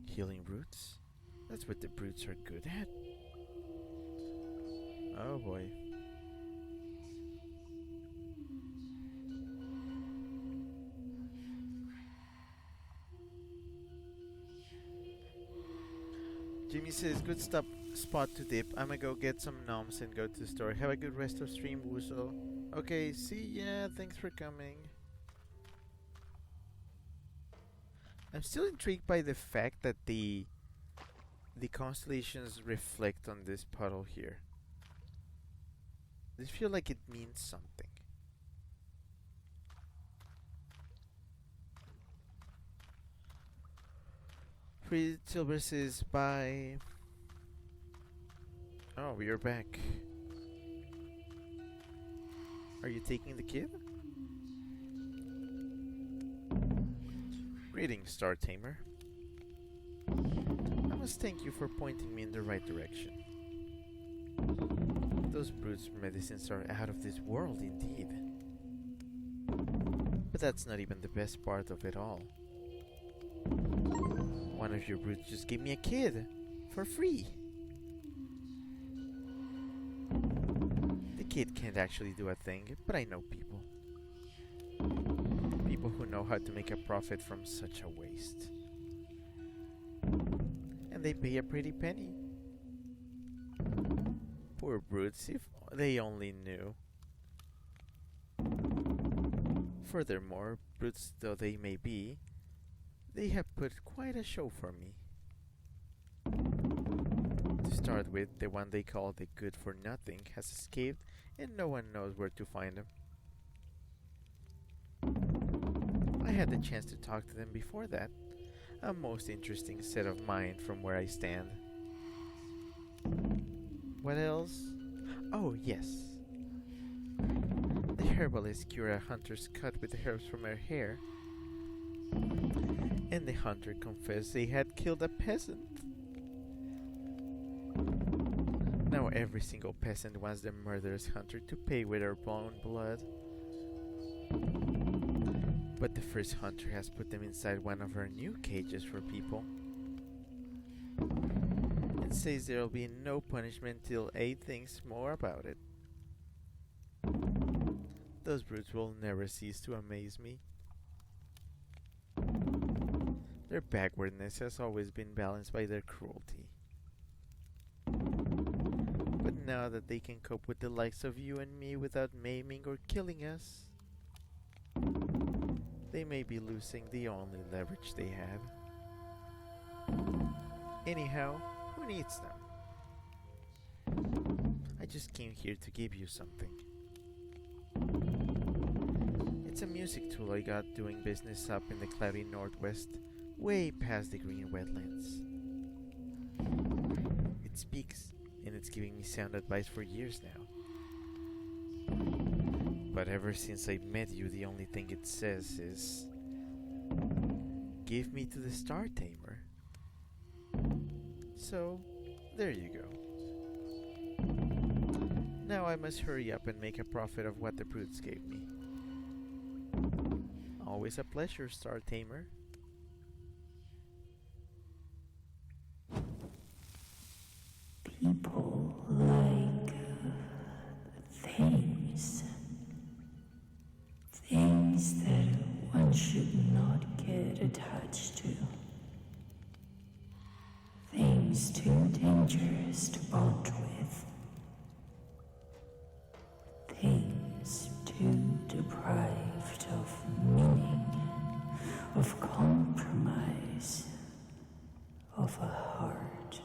Healing roots? That's what the brutes are good at. Oh boy. Jimmy says, good spot to dip. I'ma go get some noms and go to the store. Have a good rest of stream, Wuso. Okay, see ya. Thanks for coming. I'm still intrigued by the fact that the constellations reflect on this puddle here. Does it feel like it means something? Free Silver says bye. Oh, we are back. Are you taking the kid? Greetings, Star Tamer. I must thank you for pointing me in the right direction. Those brutes' medicines are out of this world indeed. But that's not even the best part of it all. One of your brutes just gave me a kid for free. The kid can't actually do a thing, but I know people. People who know how to make a profit from such a waste. And they pay a pretty penny. Poor brutes, if they only knew. Furthermore, brutes though they may be, they have put quite a show for me. To start with, the one they call the good for nothing has escaped and no one knows where to find him. I had the chance to talk to them before that. A most interesting set of mind from where I stand. What else? Oh, yes. The herbalist cured a hunter's cut with the herbs from her hair. And the hunter confessed they had killed a peasant. Now every single peasant wants the murderous hunter to pay with their own blood. But the first hunter has put them inside one of her new cages for people. And says there'll be no punishment till A thinks more about it. Those brutes will never cease to amaze me. Their backwardness has always been balanced by their cruelty. But now that they can cope with the likes of you and me without maiming or killing us, they may be losing the only leverage they have. Anyhow, who needs them? I just came here to give you something. It's a music tool I got doing business up in the cloudy northwest, way past the green wetlands. It speaks, and it's giving me sound advice for years now. But ever since I met you, the only thing it says is, give me to the Star Tamer. So, there you go. Now I must hurry up and make a profit of what the brutes gave me. Always a pleasure, Star Tamer. People like things. Things that one should not get attached to. creatures to bond with, things too deprived of meaning, of compromise, of a heart,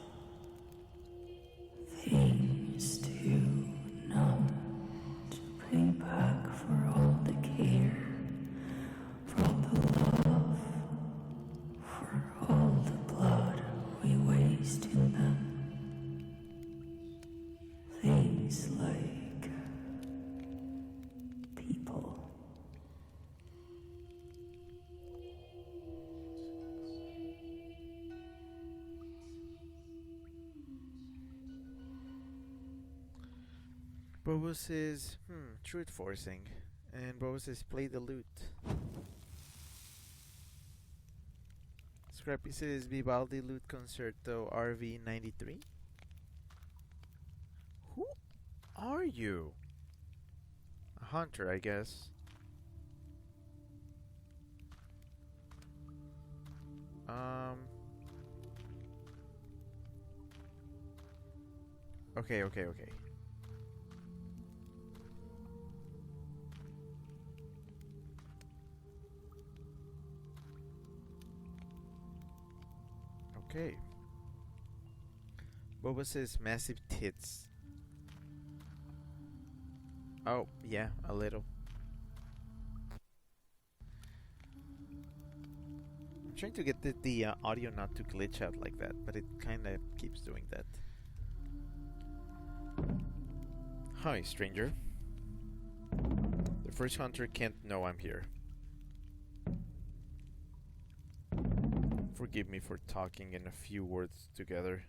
things too numb to pay back for all the care, for all the love, for all the blood we waste in them. Things like people. Bobo says, truth forcing. And Bobo says, play the lute. Scrappy says, Vivaldi Lute Concerto RV 93. Who are you? A hunter, I guess. Okay. Okay. Boba says massive tits. Oh, yeah, a little. I'm trying to get the audio not to glitch out like that, but it kinda keeps doing that. Hi, stranger. The first hunter can't know I'm here. Forgive me for talking in a few words together.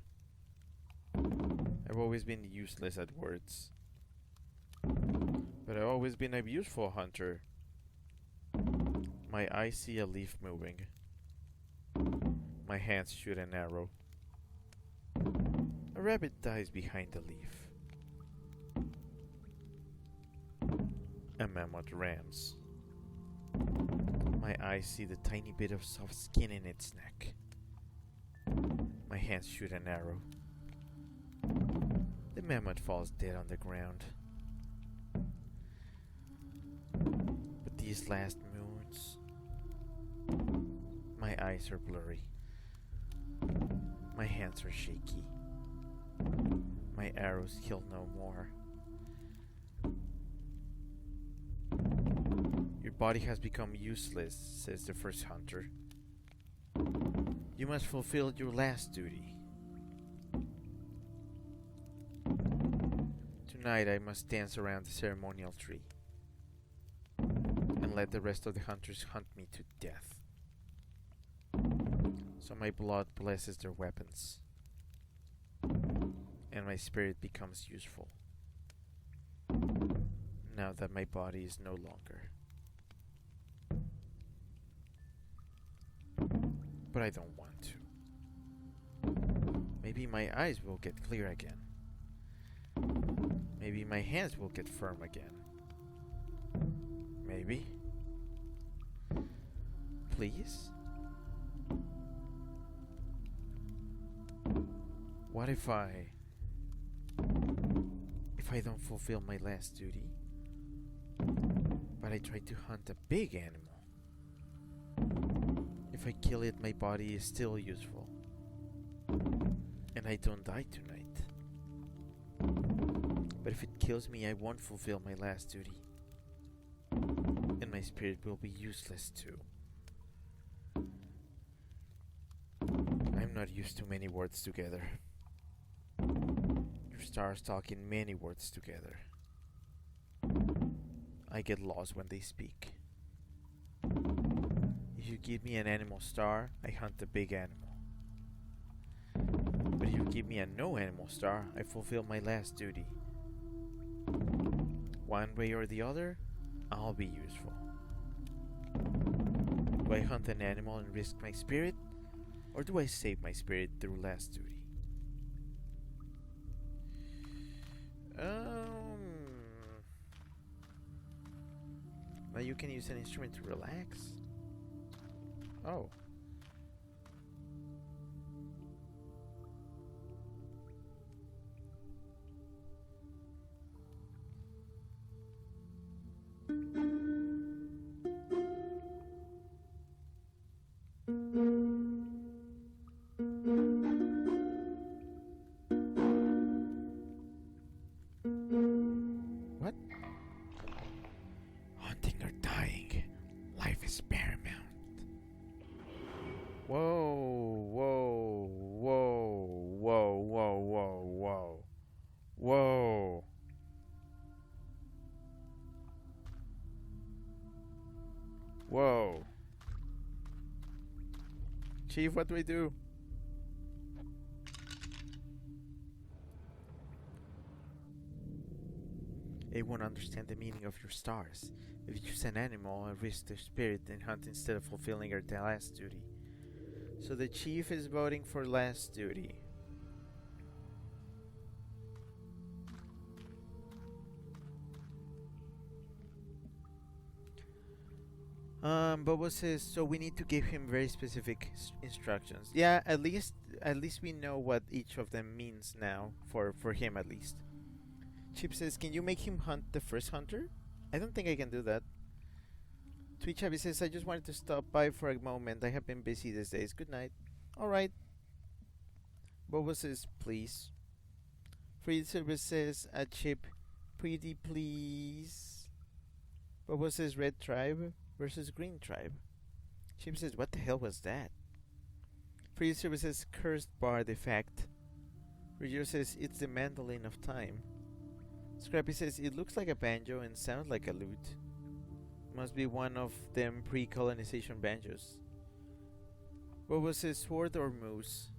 I've always been useless at words. But I've always been a useful hunter. My eyes see a leaf moving. My hands shoot an arrow. A rabbit dies behind the leaf. A mammoth rams. My eyes see the tiny bit of soft skin in its neck. My hands shoot an arrow. The mammoth falls dead on the ground. But these last moons, my eyes are blurry. My hands are shaky. My arrows kill no more. Your body has become useless, says the first hunter. You must fulfill your last duty. Tonight I must dance around the ceremonial tree and let the rest of the hunters hunt me to death. So my blood blesses their weapons, and my spirit becomes useful, now that my body is no longer. But I don't want to. Maybe my eyes will get clear again. Maybe my hands will get firm again. Maybe. Please? What if I don't fulfill my last duty, but I try to hunt a big animal? If I kill it, my body is still useful, and I don't die tonight. But if it kills me, I won't fulfill my last duty, and my spirit will be useless too. I'm not used to many words together. Your stars talk in many words together. I get lost when they speak. If you give me an animal star, I hunt a big animal. But if you give me a no animal star, I fulfill my last duty. One way or the other, I'll be useful. Do I hunt an animal and risk my spirit, or do I save my spirit through last duty? Now you can use an instrument to relax. Oh. Whoa. Chief, what do we do? It won't understand the meaning of your stars. If you choose an animal, I risk their spirit and hunt instead of fulfilling our last duty. So the chief is voting for last duty. Bobo says so. We need to give him very specific instructions. Yeah, at least we know what each of them means now. For him at least. Chip says, can you make him hunt the first hunter? I don't think I can do that. Twitch Abby says, I just wanted to stop by for a moment. I have been busy these days. Good night. Alright. Bobo says, please. Free service says, a chip. Pretty please. Bobo says, red tribe versus green tribe. Chip says, what the hell was that? Free service says, cursed bar defect. Reviewer says, it's the mandolin of time. Scrappy says, it looks like a banjo and sounds like a lute. Must be one of them pre-colonization banjos. Bobo says, sword or moose?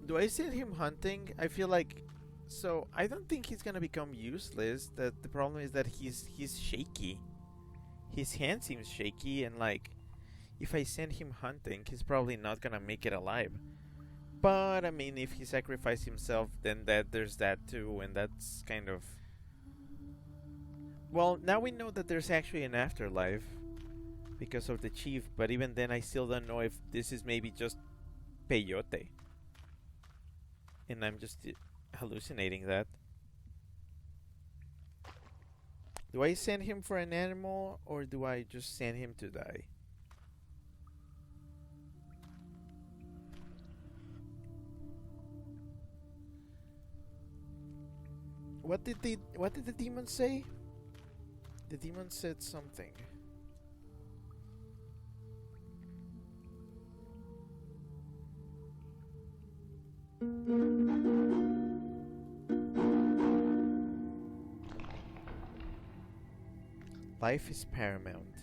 Do I send him hunting? I feel like... So, I don't think he's gonna become useless. The problem is that he's shaky. His hand seems shaky and like... If I send him hunting, he's probably not gonna make it alive. But, I mean, if he sacrificed himself, then there's that too, and that's kind of... Well, now we know that there's actually an afterlife because of the chief, but even then I still don't know if this is maybe just peyote. And I'm just hallucinating that. Do I send him for an animal or do I just send him to die? What did the demon say? The demon said something. Life is paramount.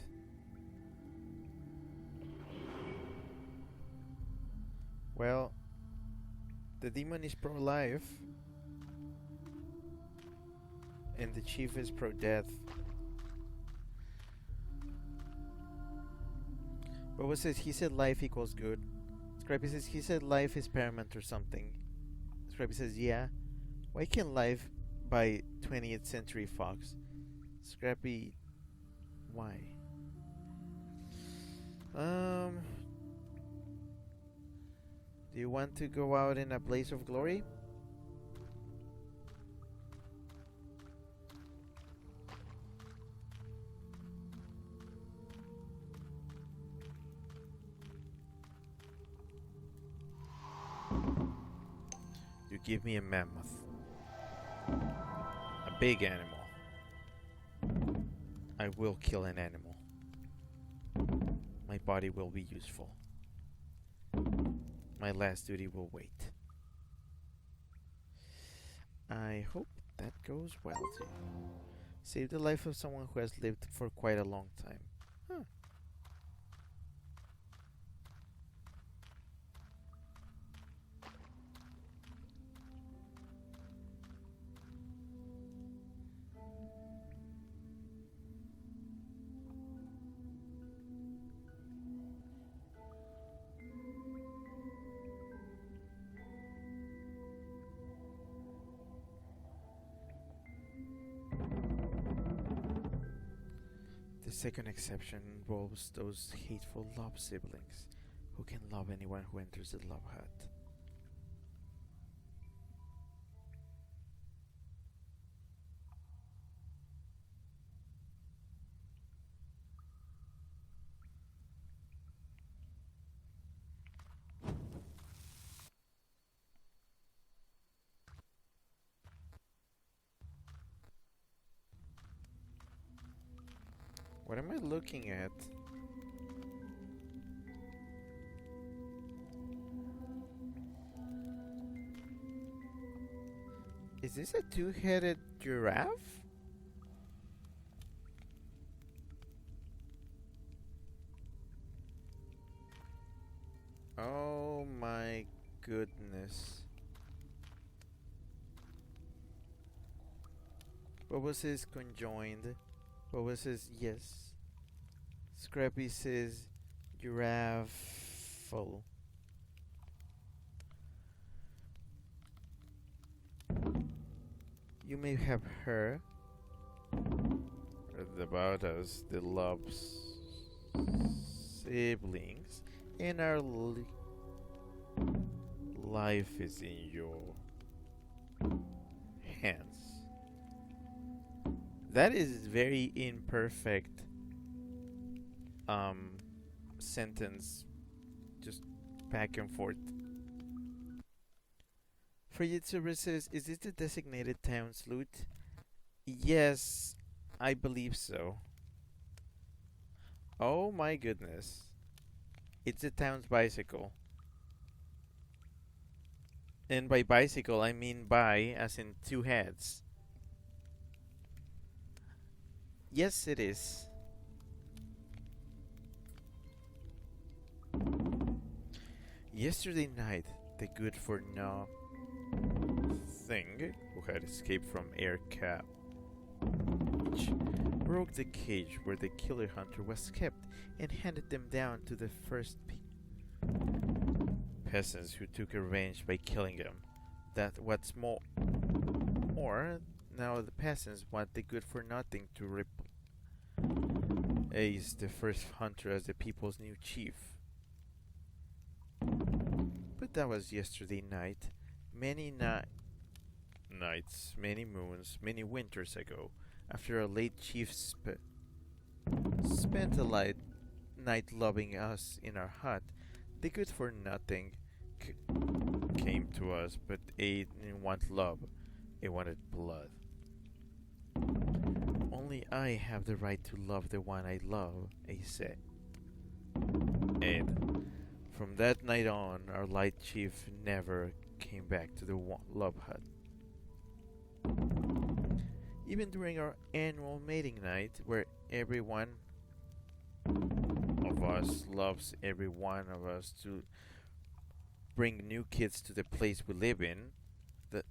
Well, the demon is pro-life and the chief is pro-death. Bobo says he said life equals good. Scrappy says he said life is paramount or something. Scrappy says yeah. Why can't life by 20th Century Fox? Scrappy, why? Do you want to go out in a blaze of glory? You give me a mammoth. A big animal. I will kill an animal. My body will be useful. My last duty will wait. I hope that goes well too. Save the life of someone who has lived for quite a long time. Huh. The second exception involves those hateful love siblings who can love anyone who enters the love hut. What am I looking at? Is this a two-headed giraffe? Oh my goodness. What was his conjoined? What was his yes? Scrappy says giraffe. You may have heard about us, the Love's siblings, and our life is in your hands. That is very imperfect um sentence, just back and forth. Fujitsu says, is this the designated town's loot? Yes, I believe so. Oh my goodness. It's the town's bicycle. And by bicycle, I mean by as in two heads. Yes, it is. Yesterday night, the good for nothing who had escaped from air cap broke the cage where the killer hunter was kept and handed them down to the first peasants who took revenge by killing him. That what's more, now the peasants want the good for nothing to replace the first hunter as the people's new chief. But that was yesterday night. Many nights, many moons, many winters ago, after our late chief spent a light night loving us in our hut, the good for nothing came to us, but they didn't want love, they wanted blood. Only I have the right to love the one I love, he said. And from that night on, our light chief never came back to the love hut. Even during our annual mating night, where every one of us loves every one of us to bring new kids to the place we live in, the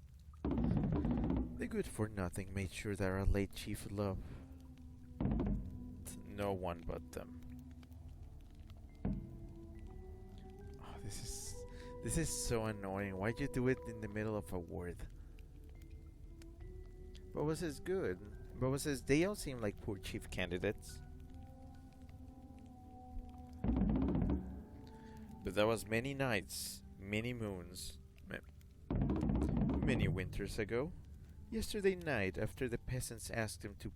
good for nothing made sure that our late chief loved no one but them. Oh, this is so annoying. Why'd you do it in the middle of a word? But was this good? But was this? They all seem like poor chief candidates. But that was many nights, many moons, many winters ago. Yesterday night, after the peasants asked him to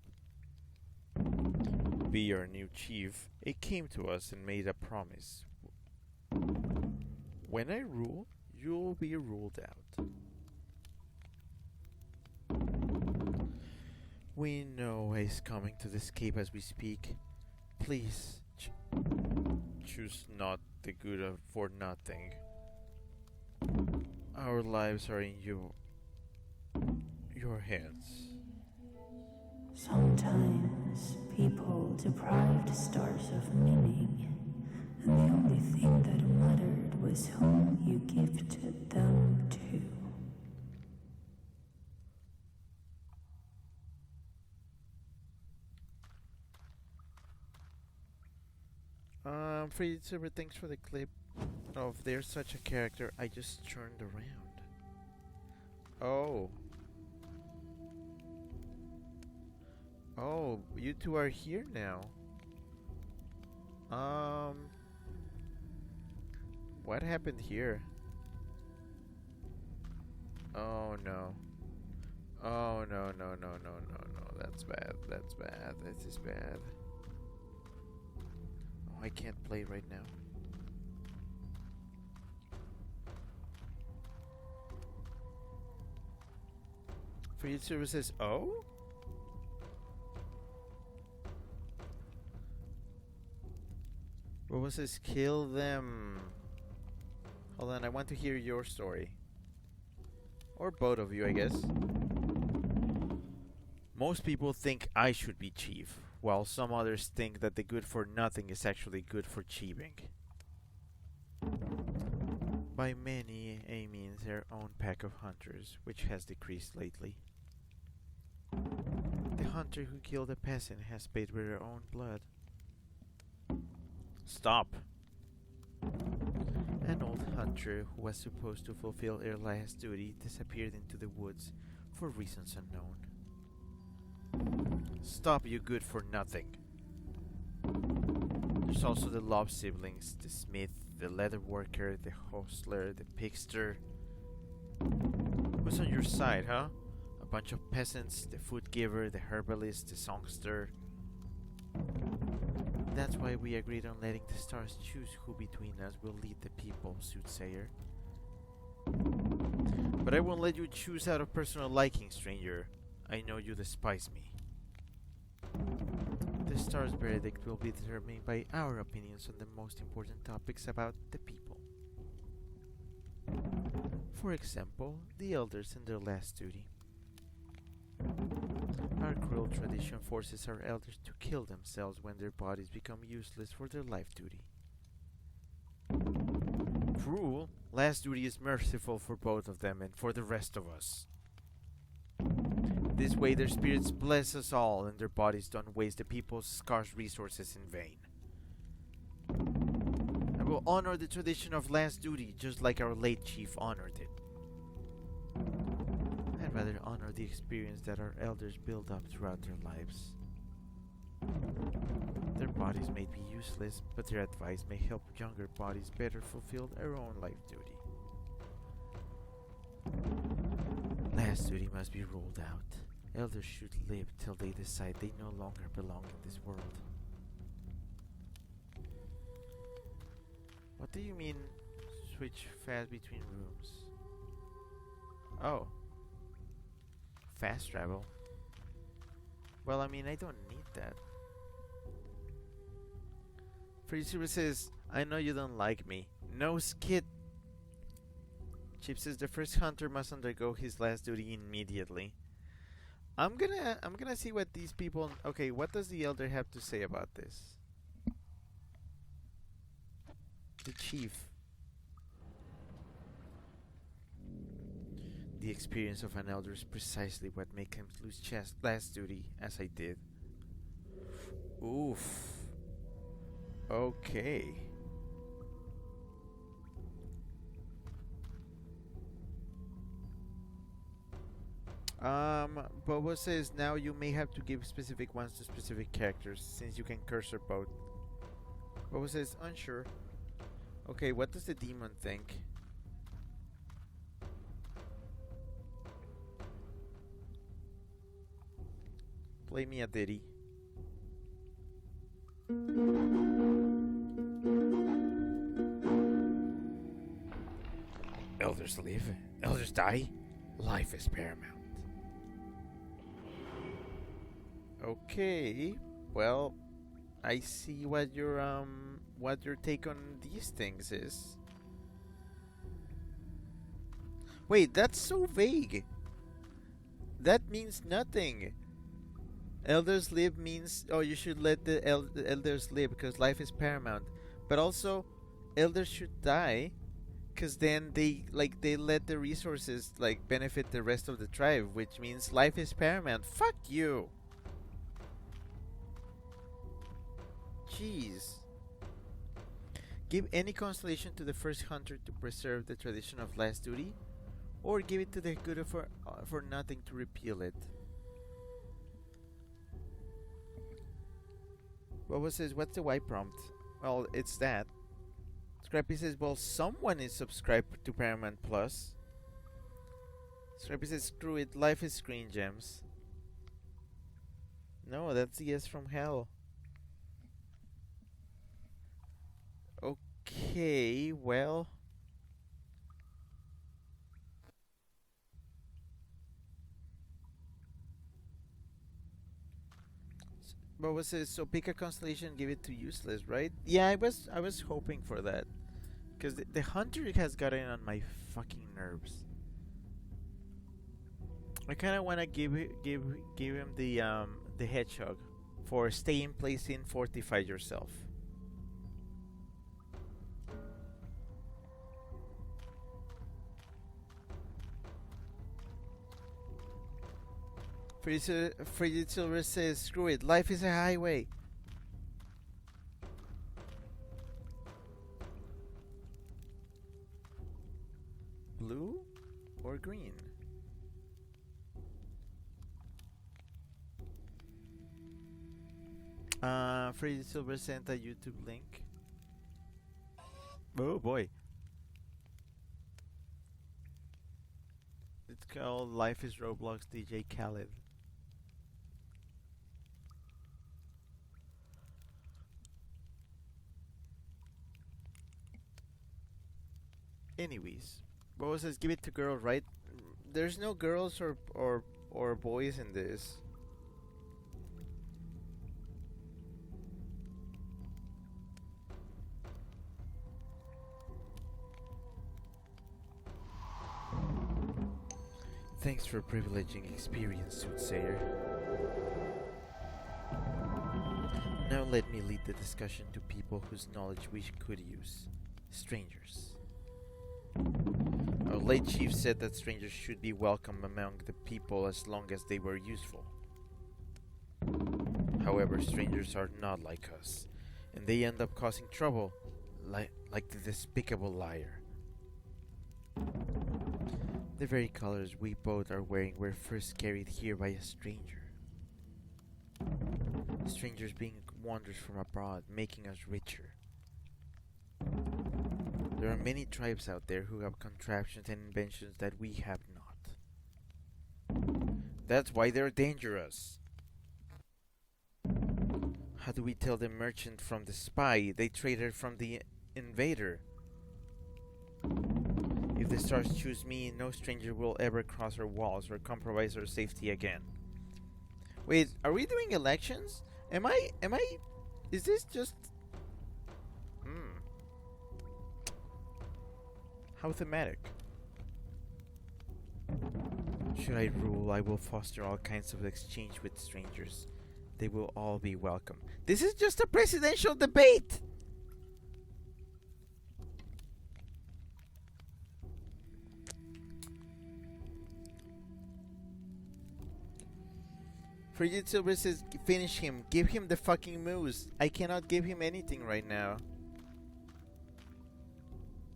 be our new chief, he came to us and made a promise. When I rule, you'll be ruled out. We know he's coming to the escape as we speak. Please, choose not the good for nothing. Our lives are in your hands. Sometimes people deprived stars of meaning, and the only thing that mattered was whom you gifted them to. Free server, thanks for the clip of there's such a character. I just turned around. Oh. Oh, you two are here now. What happened here? Oh no. Oh no, no, no, no, no, no. That's bad. That's bad. This is bad. Oh, I can't play right now. For your services. Oh? What was this? Kill them. Hold on, I want to hear your story. Or both of you, I guess. Most people think I should be chief, while some others think that the good for nothing is actually good for chiefing. By many, I mean their own pack of hunters, which has decreased lately. The hunter who killed a peasant has paid with their own blood. Stop! An old hunter who was supposed to fulfill their last duty disappeared into the woods for reasons unknown. Stop, you good for nothing! There's also the Love siblings, the smith, the leather worker, the hostler, the pigster. Who's on your side, huh? A bunch of peasants, the food giver, the herbalist, the songster. That's why we agreed on letting the stars choose who between us will lead the people, soothsayer. But I won't let you choose out of personal liking, stranger. I know you despise me. The star's verdict will be determined by our opinions on the most important topics about the people. For example, the elders and their last duty. Our cruel tradition forces our elders to kill themselves when their bodies become useless for their life duty. Cruel? Last duty is merciful for both of them and for the rest of us. This way their spirits bless us all and their bodies don't waste the people's scarce resources in vain. I will honor the tradition of last duty just like our late chief honored it. I'd rather honor the experience that our elders build up throughout their lives. Their bodies may be useless, but their advice may help younger bodies better fulfill their own life duty. Last duty must be ruled out. Elders should live till they decide they no longer belong in this world. What do you mean, switch fast between rooms? Oh. Fast travel. Well, I mean, I don't need that. Freezer says, I know you don't like me. No skid. Chip says the first hunter must undergo his last duty immediately. I'm gonna see what these people. Okay, what does the elder have to say about this? The chief. The experience of an elder is precisely what makes him lose last duty, as I did. Oof. Okay. Bobo says now you may have to give specific ones to specific characters since you can cursor both. Bobo says unsure. Okay, what does the demon think? Play me a ditty. Elders live, elders die. Life is paramount. Okay, well, I see what your take on these things is. Wait, that's so vague. That means nothing. Elders live means you should let the elders live because life is paramount. But also, elders should die because then they let the resources benefit the rest of the tribe, which means life is paramount. Fuck you. Jeez. Give any constellation to the first hunter to preserve the tradition of last duty, or give it to the good for nothing to repeal it. Bobo says, what's the Y prompt? Well, it's that. Scrappy says, well, someone is subscribed to Paramount Plus. Scrappy says, screw it, life is screen gems. No, that's yes from hell. Okay, well. Boba says, so pick a constellation, give it to useless, right? Yeah, I was hoping for that. Because the hunter has gotten on my fucking nerves. I kind of want to give him the hedgehog for stay in place and fortify yourself. Frigid Silver says, screw it, life is a highway. Blue or green? Frigid Silver sent a YouTube link. Oh boy. It's called Life is Roblox DJ Khaled. Anyways, Bobo says give it to girls, right? There's no girls or boys in this. Thanks for privileging experience, Soothsayer. Now let me lead the discussion to people whose knowledge we could use. Strangers. Our late chief said that strangers should be welcome among the people as long as they were useful. However, strangers are not like us, and they end up causing trouble, like the despicable liar. The very colors we both are wearing were first carried here by a stranger. Strangers being wonders from abroad, making us richer. There are many tribes out there who have contraptions and inventions that we have not. That's why they're dangerous. How do we tell the merchant from the spy, the trader from the invader? If the stars choose me, no stranger will ever cross our walls or compromise our safety again. Wait, are we doing elections? Is this just... How thematic. Should I rule, I will foster all kinds of exchange with strangers. They will all be welcome. This is just a presidential debate! Frigid Silver says, finish him. Give him the fucking moose. I cannot give him anything right now.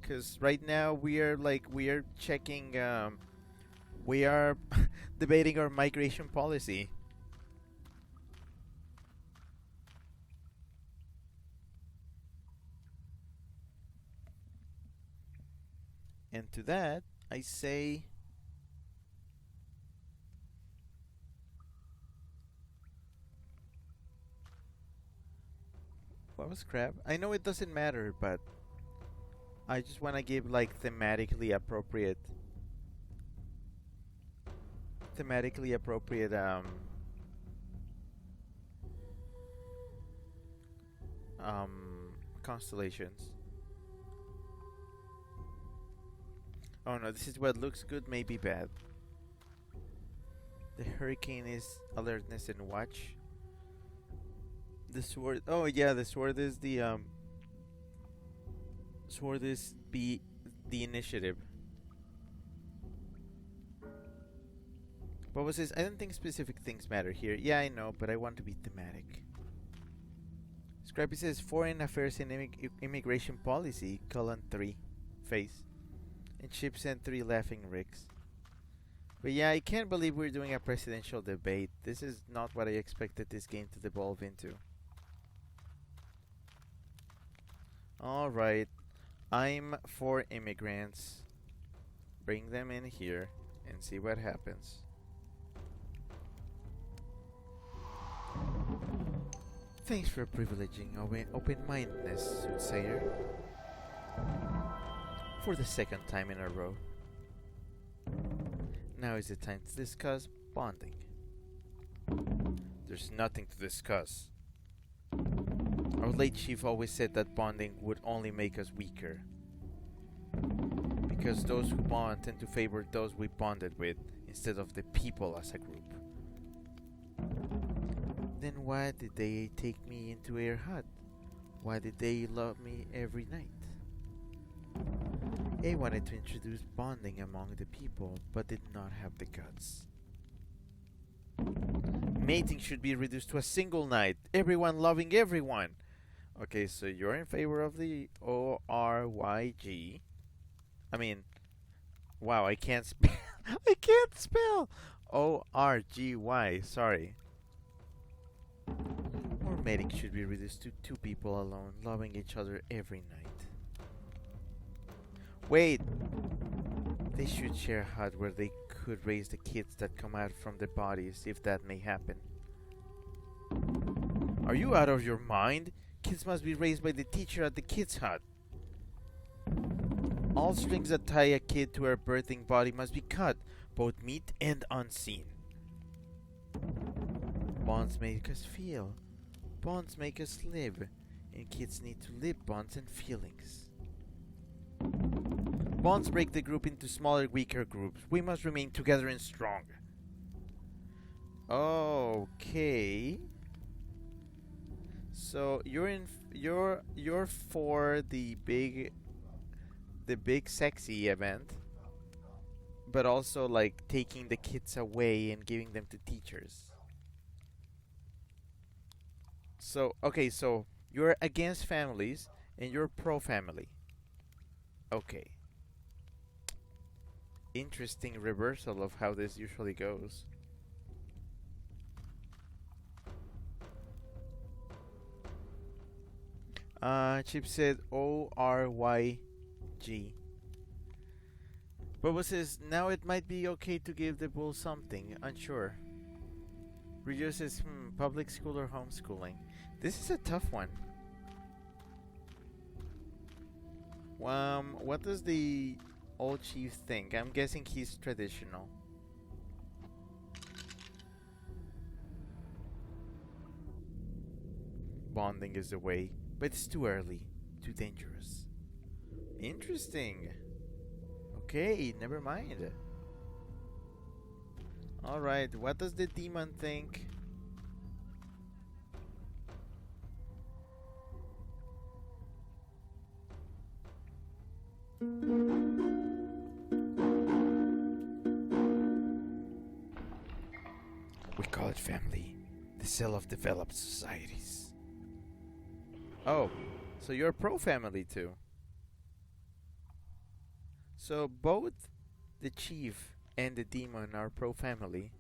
Because right now we are checking, we are debating our migration policy. And to that, I say... What was crap? I know it doesn't matter, but I just want to give like thematically appropriate constellations. Oh no, this is what looks good, maybe bad. The hurricane is alertness and watch. The sword. Oh yeah, the sword is the sword is the initiative. Boba says, I don't think specific things matter here. Yeah, I know, but I want to be thematic. Scrappy says, Foreign Affairs and Immigration Policy, :3, face. And Chip sent 3 laughing ricks. But yeah, I can't believe we're doing a presidential debate. This is not what I expected this game to devolve into. Alright, I'm for immigrants. Bring them in here and see what happens. Thanks for privileging open-mindedness, Soothsayer. For the second time in a row. Now is the time to discuss bonding. There's nothing to discuss. Our late chief always said that bonding would only make us weaker. Because those who bond tend to favor those we bonded with instead of the people as a group. Then why did they take me into their hut? Why did they love me every night? They wanted to introduce bonding among the people, but did not have the guts. Mating should be reduced to a single night. Everyone loving everyone. Okay, so you're in favor of the ORYG. I mean, wow, I can't spell. I can't spell. ORGY. Sorry. More mating should be reduced to two people alone, loving each other every night. Wait, they should share a hut where they could raise the kids that come out from the bodies, if that may happen. Are you out of your mind? Kids must be raised by the teacher at the kids' hut. All strings that tie a kid to her birthing body must be cut, both meet and unseen. Bonds make us feel. Bonds make us live. And kids need to live bonds and feelings. Bonds break the group into smaller, weaker groups. We must remain together and strong. Okay. So you're for the big sexy event, but also like taking the kids away and giving them to teachers. So okay, so you're against families and you're pro family. Okay. Interesting reversal of how this usually goes. Chip said ORYG. Bobo says now it might be okay to give the bull something. Unsure. Rio says public school or homeschooling. This is a tough one. What does the old chief think? I'm guessing he's traditional. Bonding is the way, but it's too early, too dangerous. Interesting. Okay, never mind. Alright, what does the demon think? We call it family, the cell of developed societies. Oh, so you're pro-family too. So both the chief and the demon are pro-family,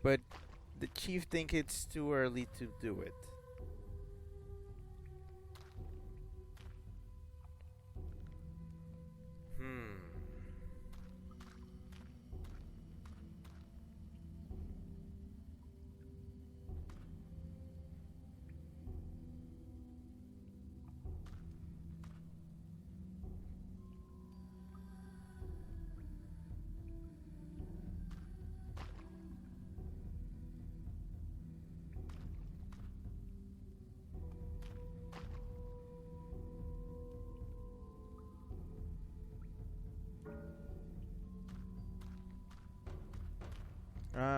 but the chief think it's too early to do it. Hmm.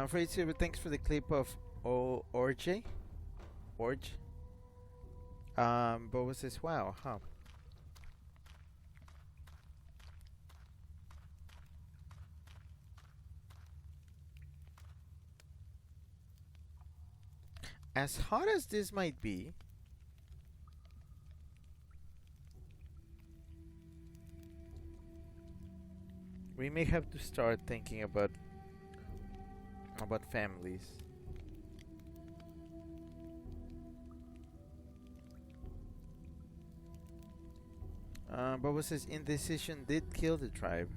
Freddy Silver, thanks for the clip of Orj. Orj. Boba says, wow, huh. As hot as this might be, we may have to start thinking about families. Boba says indecision did kill the tribe.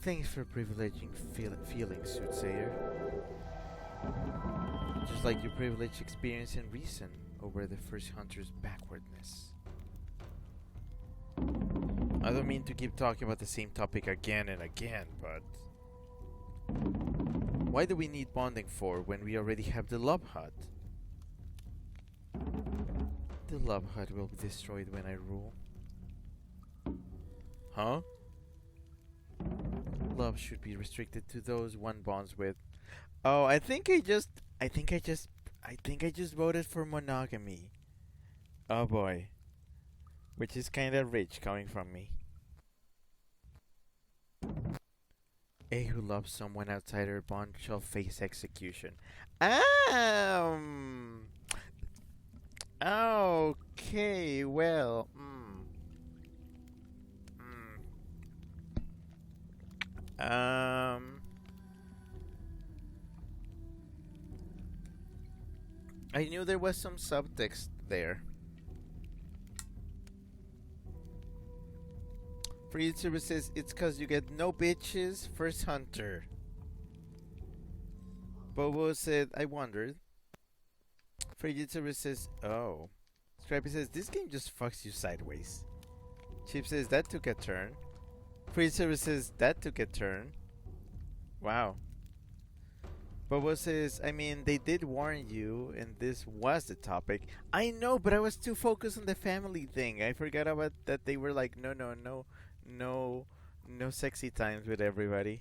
Thanks for privileging feelings, Soothsayer. Just like you privilege experience and reason over the first hunter's backwardness. I don't mean to keep talking about the same topic again and again, but why do we need bonding for when we already have the love hut? The love hut will be destroyed when I rule. Huh? Love should be restricted to those one bonds with. Oh, I think I just voted for monogamy. Oh boy. Which is kinda rich coming from me. A who loves someone outside her bond shall face execution. Um. Okay. Well. Um. I knew there was some subtext there. For YouTuber says it's cause you get no bitches, first hunter. Bobo said I wondered. For YouTuber says oh. Scrappy says this game just fucks you sideways. Chip says that took a turn. For YouTuber says that took a turn. Wow. Bobo says, I mean, they did warn you, and this was the topic. I know, but I was too focused on the family thing. I forgot about that they were like, no, no sexy times with everybody.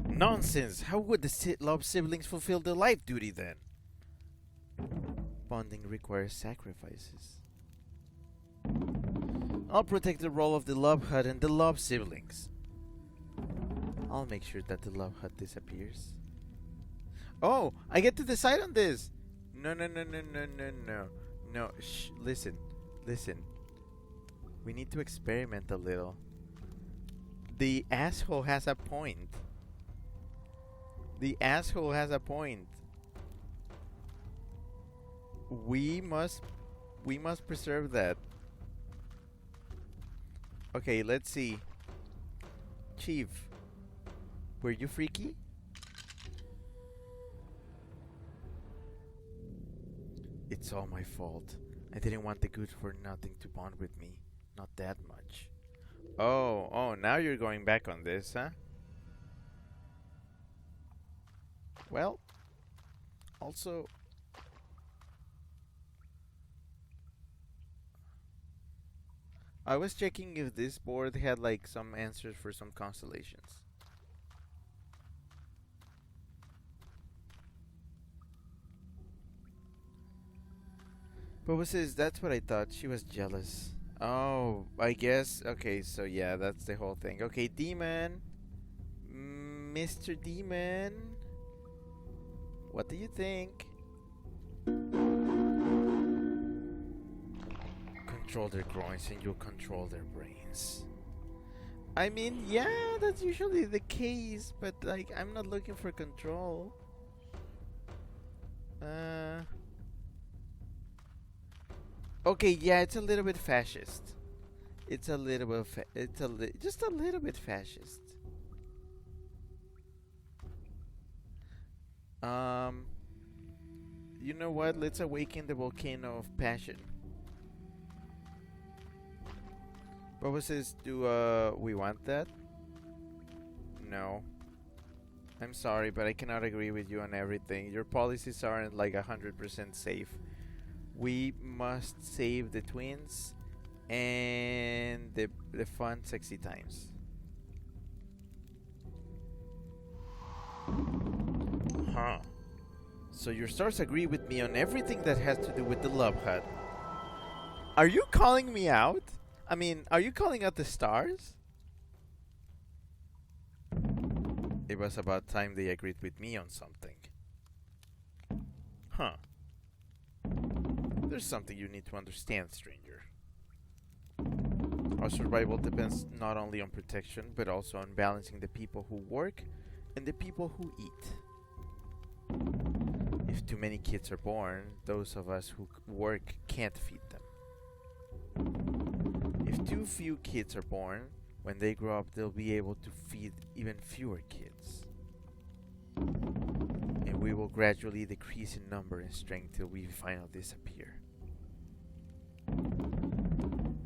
Nonsense! How would the love siblings fulfill their life duty then? Bonding requires sacrifices. I'll protect the role of the love hut and the love siblings. I'll make sure that the love hut disappears. Oh, I get to decide on this. No. No, shh, listen. We need to experiment a little. The asshole has a point. The asshole has a point. We must preserve that. Okay, let's see. Chief, were you freaky? It's all my fault. I didn't want the good for nothing to bond with me. Not that much. Oh, now you're going back on this, huh? Well, also, I was checking if this board had like some answers for some constellations. Boba says, that's what I thought. She was jealous. Oh, I guess. Okay, so yeah, that's the whole thing. Okay, Demon. Mr. Demon. What do you think? Control their groins and you'll control their brains. I mean, yeah, that's usually the case, but like, I'm not looking for control. Okay, yeah, it's a little bit fascist. It's a little bit, just a little bit fascist. You know what? Let's awaken the volcano of passion. Bubba says, do we want that? No. I'm sorry, but I cannot agree with you on everything. Your policies aren't like 100% safe. We must save the twins and the fun, sexy times. Huh. So your stars agree with me on everything that has to do with the love hut. Are you calling me out? I mean, are you calling out the stars? It was about time they agreed with me on something. Huh. There's something you need to understand, stranger. Our survival depends not only on protection, but also on balancing the people who work and the people who eat. If too many kids are born, those of us who work can't feed them. If too few kids are born, when they grow up, they'll be able to feed even fewer kids. And we will gradually decrease in number and strength till we finally disappear.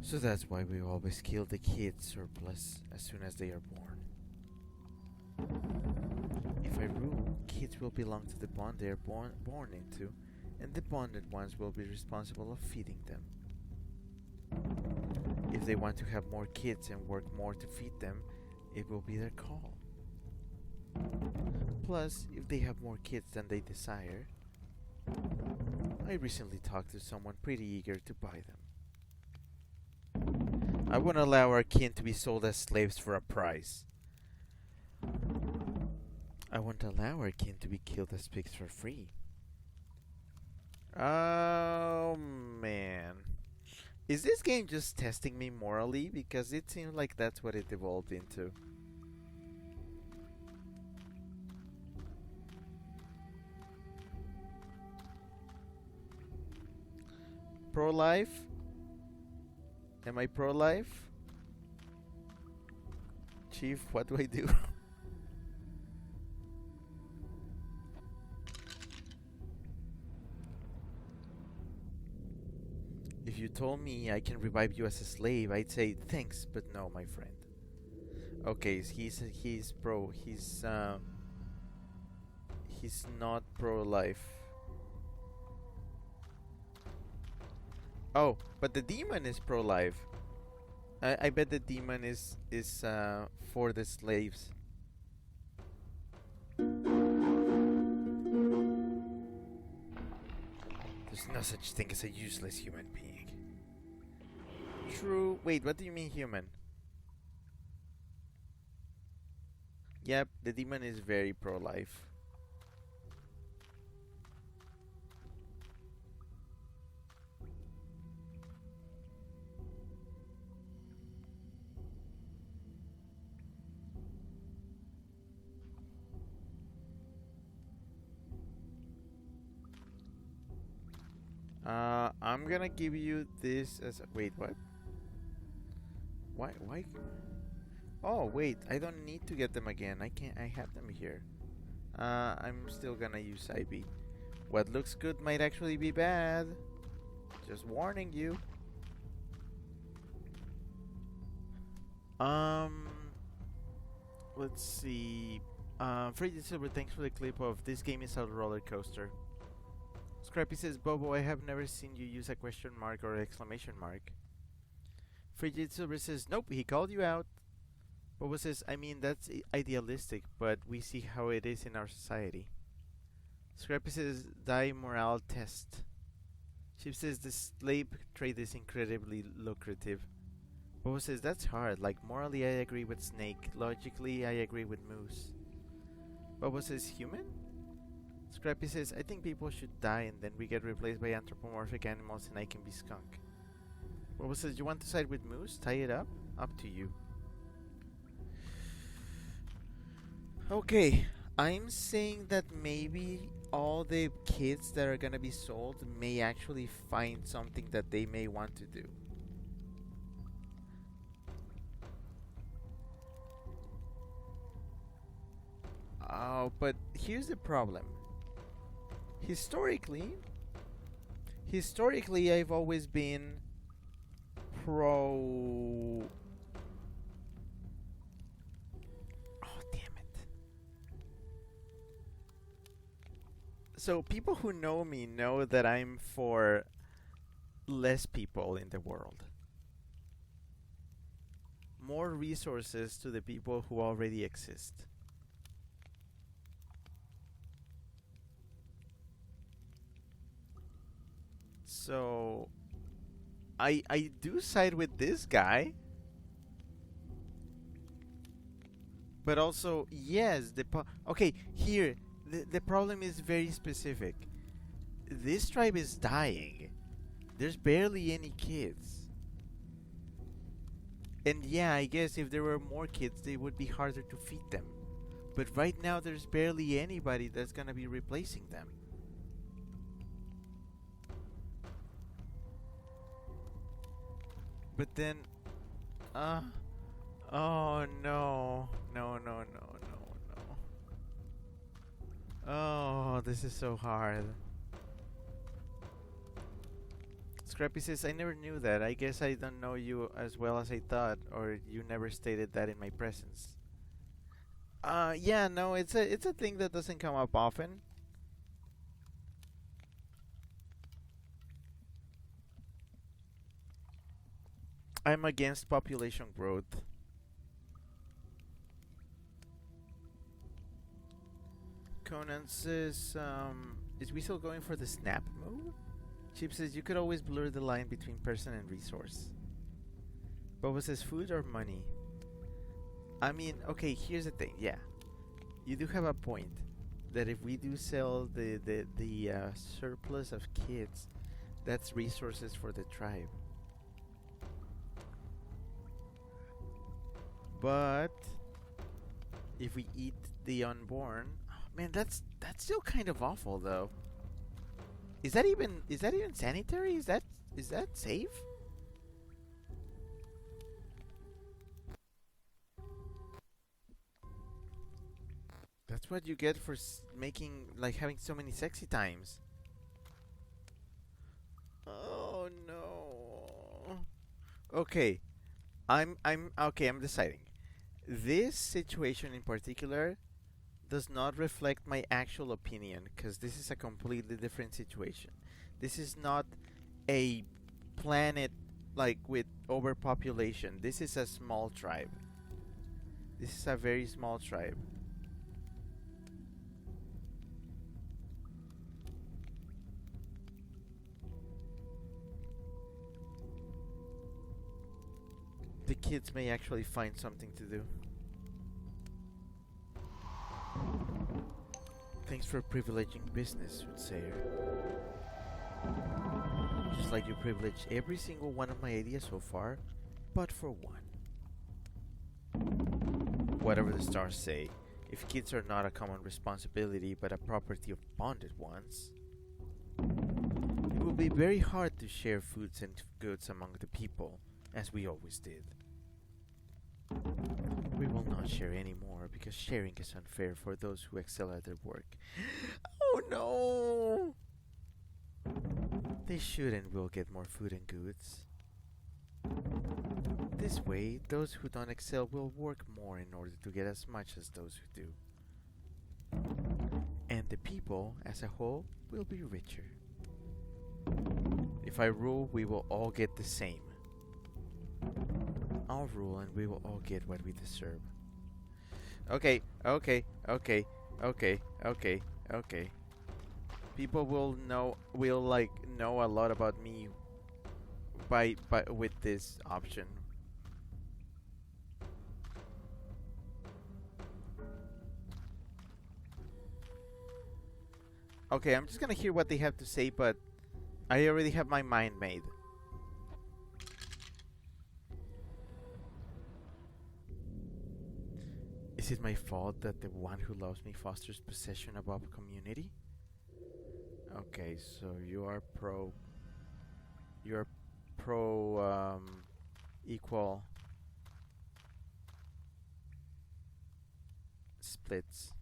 So that's why we always kill the kids surplus as soon as they are born. If I rule, kids will belong to the bond they are born into, and the bonded ones will be responsible of feeding them. If they want to have more kids and work more to feed them, it will be their call. Plus, if they have more kids than they desire, I recently talked to someone pretty eager to buy them. I won't allow our kin to be sold as slaves for a price. I won't allow our kin to be killed as pigs for free. Oh man. Is this game just testing me morally? Because it seems like that's what it evolved into. Pro-life? Am I pro-life? Chief, what do I do? If you told me I can revive you as a slave, I'd say thanks, but no, my friend. Okay, he's pro. He's not pro-life. Oh, but the demon is pro-life. I bet the demon is for the slaves. There's no such thing as a useless human being. True. Wait, what do you mean human? Yep, the demon is very pro-life. I'm gonna give you this as a, wait, what? Why? Oh, wait, I don't need to get them again. I have them here. I'm still gonna use IB. What looks good might actually be bad. Just warning you. Um, let's see. Freddy Silver, thanks for the clip of this game is a roller coaster. Scrappy says, Bobo, I have never seen you use a question mark or exclamation mark. Frigid Silver says, nope, he called you out. Bobo says, I mean, that's idealistic, but we see how it is in our society. Scrappy says, die morale test. Chip says, the slave trade is incredibly lucrative. Bobo says, that's hard, like morally I agree with Snake, logically I agree with Moose. Bobo says, human? Scrappy says, I think people should die and then we get replaced by anthropomorphic animals and I can be skunk. Bobo says, you want to side with Moose? Tie it up? Up to you. Okay, I'm saying that maybe all the kids that are gonna be sold may actually find something that they may want to do. Oh, but here's the problem. Historically, I've always been pro. Oh, damn it. So, people who know me know that I'm for less people in the world. More resources to the people who already exist. So I do side with this guy, but also yes, okay, here the problem is very specific. This tribe is dying. There's barely any kids. And yeah, I guess if there were more kids, they would be harder to feed them. But right now there's barely anybody that's going to be replacing them. But then, oh no, no, no, no, no, no. Oh, this is so hard. Scrappy says, I never knew that. I guess I don't know you as well as I thought, or you never stated that in my presence. Yeah, no, it's a thing that doesn't come up often. I'm against population growth. Conan says, is we still going for the snap move? Chip says, you could always blur the line between person and resource. But was this food or money? I mean, okay, here's the thing. Yeah, you do have a point that if we do sell the surplus of kids, that's resources for the tribe. But if we eat the unborn, oh, man, that's still kind of awful though. Is that even sanitary? Is that safe? That's what you get for making like having so many sexy times. Oh no. Okay, I'm okay. I'm deciding. This situation in particular does not reflect my actual opinion because this is a completely different situation. This is not a planet like with overpopulation. This is a small tribe. This is a very small tribe. The kids may actually find something to do. Thanks for privileging business, Soothsayer. Just like you privileged every single one of my ideas so far, but for one. Whatever the stars say, if kids are not a common responsibility but a property of bonded ones, it will be very hard to share foods and goods among the people, as we always did. We will not share anymore because sharing is unfair for those who excel at their work. Oh no! They should and will get more food and goods. This way, those who don't excel will work more in order to get as much as those who do. And the people, as a whole, will be richer. If I rule, we will all get the same. I'll rule and we will all get what we deserve. Okay. People will know a lot about me by with this option. Okay, I'm just gonna hear what they have to say, but I already have my mind made. Is it my fault that the one who loves me fosters possession above community? Okay, so you're pro equal splits.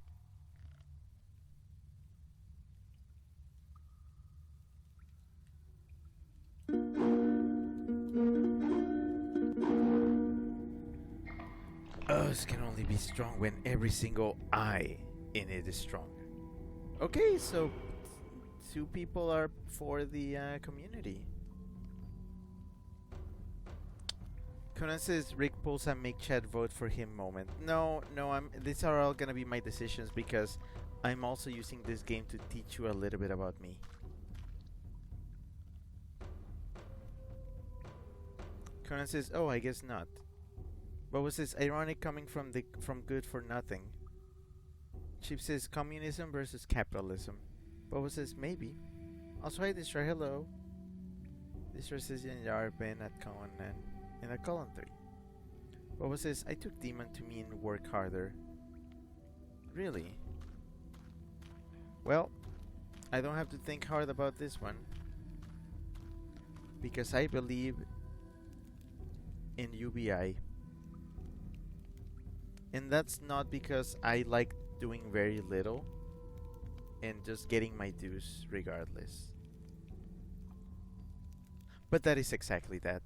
Us can only be strong when every single I in it is strong. Okay, so two people are for the community. Conan says Rick pulls a make Chad vote for him moment. No, these are all gonna be my decisions because I'm also using this game to teach you a little bit about me. Conan says, "Oh, I guess not." But was this ironic coming from good for nothing? Chip says communism versus capitalism. But was this maybe? Also, hi Distra, hello. Distra says in Yarben at Conan in a column 3. What was this? I took demon to mean work harder. Really? Well, I don't have to think hard about this one. Because I believe in UBI. And that's not because I like doing very little and just getting my dues regardless. But that is exactly that.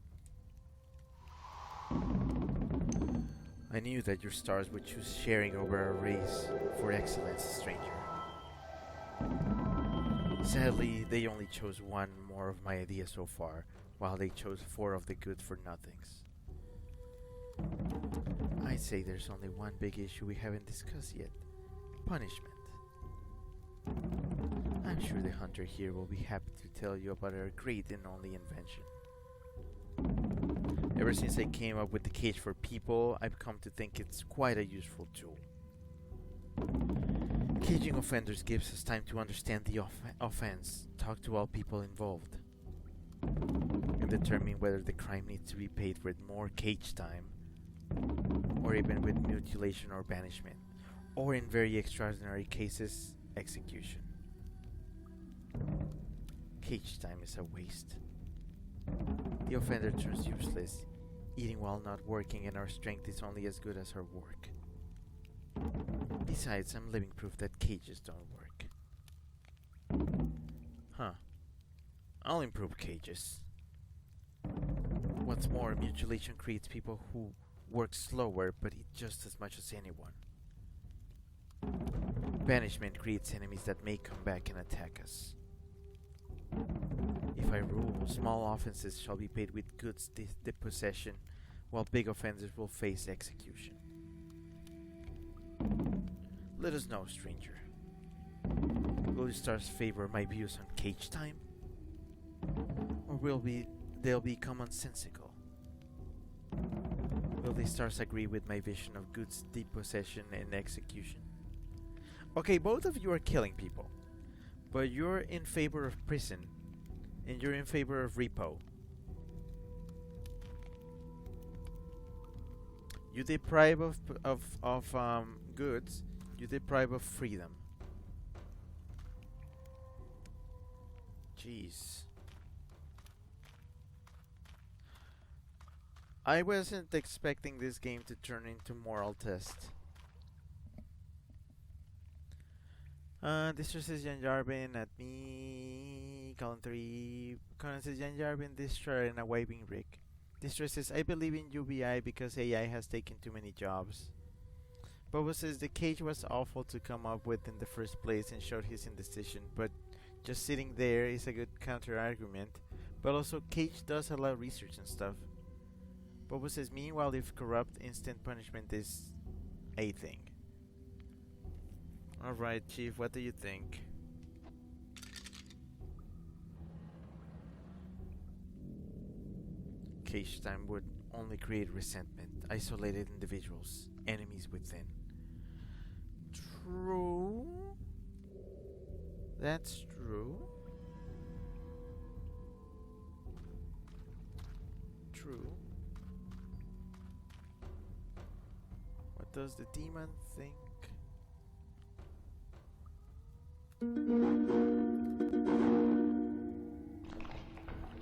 I knew that your stars would choose sharing over a race for excellence, stranger. Sadly, they only chose one more of my ideas so far, while they chose 4 of the good for nothings. I'd say there's only one big issue we haven't discussed yet. Punishment. I'm sure the hunter here will be happy to tell you about our great and only invention. Ever since I came up with the cage for people, I've come to think it's quite a useful tool. Caging offenders gives us time to understand the offense, talk to all people involved, and determine whether the crime needs to be paid with more cage time, or even with mutilation or banishment, or in very extraordinary cases, execution. Cage time is a waste. The offender turns useless, eating while not working, and our strength is only as good as our work. Besides, I'm living proof that cages don't work. Huh. I'll improve cages. What's more, mutilation creates people who work slower but eat just as much as anyone. Banishment creates enemies that may come back and attack us. If I rule, small offenses shall be paid with goods depossession, while big offenders will face execution. Let us know, stranger. Will your stars favor my views on cage time? Or they'll be commonsensical? Will the stars agree with my vision of goods depossession and execution? Okay, both of you are killing people, but you're in favor of prison, and you're in favor of repo. You deprive of goods, you deprive of freedom. Jeez. I wasn't expecting this game to turn into moral test. Distress is Jan Jarvin at me. Column 3. Conan says Jan Jarvin, Distress and a waving rig. Distress says, I believe in UBI because AI has taken too many jobs. Bobo says the cage was awful to come up with in the first place and showed his indecision, but just sitting there is a good counter argument. But also, cage does allow research and stuff. Bobo says, meanwhile, if corrupt, instant punishment is a thing. Alright, Chief, what do you think? Cage time would only create resentment, isolated individuals, enemies within. True. That's true. True. What does the demon think?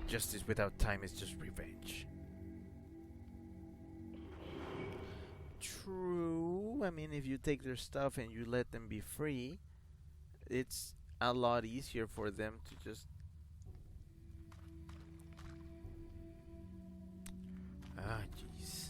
Justice without time is just revenge. True. I mean, if you take their stuff and you let them be free, it's a lot easier for them to just... Ah, jeez.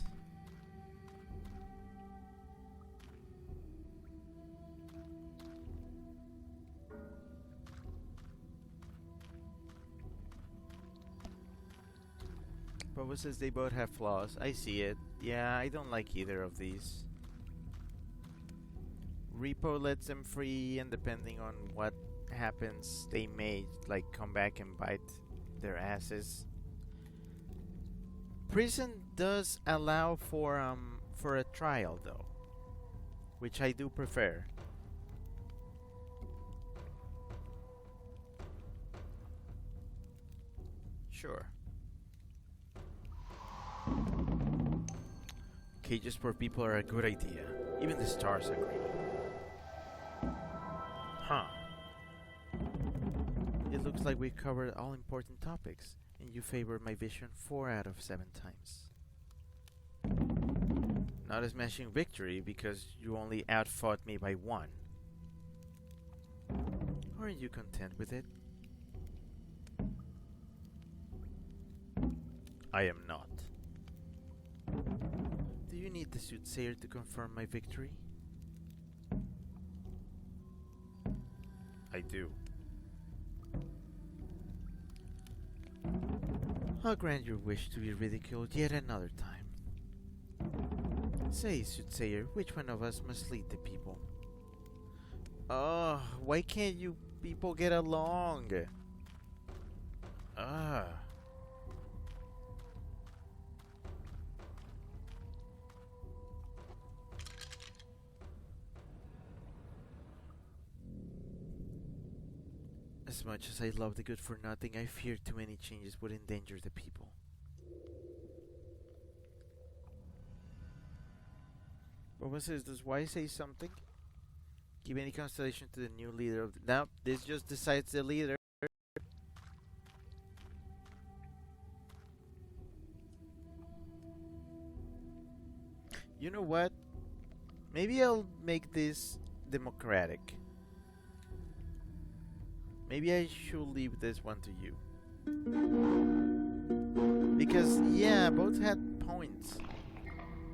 Bobo says they both have flaws. I see it. Yeah, I don't like either of these. Repo lets them free, and depending on what happens, they may like come back and bite their asses. Prison does allow for a trial though, which I do prefer. Sure. Cages for people are a good idea. Even the stars agree. Huh. It looks like we covered all important topics, and you favor my vision 4 out of 7 times. Not a smashing victory, because you only outfought me by 1. Are you content with it? I am not. Do you need the soothsayer to confirm my victory? I do. I'll grant your wish to be ridiculed yet another time. Say, soothsayer, which one of us must lead the people? Why can't you people get along? As much as I love the good for nothing, I fear too many changes would endanger the people. What was this? Does Y say something? Give any constellation to the new leader of the. Now, this just decides the leader. You know what? Maybe I'll make this democratic. Maybe I should leave this one to you. Because, yeah, both had points.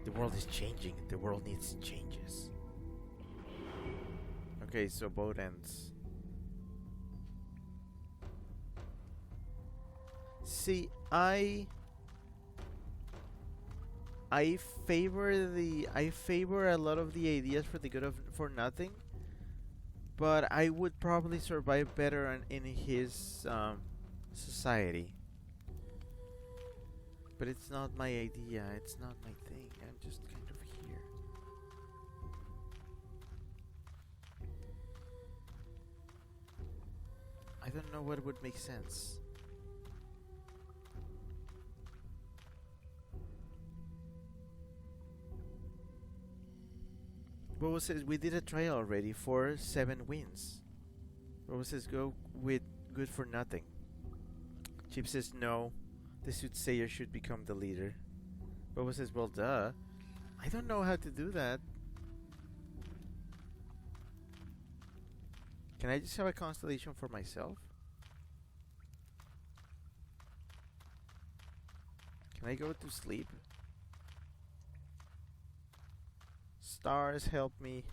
The world is changing. The world needs changes. Okay, so both ends. See, I favor a lot of the ideas for the good of for nothing, but I would probably survive better in his society. But it's not my idea. It's not my thing. I'm just kind of here. I don't know what would make sense. Bobo says we did a trial already for 7 wins. Bobo says go with good for nothing. Chip says no. The soothsayer should become the leader. Bobo says well duh. I don't know how to do that. Can I just have a constellation for myself? Can I go to sleep? Stars help me.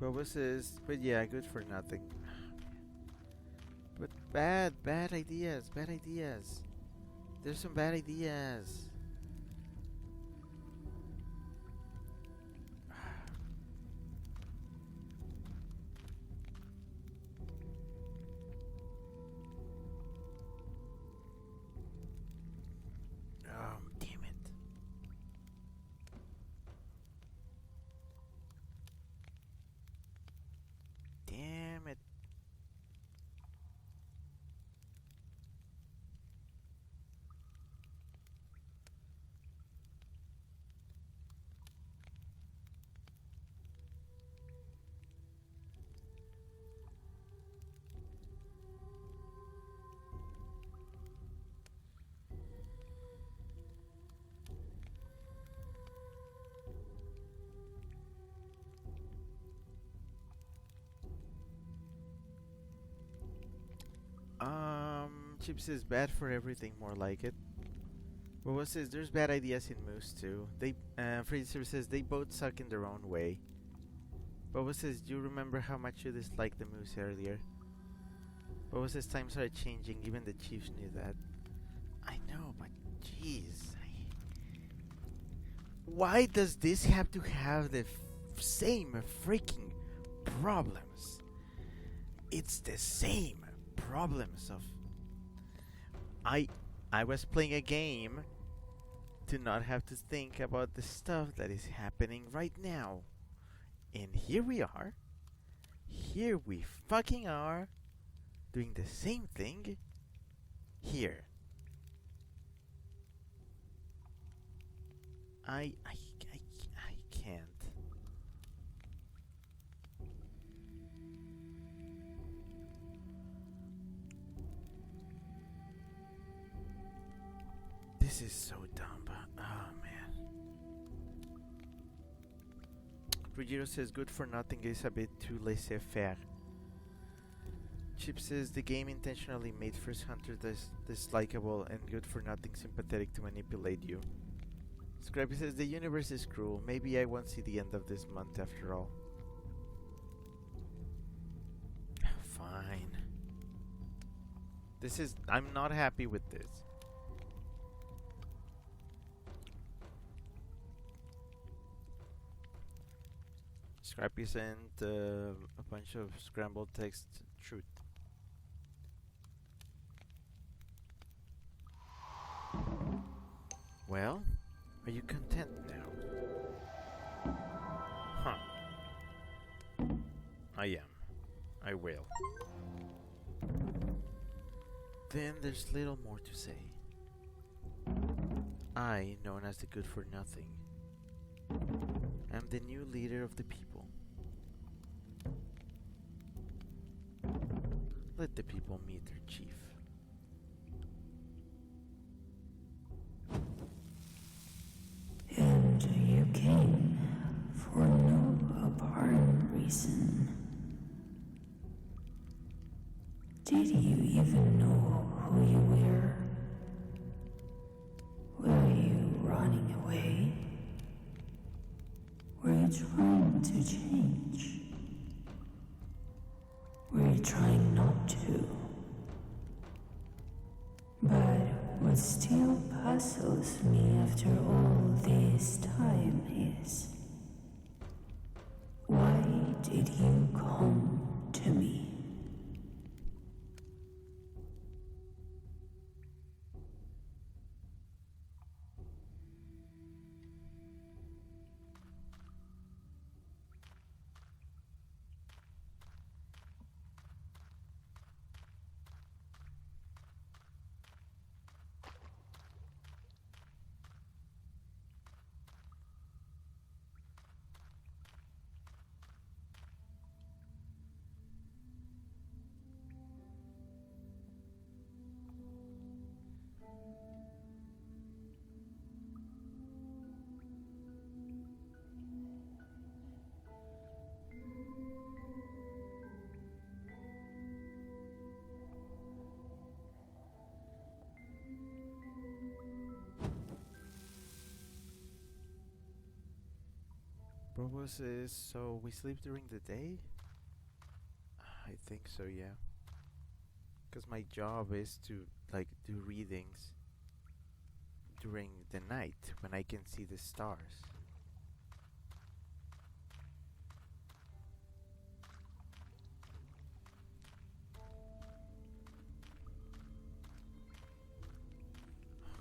Bobo says, but yeah, good for nothing. But bad ideas, bad ideas. There's some bad ideas. Damn it. Damn it. Chip says bad for everything, more like it. Bobo says there's bad ideas in Moose too. Fraser says they both suck in their own way. Bobo says, do you remember how much you disliked the Moose earlier? Bobo says times are changing, even the Chiefs knew that. I know, but jeez. Why does this have to have the same freaking problems? It's the same problems of I was playing a game to not have to think about the stuff that is happening right now. And here we are. Here we fucking are doing the same thing here. I can't. This is so dumb. Oh man. Ruggiero says good for nothing is a bit too laissez-faire. Chip says the game intentionally made First Hunter dislikable and good for nothing sympathetic to manipulate you. Scrappy says the universe is cruel. Maybe I won't see the end of this month after all. I'm not happy with this. Scrappy sent a bunch of scrambled text truth. Well, are you content now? Huh. I am. I will. Then there's little more to say. I, known as the Good for Nothing, am the new leader of the people. Let the people meet their chief. And you came for no apparent reason. Did you even know who you were? Were you running away? Were you trying to change? Were you trying not to? But what still puzzles me after all this time is, why did you come to me? Bobo says, so we sleep during the day? I think so, yeah. Because my job is to, like, do readings during the night when I can see the stars.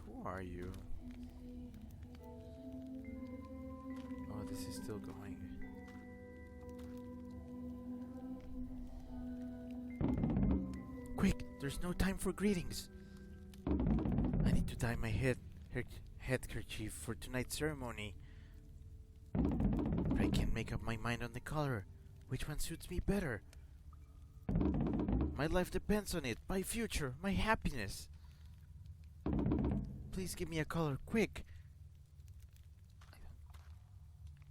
Who are you? Oh, this is still going. Quick, there's no time for greetings. I need to dye my headkerchief for tonight's ceremony. But I can't make up my mind on the color. Which one suits me better? My life depends on it. My future, my happiness. Please give me a color, quick.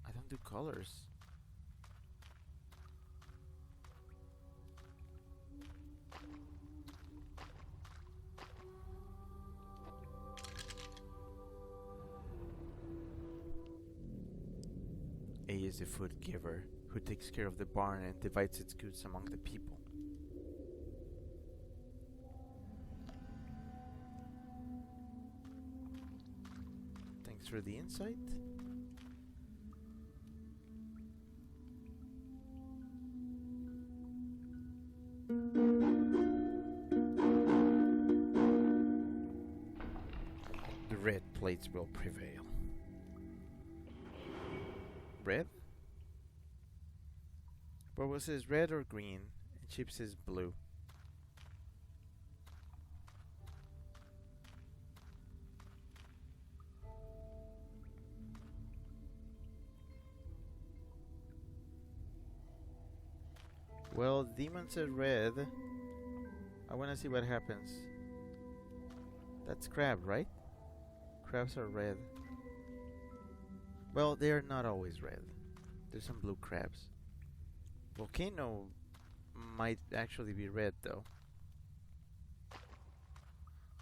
I don't do colors. A is the food giver, who takes care of the barn and divides its goods among the people. Thanks for the insight. The red plates will prevail. Red? Bobo says red or green, and Chip says blue. Well, Demon said red. I wanna see what happens. That's crab, right? Crabs are red. Well, they are not always red. There's some blue crabs. Volcano might actually be red though.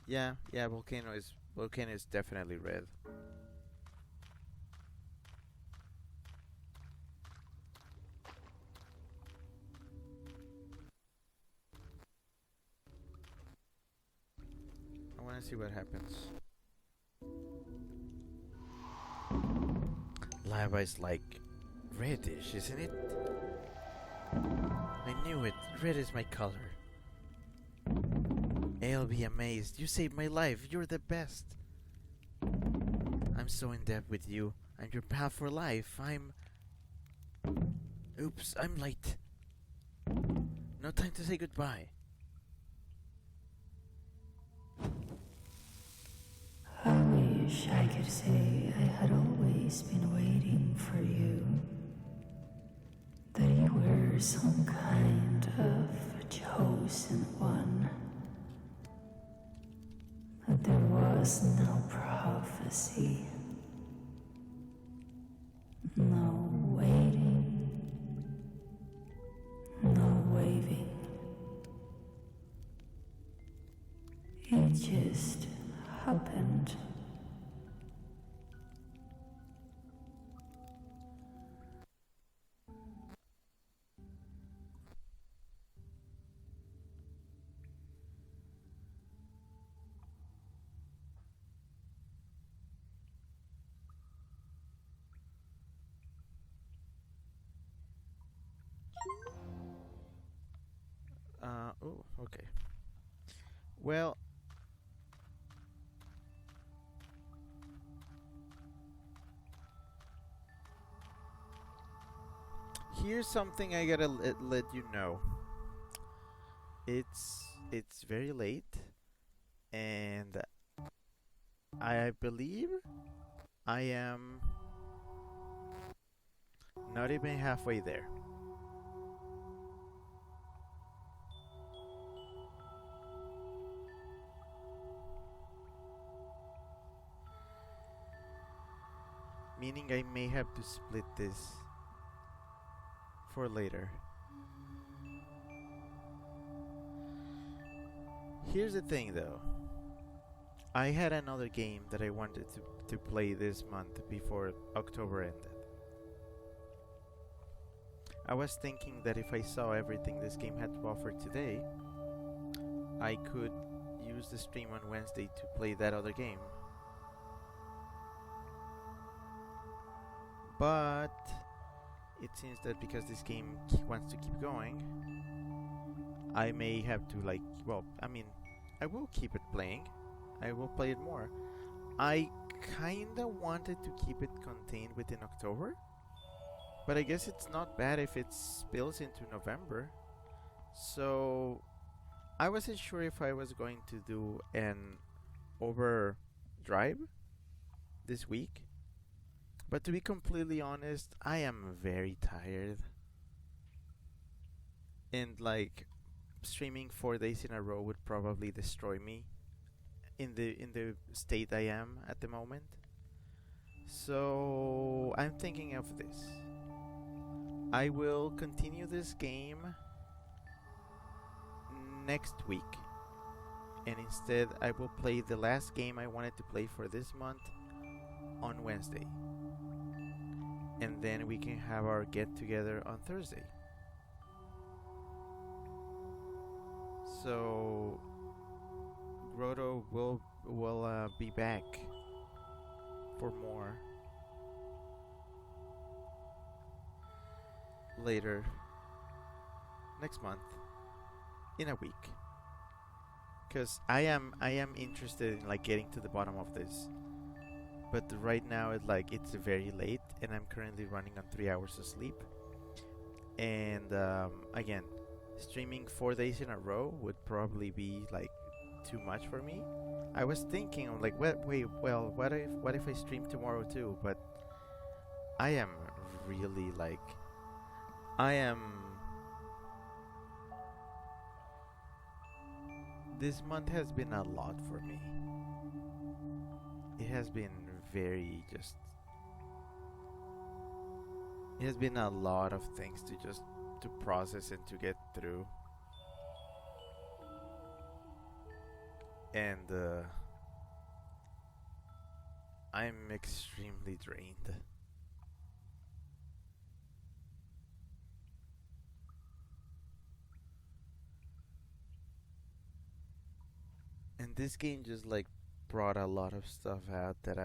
Yeah, volcano is definitely red. wanna see what happens. Lava is like reddish, isn't it? I knew it. Red is my color. I'll be amazed. You saved my life. You're the best. I'm so in debt with you. I'm your pal for life. Oops, I'm late. No time to say goodbye. I wish I could say I had always been waiting for you. That you were some kind of chosen one. That there was no prophecy. No waiting. No waving. It just happened. Oh, okay. Well, here's something I gotta let you know. It's very late, and I believe I am not even halfway there. Meaning I may have to split this for later. Here's the thing though. I had another game that I wanted to play this month before October ended. I was thinking that if I saw everything this game had to offer today, I could use the stream on Wednesday to play that other game. But it seems that because this game wants to keep going, I may have to I will keep it playing. I will play it more. I kinda wanted to keep it contained within October, but I guess it's not bad if it spills into November. So I wasn't sure if I was going to do an overdrive this week. But to be completely honest, I am very tired. And like streaming 4 days in a row would probably destroy me in the state I am at the moment. So I'm thinking of this. I will continue this game next week, and instead I will play the last game I wanted to play for this month on Wednesday, and then we can have our get together on Thursday. So Grotto will be back for more later next month in a week, because I am interested in like getting to the bottom of this, but right now it's very late and I'm currently running on 3 hours of sleep, and again, streaming 4 days in a row would probably be like too much for me. I was thinking, I'm like, what if I stream tomorrow too? But I am really like, I am. This month has been a lot for me. It has been very just. It has been a lot of things to process and to get through. And I'm extremely drained. And this game just like brought a lot of stuff out that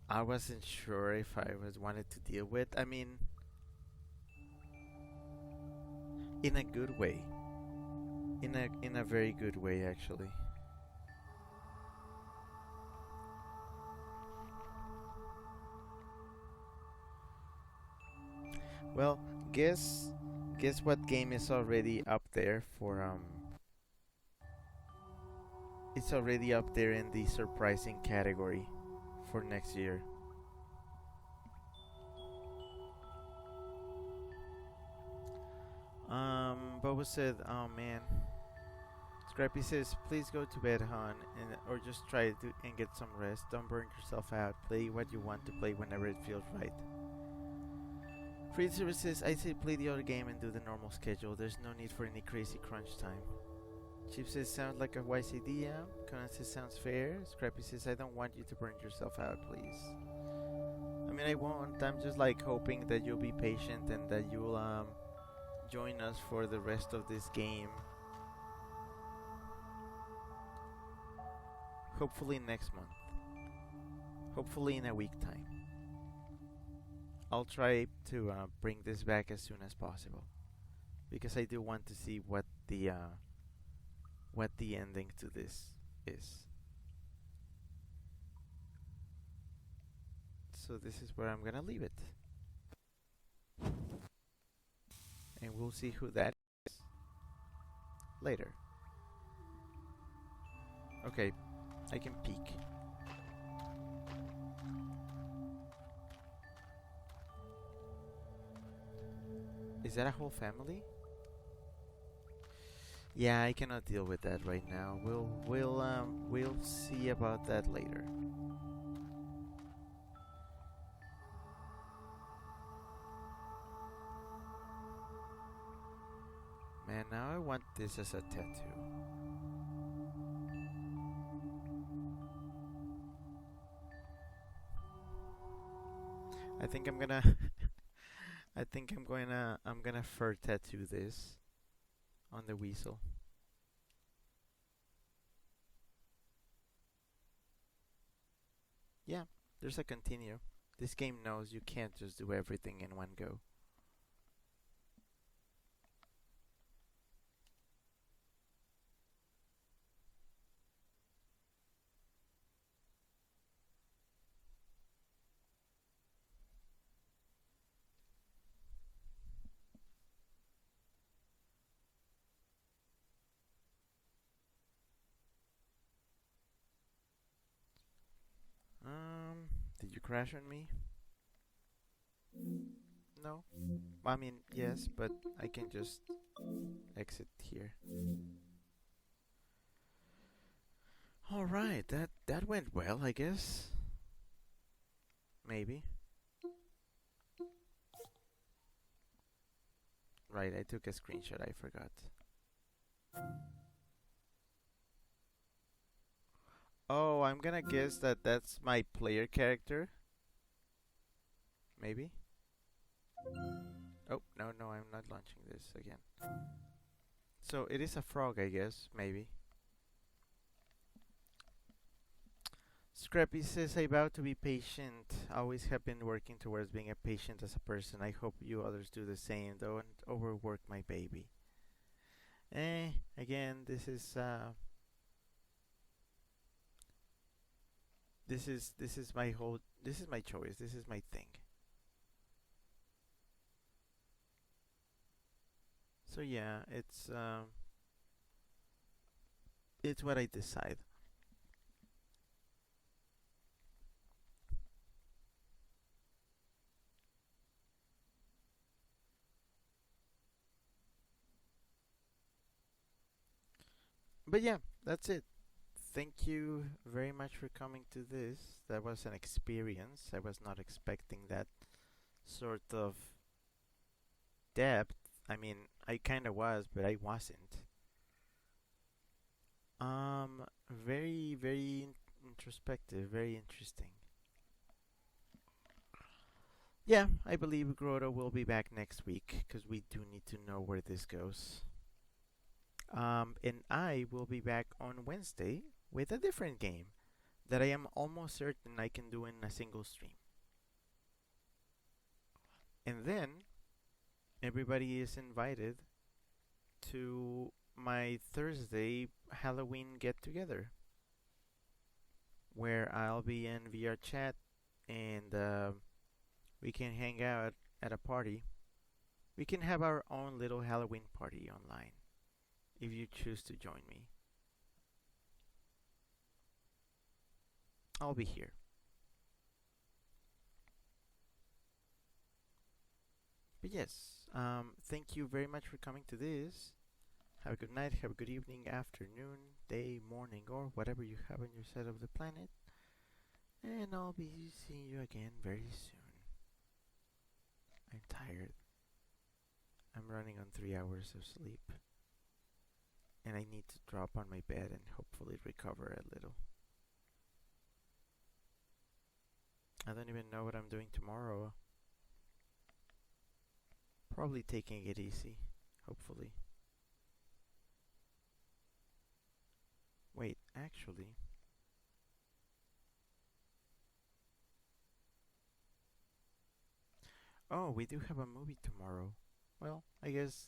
I wasn't sure if I was wanted to deal with. I mean, in a good way. In a very good way actually. Well, guess guess what game is already up there for it's already up there in the surprising category for next year. Boba said, "Oh man." Scrappy says, "Please go to bed, hon, and or just try to and get some rest. Don't burn yourself out. Play what you want to play whenever it feels right." Free Service says, "I say play the other game and do the normal schedule. There's no need for any crazy crunch time." Chip says, "Sounds like a wise idea." Conan says, "Sounds fair." Scrappy says, "I don't want you to burn yourself out, please." I mean, I won't. I'm just like hoping that you'll be patient and that you'll join us for the rest of this game. Hopefully next month. Hopefully in a week time. I'll try to bring this back as soon as possible because I do want to see what the ending to this is. So this is where I'm gonna leave it, and we'll see who that is later. Okay, I can peek. Is that a whole family? Yeah, I cannot deal with that right now. We'll see about that later. Man, now I want this as a tattoo. I think I'm gonna I think I'm gonna fur tattoo this on the weasel. Yeah, there's a continue. This game knows you can't just do everything in one go. Did you crash on me? No. I mean, yes, but I can just exit here. All right, that went well, I guess. Maybe. Right, I took a screenshot. I forgot. Oh, I'm gonna guess that that's my player character. Maybe. Oh, no, no, I'm not launching this again. So it is a frog, I guess. Maybe. Scrappy says, "I vow to be patient. Always have been working towards being a patient as a person. I hope you others do the same. Don't overwork my baby." Again, this is my whole. This is my choice. This is my thing. So yeah, it's what I decide. But yeah, that's it. Thank you very much for coming to this. That was an experience. I was not expecting that sort of depth. I mean, I kind of was, but I wasn't. Very, very introspective, very interesting. Yeah, I believe Grotto will be back next week because we do need to know where this goes. And I will be back on Wednesday with a different game that I am almost certain I can do in a single stream. And then everybody is invited to my Thursday Halloween get together where I'll be in VR chat and we can hang out at a party. We can have our own little Halloween party online if you choose to join me. I'll be here. But yes, thank you very much for coming to this. Have a good night, have a good evening, afternoon, day, morning, or whatever you have on your side of the planet. And I'll be seeing you again very soon. I'm tired. I'm running on 3 hours of sleep. And I need to drop on my bed and hopefully recover a little. I don't even know what I'm doing tomorrow. Probably taking it easy, hopefully. Wait, actually. Oh, we do have a movie tomorrow. Well, I guess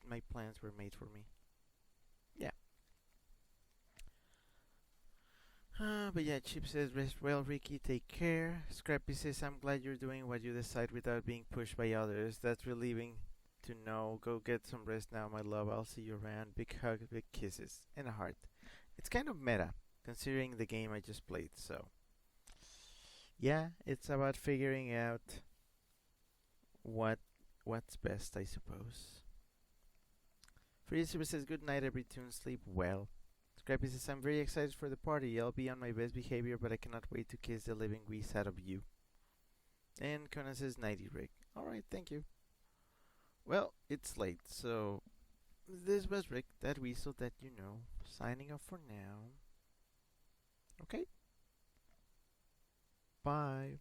my plans were made for me. Yeah. But yeah, Chip says, rest well, Ricky, take care. Scrappy says, I'm glad you're doing what you decide without being pushed by others. That's relieving to know. Go get some rest now, my love. I'll see you around. Big hug, big kisses, and a heart. It's kind of meta, considering the game I just played, so. Yeah, it's about figuring out what what's best, I suppose. Free Super says, good night, every tune, sleep well. Scrappy says, I'm very excited for the party. I'll be on my best behavior, but I cannot wait to kiss the living wheeze out of you. And Conan says, nighty, Rick. Alright, thank you. Well, it's late, so this was Rick, that weasel that you know, signing off for now. Okay? Bye.